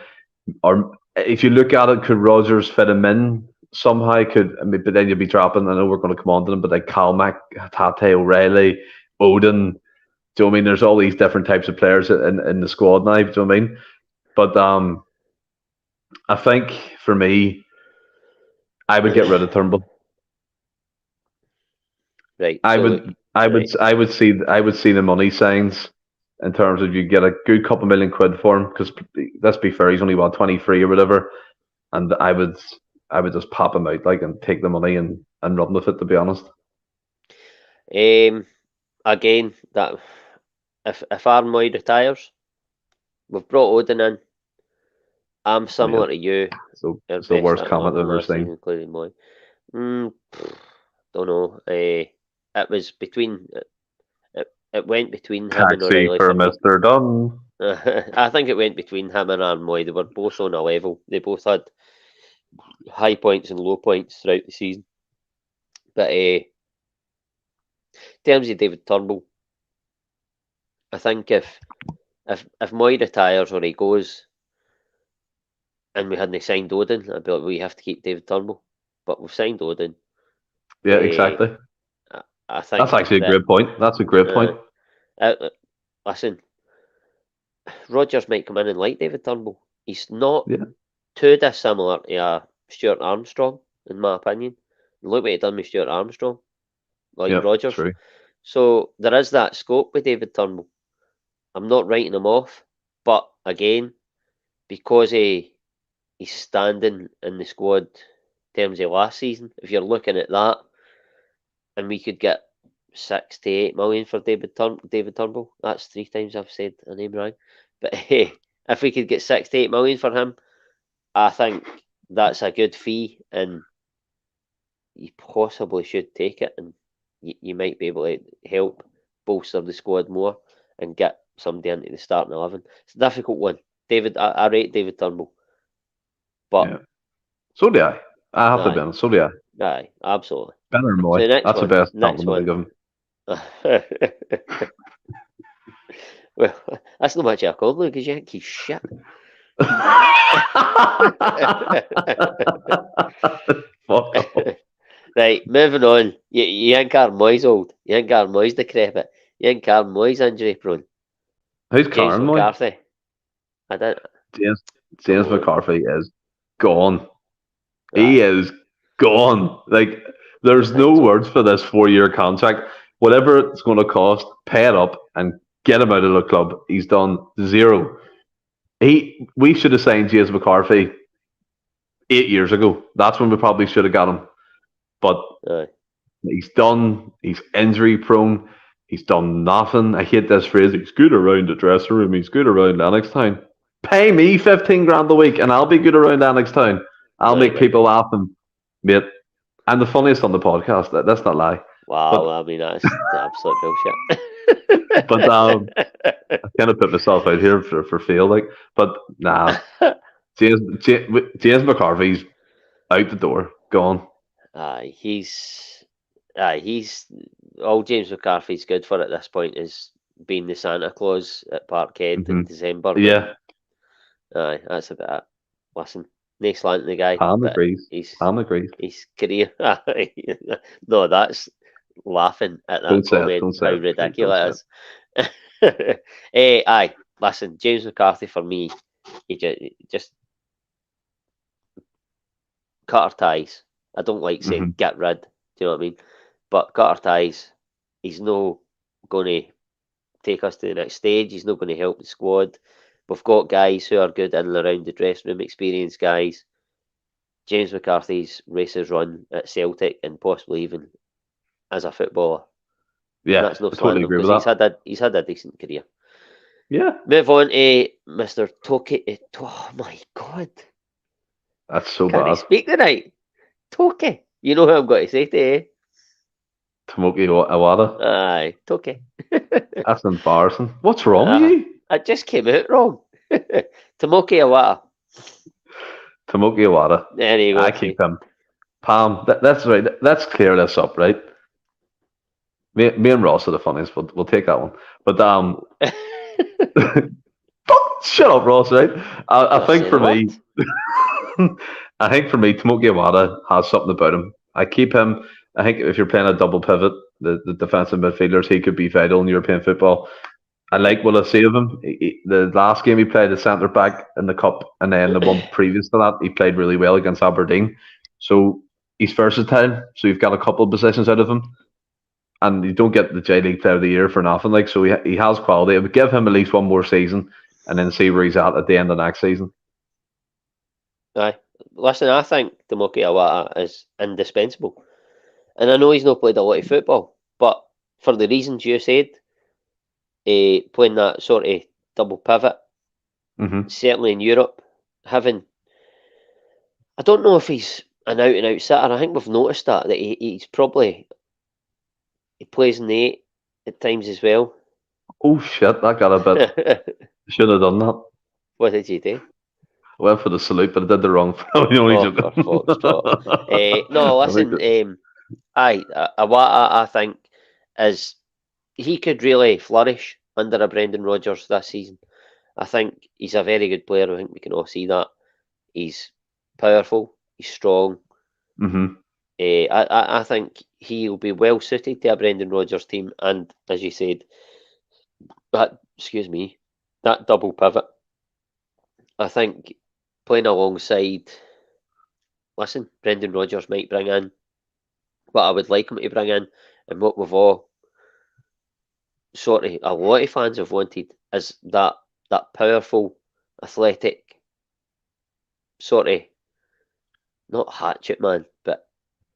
Or if you look at it, could Rodgers fit him in somehow? But then you'd be dropping. I know we're going to come on to them, but like Calmac, Tate O'Reilly, Odin. Do you know what I mean? There's all these different types of players in the squad now. Do you know what I mean? But I think for me, I would get rid of Turnbull. Right. I So would, look, I right. would, I would see the money signs in terms of you get a good couple million quid for him because let's be fair, he's only about 23 or whatever, and I would just pop him out like and take the money and run with it. To be honest, Again, that if Armoy retires, we've brought Odin in. I'm yeah. similar to you. So Our it's the best worst at comment 11 I've ever last season, seen. including Moy. Don't know. It was between. It went between him and Taxi O'Reilly for for me. Mister Dunn. I think it went between him and Armoy. They were both on a level. They both had high points and low points throughout the season. But in terms of David Turnbull, I think if Moy retires or he goes and we hadn't signed Odin, I'd be like, we have to keep David Turnbull. But we've signed Odin. Yeah, exactly. I think That's actually a that great point. That's a great point. listen, Rodgers might come in and like David Turnbull. He's not Yeah, too dissimilar to Stuart Armstrong, in my opinion. Look what he done with Stuart Armstrong, like yeah, Rodgers. true. So there is that scope with David Turnbull. I'm not writing him off, but again, because he's standing in the squad in terms of last season, if you're looking at that, and we could get 6 to 8 million for David Turnbull, that's 3 times I've said a name wrong. But hey, if we could get 6 to 8 million for him, I think that's a good fee, and you possibly should take it, and you might be able to help bolster the squad more and get somebody into the starting 11. It's a difficult one. I rate David Turnbull, but Yeah. So do I. I have to be aye, honest. So do I. aye, absolutely. Better So Moy. the next That's the one, best next compliment I one. give him. Well, that's not much I call him because you think he's shit. Fuck off. Right, moving on. You think Moy's old? You think Moy's decrepit? You think Moy's injury prone? Who's James Karen Moy? McCarthy. I don't. Come James on. McCarthy is gone. Aye, He is gone. Like, there's I no think so. words for this 4 year contract. Whatever it's going to cost, pay it up and get him out of the club. He's done zero. We should have signed James McCarthy 8 years ago. That's when we probably should have got him. But Aye. he's done. He's injury prone. He's done nothing. I hate this phrase. He's good around the dressing room. He's good around Lennox Town. Pay me 15 grand a week, and I'll be good around Lennox Town. I'll Aye, make right. people laugh, and mate. I'm the funniest on the podcast. That's not lie. Wow, But I mean, that's the absolute bullshit. but I kind of put myself out here for feel but nah. James McCarthy's out the door. Gone. He's all James McCarthy's good for at this point is being the Santa Claus at Parkhead in December. Yeah. That's about it. Listen, no slanting the guy, Pam but agrees. his career. No, that's laughing at that Don't say it. comment. Don't say How it. Please don't ridiculous it is. Listen, James McCarthy for me, he just cut our ties. I don't like saying get rid. Do you know what I mean? But cut our ties. He's no going to take us to the next stage. He's not going to help the squad. We've got guys who are good in and around the dressing room, experienced guys. James McCarthy's races run at Celtic and possibly even as a footballer. Yeah, that's no I totally agree with because he's had a decent career. Yeah. Move on to Mr. Toki. Oh my God. That's so Can't he bad. speak tonight? Toki. You know who I'm going to say to you? Tomoki Iwata. Aye, Toki. That's embarrassing. What's wrong with you? I just came out wrong. Tomoki Iwata. Tomoki Iwata. There you go. I keep him. Pam, that's right. Let's clear this up, right? Me and Ross are the funniest. We'll take that one. But shut up, Ross. Right? I think for me, Tomoki Iwata has something about him. I keep him. I think if you're playing a double pivot, the defensive midfielders, he could be vital in European football. I like what I see of him. The last game he played the centre back in the cup, and then the one previous to that, he played really well against Aberdeen. So he's versatile. So you've got a couple of positions out of him, and you don't get the J League Player of the Year for nothing. Like, so he has quality. I would give him at least one more season, and then see where he's at the end of next season. Aye, listen, I think Tomoki Iwata is indispensable, and I know he's not played a lot of football, but for the reasons you said. Playing that sort of double pivot, certainly in Europe, I don't know if he's an out and out sitter. I think we've noticed that he's probably he plays in the 8 at times as well. Oh shit, that got a bit. Should have done that. What did you do? I went for the salute, but I did the wrong. For fuck's no, listen. Iwata, I think, is he could really flourish under a Brendan Rodgers this season. I think he's a very good player. I think we can all see that. He's powerful. He's strong. I think he'll be well suited to a Brendan Rodgers team. And as you said, that double pivot. I think playing alongside. Listen, Brendan Rodgers might bring in what I would like him to bring in, and what we've all a lot of fans have wanted is that powerful, athletic, not hatchet man, but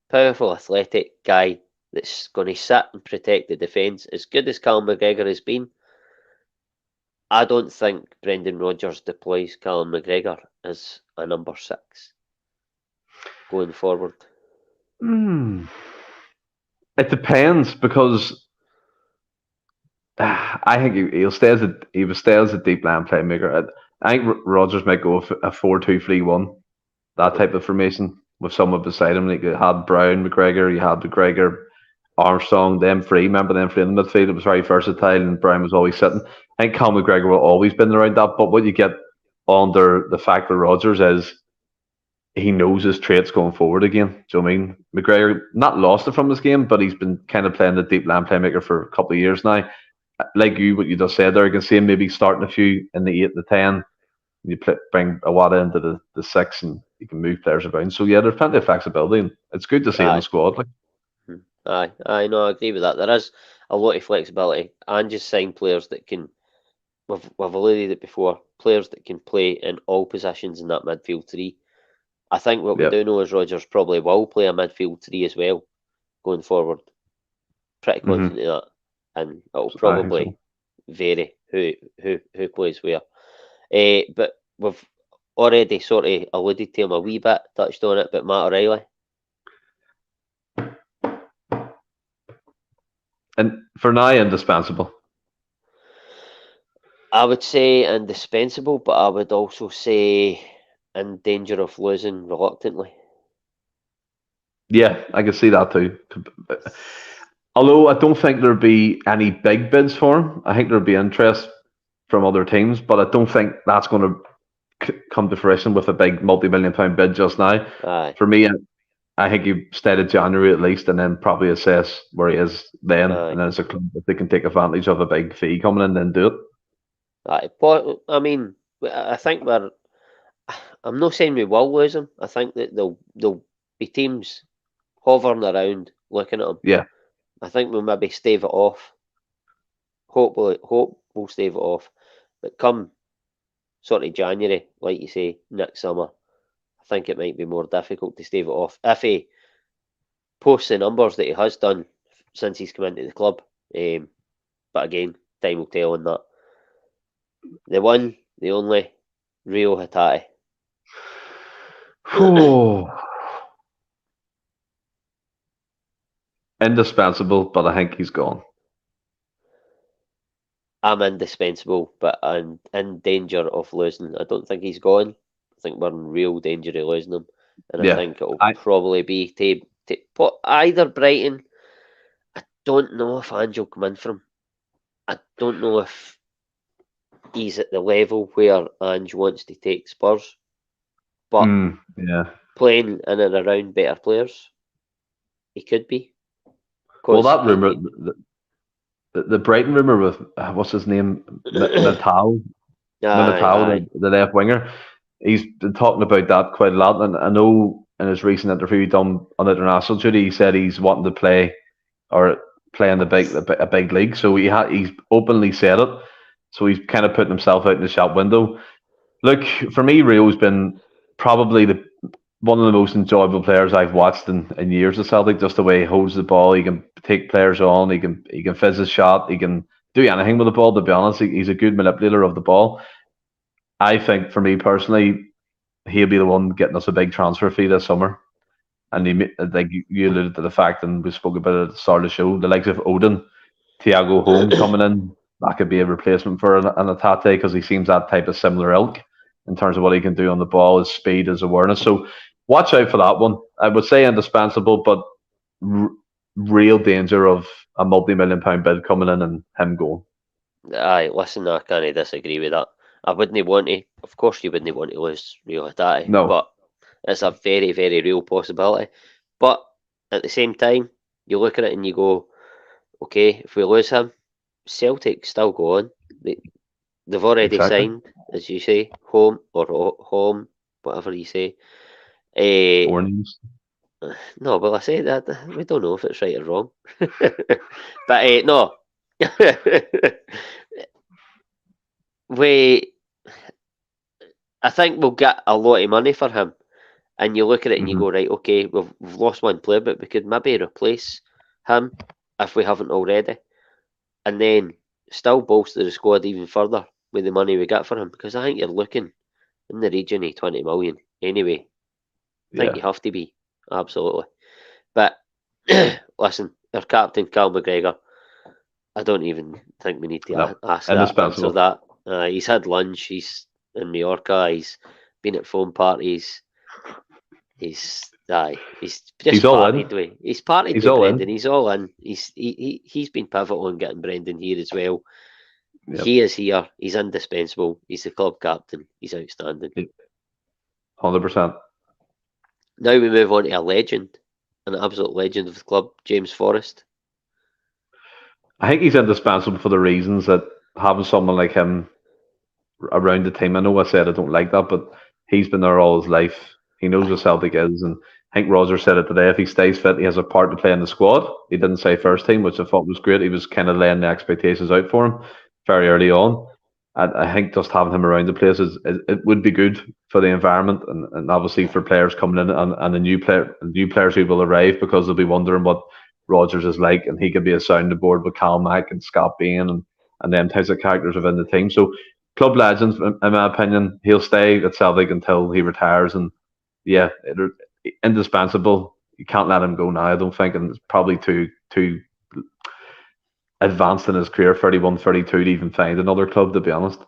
powerful, athletic guy that's going to sit and protect the defence. As good as Callum McGregor has been, I don't think Brendan Rodgers deploys Callum McGregor as a number 6 going forward. It depends, because I think he will stay as a deep line playmaker. I think Rodgers might go a 4-2-3-1, that type of formation with someone beside him. Like you had Brown, McGregor, you had McGregor, Armstrong, them three. Remember them three in the midfield? It was very versatile, and Brown was always sitting. I think Cal McGregor will always been around that. But what you get under the fact with Rodgers is he knows his traits going forward again. Do you know what I mean? McGregor not lost it from his game, but he's been kind of playing the deep line playmaker for a couple of years now. Like what you just said there, I can see him maybe starting a few in the 8 and the 10. You bring Iwata into the 6, and you can move players around. So yeah, there's plenty of flexibility, and it's good to see in the squad. Like, I agree with that. There is a lot of flexibility, and just sign players that can. We've alluded it before. Players that can play in all positions in that midfield 3. I think what we do know is Rodgers probably will play a midfield 3 as well going forward. Pretty confident of that, and it'll probably vary who plays where. But we've already sort of alluded to him a wee bit, touched on it, but Matt O'Reilly. And for now, indispensable. I would say indispensable, but I would also say in danger of losing reluctantly. Yeah, I can see that too. Although I don't think there'd be any big bids for him. I think there'd be interest from other teams, but I don't think that's going to come to fruition with a big multi-million-pound bid just now. Aye, For me, I think you stay to January at least, and then probably assess where he is then, aye, and then as a club, if they can take advantage of a big fee coming in, then do it. aye. But I mean, I think we're. I'm not saying we will lose him. I think that there'll be teams hovering around looking at him. Yeah, I think we'll maybe stave it off. Hope we'll stave it off. But come sort of January, like you say, next summer, I think it might be more difficult to stave it off if he posts the numbers that he has done since he's come into the club. But again, time will tell on that. The one, the only, Rio Hatate. indispensable, but I think he's gone. I'm indispensable, but I'm in danger of losing. I don't think he's gone. I think we're in real danger of losing him. And I Yeah, think it'll I probably be to put either Brighton. I don't know if Ange will come in for him. I don't know if he's at the level where Ange wants to take Spurs. But yeah. playing in and around better players, he could be. Well, Because that rumor, the Brighton rumor with what's his name, Natal, aye, Minatal, aye, the left winger. He's been talking about that quite a lot, and I know in his recent interview he done on international duty, he said he's wanting to play or play in a big league. So he's openly said it. So he's kind of putting himself out in the shop window. Look, for me, Rio's been probably the one of the most enjoyable players I've watched in years of Celtic. Just the way he holds the ball, he can take players on, he can fizz his shot, he can do anything with the ball. To be honest, he's a good manipulator of the ball. I think for me personally, he'll be the one getting us a big transfer fee this summer. And like you alluded to the fact, and we spoke about it at the start of the show, the likes of Odin, Thiago Home coming in, that could be a replacement for an Atate because he seems that type of similar ilk in terms of what he can do on the ball, his speed, his awareness. So watch out for that one. I would say indispensable, but real danger of a multi-million-pound bid coming in and him going. aye. Listen, I can't disagree with that. I wouldn't want to. Of course, you wouldn't want to lose Rio Hatate, No, but it's a very, very real possibility. But at the same time, you look at it and you go, okay, if we lose him, Celtic still go on. They've already exactly. signed, as you say, home, whatever you say. Uh, Warnings. no, but I say that we don't know if it's right or wrong. But no, we. I think we'll get a lot of money for him. And you look at it and you Mm-hmm. go, right, okay, we've lost one player, but we could maybe replace him if we haven't already. And then still bolster the squad even further with the money we get for him. Because I think you're looking in the region of 20 million anyway. I think you Yeah. have to be, absolutely. But listen, our captain, Cal McGregor, I don't even think we need to No. answer Indispensable. that. He's had lunch, he's in Mallorca, he's been at phone parties. He's He's just all in. partied with. He's partied He's with all Brendan. in. He's all in. He's been pivotal in getting Brendan here as well. Yep. He is here. He's indispensable. He's the club captain. He's outstanding. 100%. Now we move on to a legend, an absolute legend of the club, James Forrest. I think he's indispensable for the reasons that having someone like him around the team. I know I said I don't like that, but he's been there all his life. He knows what Aye, Celtic is, and I think Rodgers said it today. If he stays fit, he has a part to play in the squad. He didn't say first team, which I thought was great. He was kind of laying the expectations out for him very early on. And I think just having him around the place it would be good for the environment and obviously for players coming in and the new players who will arrive because they'll be wondering what Rodgers is like, and he could be a sounding board with Cal Mack and Scott Bain and them types of characters within the team. So club legends, in my opinion. He'll stay at Celtic until he retires, and yeah, indispensable. You can't let him go now, I don't think, and it's probably too advanced in his career, 31, 32, to even find another club, to be honest.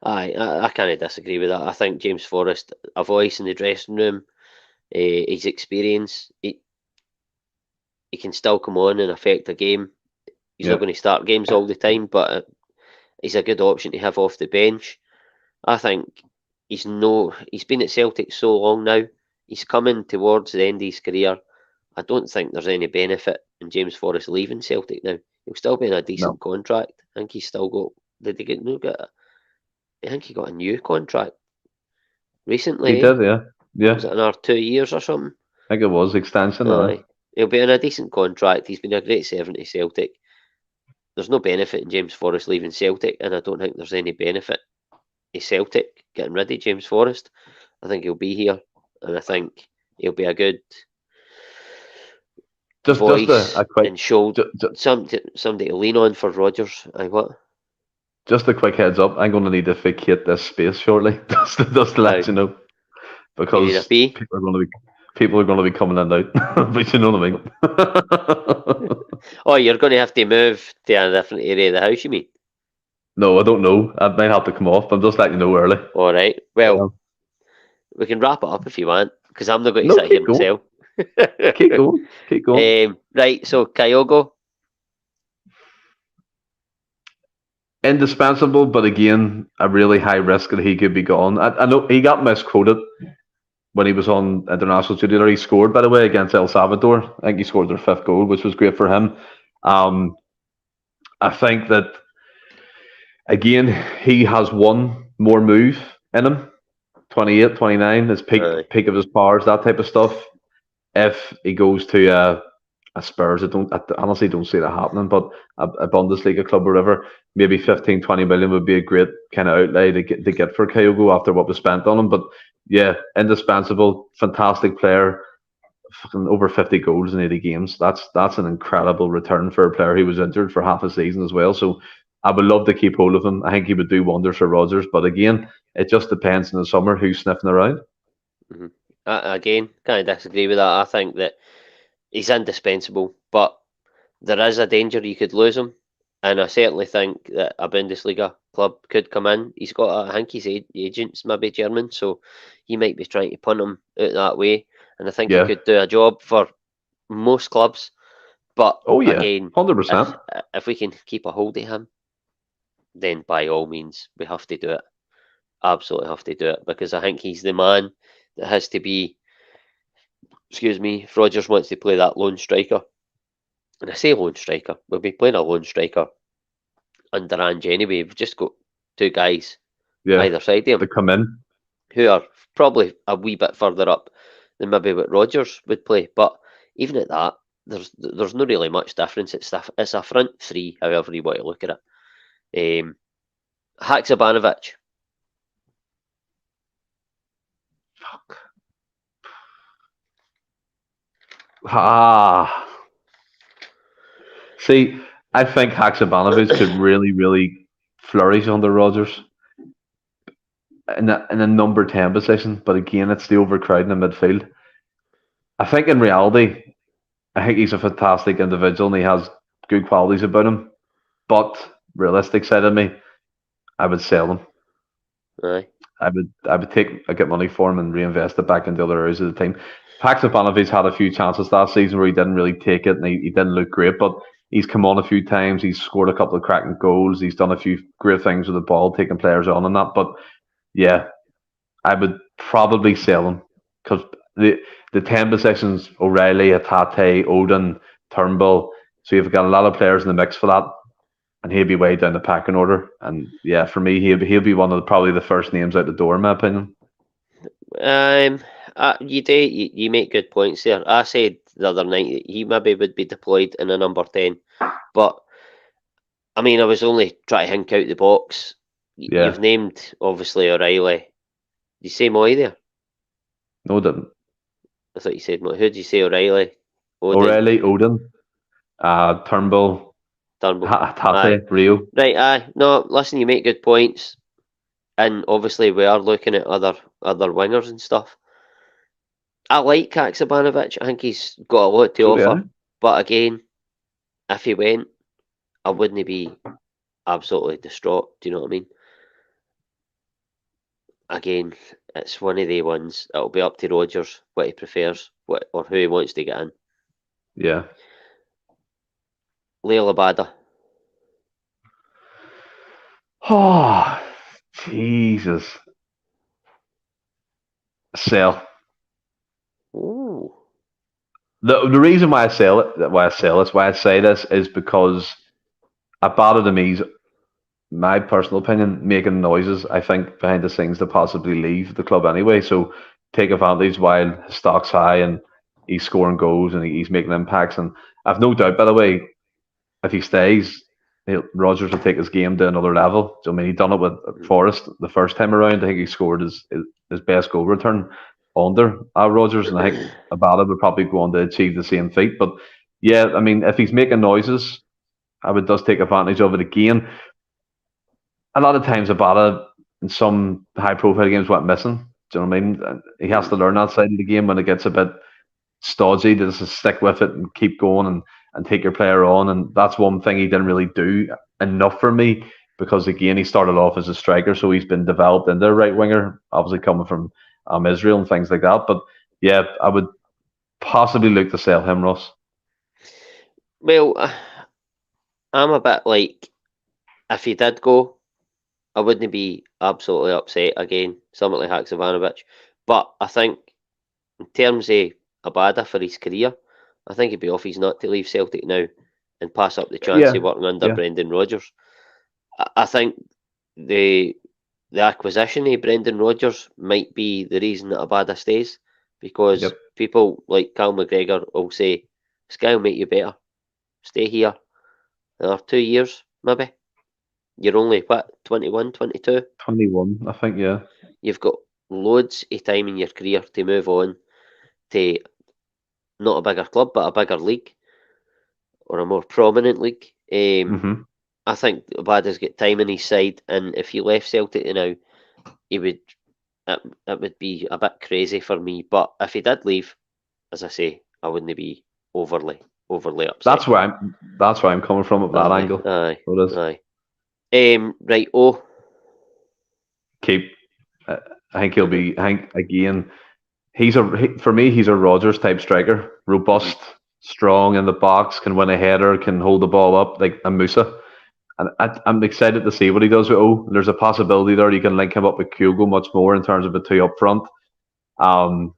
I can't disagree with that. I think James Forrest, a voice in the dressing room, his experience. He can still come on and affect a game. He's not going to start games all the time, but he's a good option to have off the bench. I think he's been at Celtic so long now. He's coming towards the end of his career. I don't think there's any benefit in James Forrest leaving Celtic now. He'll still be in a decent contract. I think he's still got. Did he get no get? I think he got a new contract recently. He did, yeah. Was it another 2 years or something? I think it was extension. Aye. He'll be in a decent contract. He's been a great servant to Celtic. There's no benefit in James Forrest leaving Celtic, and I don't think there's any benefit in Celtic getting rid of James Forrest. I think he'll be here, and I think he'll be a good voice and shoulder, somebody to lean on for Rodgers. Just a quick heads up, I'm going to need to vacate this space shortly, just to let you know, because people are going to be coming in and out. But you know what I mean. Oh, you're going to have to move to a different area of the house, you mean? No, I don't know. I might have to come off. I'm just letting you know early. All right. Well, we can wrap it up if you want, because I'm not going to sit here myself. Keep going. Right. So Kyogo. Indispensable, but again, a really high risk that he could be gone. I know he got misquoted when he was on international duty. He scored, by the way, against El Salvador. I think he scored their 5th goal, which was great for him. I think that, again, he has one more move in him. 28, 29, his peak of his powers, that type of stuff. If he goes to a Spurs, I honestly don't see that happening, but a Bundesliga club or whatever, maybe 15, 20 million would be a great kind of outlay to get for Kyogo after what was spent on him. But yeah, indispensable, fantastic player, fucking over 50 goals in 80 games. That's an incredible return for a player who was injured for half a season as well. So I would love to keep hold of him. I think he would do wonders for Rodgers, but again, it just depends in the summer who's sniffing around. Mm-hmm. Again, kind of disagree with that. I think that he's indispensable, but there is a danger you could lose him, and I certainly think that a Bundesliga club could come in. I think his agent's maybe German, so he might be trying to punt him out that way, and I think he could do a job for most clubs. But again, 100%. If we can keep a hold of him, then by all means we have to do it. Absolutely have to do it, because I think he's the man that has to be. Excuse me, if Rodgers wants to play that lone striker, and I say lone striker, we'll be playing a lone striker under Ange anyway. We've just got 2 guys either side of him to come in, who are probably a wee bit further up than maybe what Rodgers would play. But even at that, there's not really much difference. It's a front 3, however you want to look at it. Haksabanovic. Fuck. See, I think Haksabanovic could really, really flourish under Rodgers in a number 10 position, but again, it's the overcrowding in midfield. I think in reality, I think he's a fantastic individual and he has good qualities about him, but realistic side of me, I would sell him. Aye. I would get money for him and reinvest it back into other areas of the team. Haksabanovic had a few chances last season where he didn't really take it and he didn't look great, but he's come on a few times. He's scored a couple of cracking goals. He's done a few great things with the ball, taking players on and that. But yeah, I would probably sell him because the 10 positions, O'Reilly, Hatate, Odin, Turnbull. So you've got a lot of players in the mix for that. And he'll be way down the packing order. And yeah, for me, he'll be one of probably the first names out the door, in my opinion. You make good points there. I said the other night that he maybe would be deployed in a number 10, but I mean, I was only trying to think out the box. You've named obviously O'Reilly. Did you say Moy there? No, I didn't. I thought you said Moy. Who did you say? O'Reilly, Odin, Turnbull. Tate, Rio. Right, aye. No, listen, you make good points. And obviously we are looking at other wingers and stuff. I like Haksabanovic. I think he's got a lot to offer. Yeah. But again, if he went, I wouldn't be absolutely distraught. Do you know what I mean? again, it's one of the ones. It'll be up to Rodgers what he prefers, or who he wants to get in. Yeah. Leila Bada. Oh, Jesus. Sell. Ooh. The reason why I say this is because Abada to me is, my personal opinion, making noises, I think, behind the scenes to possibly leave the club anyway. So take advantage while his stock's high and he's scoring goals and he's making impacts. And I've no doubt, by the way, if he stays, Rodgers will take his game to another level. So, I mean, he done it with Forest the first time around. I think he scored his best goal return under Rodgers, and I think Abada would probably go on to achieve the same feat. But yeah, I mean, if he's making noises, I would just take advantage of it again. A lot of times, Abada in some high-profile games went missing. Do you know what I mean? He has to learn that side of the game when it gets a bit stodgy, to just stick with it and keep going and take your player on. And that's one thing he didn't really do enough for me, because again, he started off as a striker, so he's been developed into a right winger, obviously coming from Israel and things like that. But yeah, I would possibly look to sell him, Ross. Well, I'm a bit like, if he did go, I wouldn't be absolutely upset again, something like Haksabanovic. But I think, in terms of Abada for his career, I think he'd be off his nut to leave Celtic now and pass up the chance of working under Brendan Rodgers. I think the acquisition of Brendan Rodgers might be the reason that Abada stays, because people like Cal McGregor will say, this guy will make you better. Stay here another 2 years, maybe. You're only, 21, 22? 21, I think, yeah. You've got loads of time in your career to move on to not a bigger club, but a bigger league, or a more prominent league. I think Abada's got time on his side, and if he left Celtic now, he would. It would be a bit crazy for me. But if he did leave, as I say, I wouldn't be overly upset. That's where I'm coming from at that angle. Aye. Right. Keep. I think he'll be. I think again, for me, he's a Rodgers type striker. Robust, strong in the box, can win a header, can hold the ball up like a Musa. And I'm excited to see what he does with There's a possibility there you can link him up with Kyogo much more in terms of the two up front. And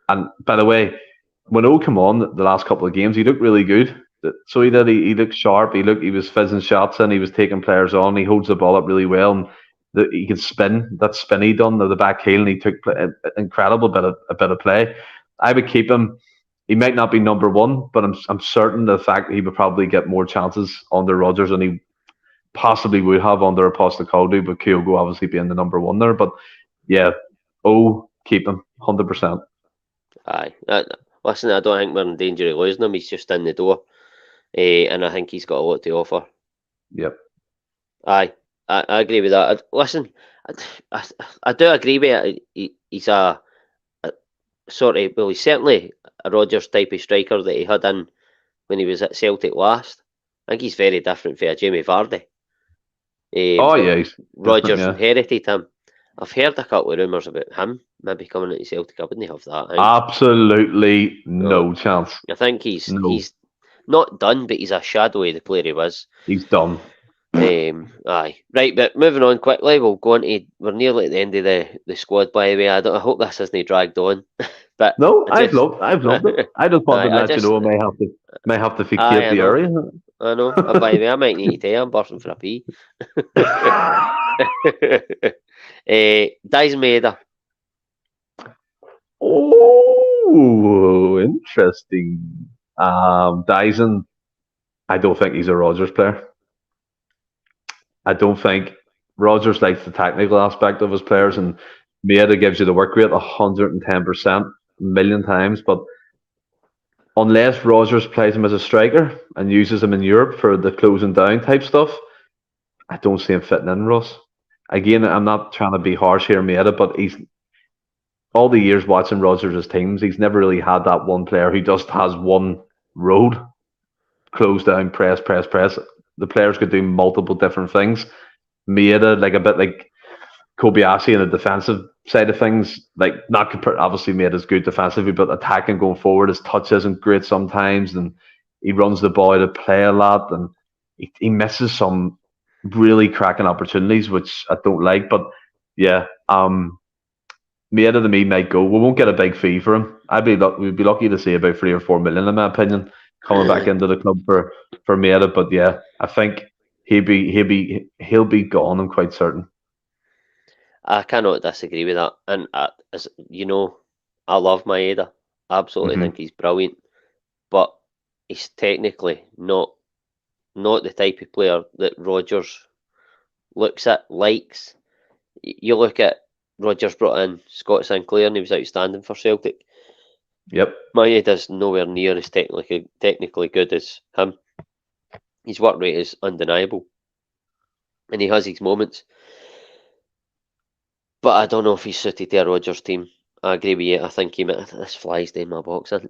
by the way, when came on the last couple of games, he looked really good. So he did. He looked sharp. He was fizzing shots in. He was taking players on. He holds the ball up really well, and he can spin. That spin he done the back heel, and he took an incredible bit of play. I would keep him. He might not be number one, but I'm certain the fact that he would probably get more chances under Rodgers than he possibly would have under Postecoglou, but Kyogo obviously being the number one there. But yeah, keep him 100%. Aye. Listen, I don't think we're in danger of losing him. He's just in the door. And I think he's got a lot to offer. Yep. Aye, I agree with that. Listen, I do agree with it. He's a sort of, well, he's certainly a Rodgers type of striker that he had in when he was at Celtic last. I think he's very different from Jamie Vardy. Rodgers inherited him. I've heard a couple of rumours about him maybe coming into Celtic. I wouldn't have that. Absolutely no chance. I think he's not done, but he's a shadow of the player he was. He's done. Aye. Right, but moving on quickly, we'll go on to, we're nearly at the end of the squad, by the way. I hope this isn't dragged on. But no, I've loved it. I just wanted to let you know I may have to vacate the area. I know. By the way, I might need to tell you I'm bursting for a pee. Dyson Maeda. Oh, interesting. Dyson, I don't think he's a Rodgers player. I don't think Rodgers likes the technical aspect of his players, and Maeda gives you the work rate 110%, a million times. But unless Rodgers plays him as a striker and uses him in Europe for the closing down type stuff, I don't see him fitting in, Ross. Again, I'm not trying to be harsh here, Maeda, but he's all the years watching Rodgers' teams, he's never really had that one player who just has one road, close down, press. The players could do multiple different things. Maeda, like a bit like Kobayashi in the defensive side of things, like not obviously made as good defensively, but attacking going forward, his touch isn't great sometimes, and he runs the ball to play a lot, and he misses some really cracking opportunities, which I don't like. But yeah, Maida to me might go. We won't get a big fee for him. We'd be lucky to see about 3 or 4 million, in my opinion, coming back into the club for Maida. But yeah, I think he'll be gone. I'm quite certain. I cannot disagree with that. And as you know, I love Maeda. Absolutely think he's brilliant. But he's technically not the type of player that Rodgers looks at, likes. You look at Rodgers brought in Scott Sinclair and he was outstanding for Celtic. Yep. Maeda's nowhere near as technically good as him. His work rate is undeniable. And he has his moments. But I don't know if he's suited to a Rodgers team. I agree with you. I think he might. This flies down my box. I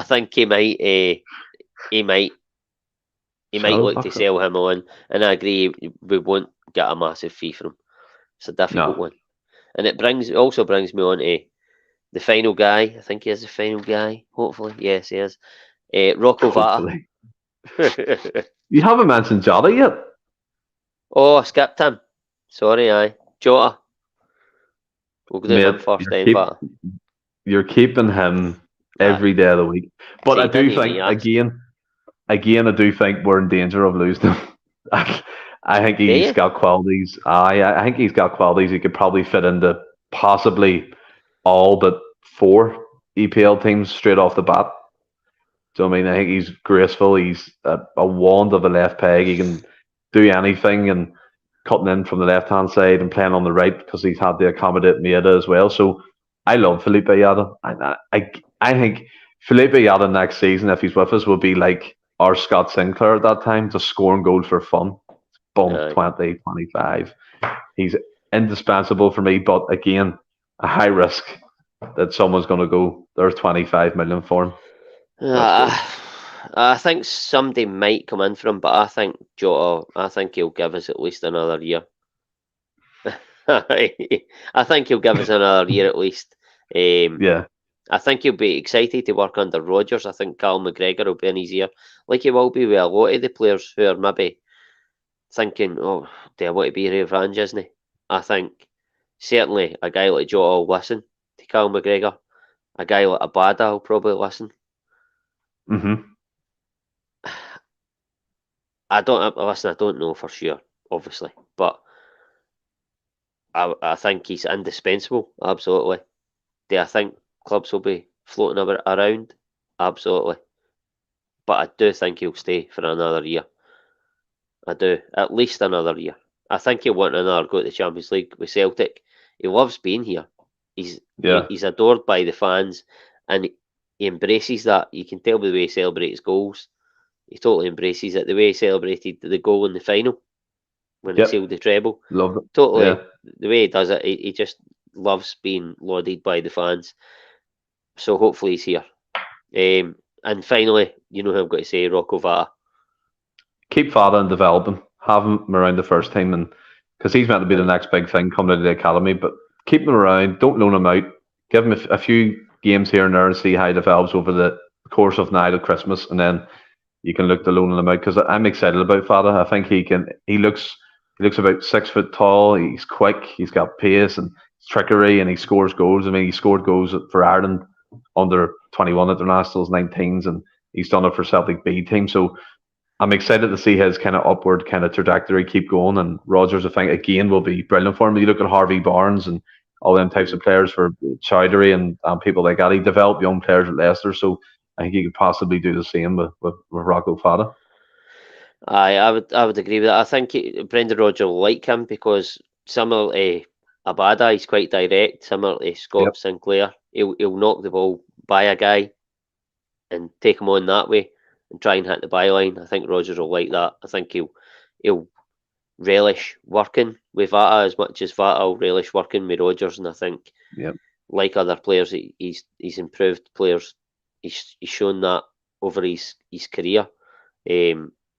think he might look to sell him on, and I agree. We won't get a massive fee from him. It's a difficult one, and it also brings me on to the final guy. I think he is the final guy. Hopefully, yes, he is. Rocco Vata. You haven't mentioned Jota yet. Oh, I skipped him. Sorry, Jota. We'll do him first, then Vata. You're keeping him every day of the week. But I do think, again, I do think we're in danger of losing him. I think he's got qualities. I think he's got qualities he could probably fit into possibly all but 4 EPL teams straight off the bat. So, I mean, I think he's graceful. He's a wand of a left peg. He can do anything, and cutting in from the left-hand side and playing on the right because he's had to accommodate Maida as well. So I love Felipe Jota. I think Felipe Jota next season, if he's with us, will be like our Scott Sinclair at that time, just scoring goals for fun. Boom, 20, 25. He's indispensable for me, but again, a high risk that someone's going to go, there's 25 million for him. I think somebody might come in for him, but I think he'll give us at least another year. I think he'll give us another year at least. Yeah. I think he'll be excited to work under Rodgers. I think Cal McGregor will be in his ear, like he will be with a lot of the players who are maybe thinking, oh, do I want to be Ray Van, isn't he? I think certainly a guy like Jota will listen to Cal McGregor. A guy like Abada will probably listen. I don't know for sure, obviously, but I think he's indispensable. Absolutely. Do I think clubs will be floating around? Absolutely. But I do think he'll stay for another year. I do, at least another year. I think he'll want another go to the Champions League with Celtic. He loves being here. He's adored by the fans, and he embraces that. You can tell by the way he celebrates goals. He totally embraces it. The way he celebrated the goal in the final when he sealed the treble. Love it. Totally. The way he does it, he just loves being lauded by the fans. So hopefully he's here. And finally, you know who I've got to say, Rocco Vata. Keep Vata and develop him. Have him around the first team, and because he's meant to be the next big thing coming out of the academy. But keep him around. Don't loan him out. Give him a few games here and there and see how he develops over the course of now to Christmas, and then you can look to loaning him out. Because I'm excited about Vata. I think he looks about 6 foot tall. He's quick. He's got pace and trickery, and he scores goals. I mean, he scored goals for Ireland under 21 internationals, 19s, and he's done it for Celtic B team. So I'm excited to see his kind of upward kind of trajectory keep going. And Rodgers, I think, again, will be brilliant for him. You look at Harvey Barnes and all them types of players for Chowdhury and people like that. He developed young players at Leicester, so I think he could possibly do the same with Rocco Vata. I would agree with that. I think Brendan Rodgers will like him because similar to Abada, he's quite direct. Similar to Scott Sinclair, he'll knock the ball by a guy and take him on that way and try and hit the byline. I think Rodgers will like that. I think he'll relish working with Vata as much as Vata will relish working with Rodgers. And I think, like other players, he's improved players. He's shown that over his career.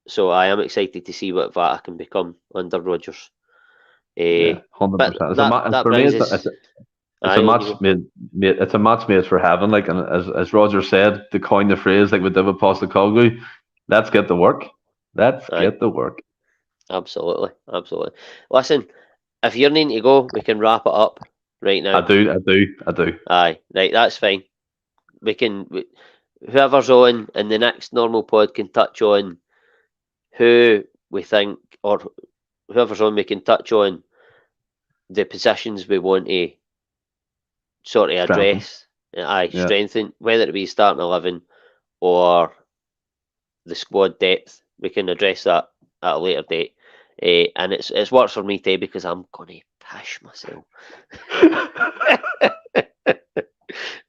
So I am excited to see what Vata can become under Rodgers. Yeah, But 100%. that For me, brings us. it's Aye, a on match you go. made. It's a match made for heaven. Like, and as Roger said, to coin the phrase like we did with Postecoglou, let's get to work. Let's Aye, get to work. absolutely, absolutely. Listen, if you're needing to go, we can wrap it up right now. I do. Aye, right, that's fine. Whoever's on in the next normal pod can touch on who we think, or whoever's on, we can touch on the positions we want to sort of Strengthen. address. Yeah. Strengthen, whether it be starting 11 or the squad depth. We can address that at a later date. And it's worked for me today because I'm going to pish myself.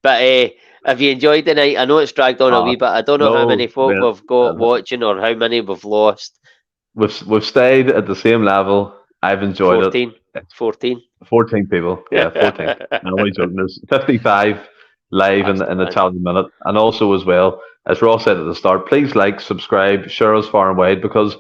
But have you enjoyed the night? I know it's dragged on a wee bit. I don't know how many folk man. we've got watching or how many we've lost. We've stayed at the same level. I've enjoyed it. 14. It's 14. 14 people. Yeah, 14. No, I'm joking. There's 55 live That's in not the bad. challenge minute. And also, as well, as Ross said at the start, please like, subscribe, share us far and wide because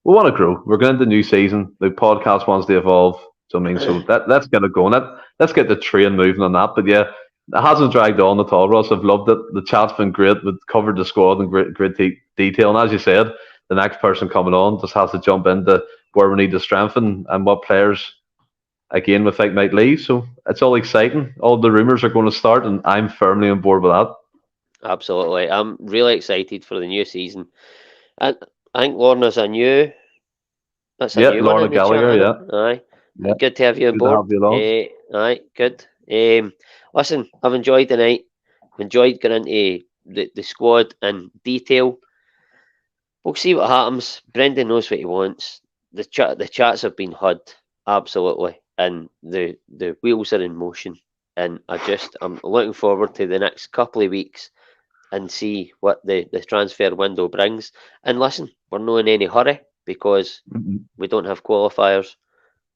we want to grow. We're going into the new season. The podcast wants to evolve. So, let's get it going. Let's get the train moving on that. But yeah, it hasn't dragged on at all, Ross. I've loved it. The chat's been great. We've covered the squad in great detail. And as you said, the next person coming on just has to jump into where we need to strengthen and what players, again, we think might leave. So it's all exciting. All the rumours are going to start, and I'm firmly on board with that. Absolutely. I'm really excited for the new season. And I think Lorna's a new. That's a new Lorna one in the chat, Gallagher, isn't yeah. it? Aye. Yeah. Good to have you on Good to board. have you along. Aye, good. Listen, I've enjoyed the night. Enjoyed going into the squad in detail. We'll see what happens. Brendan knows what he wants. The chats have been had, absolutely, and the wheels are in motion. And I'm looking forward to the next couple of weeks and see what the transfer window brings. And listen, we're not in any hurry because we don't have qualifiers.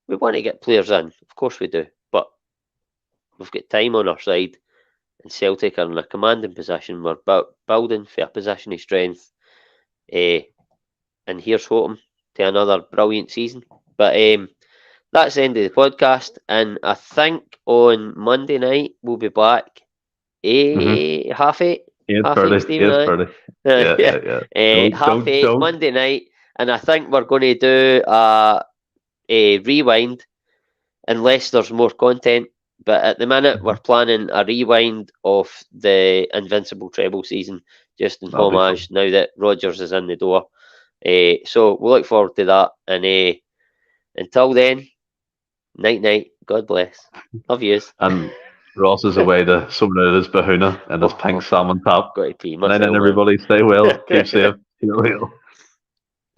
We want to get players in, of course we do, but we've got time on our side, and Celtic are in a commanding position. We're building for a position of strength, and here's hoping to another brilliant season. But that's the end of the podcast, and I think on Monday night we'll be back. 8:30. 8:30. Stephen, 8:30. Yeah. Half eight Monday night, and I think we're going to do a rewind unless there's more content. But at the minute, we're planning a rewind of the Invincible treble season, just in homage now that Rodgers is in the door. So we'll look forward to that. And until then, night. God bless. Love yous. And Ross is away to sort out his bahuna and his pink salmon top. Got to pee And myself. then everybody stay well, keep safe.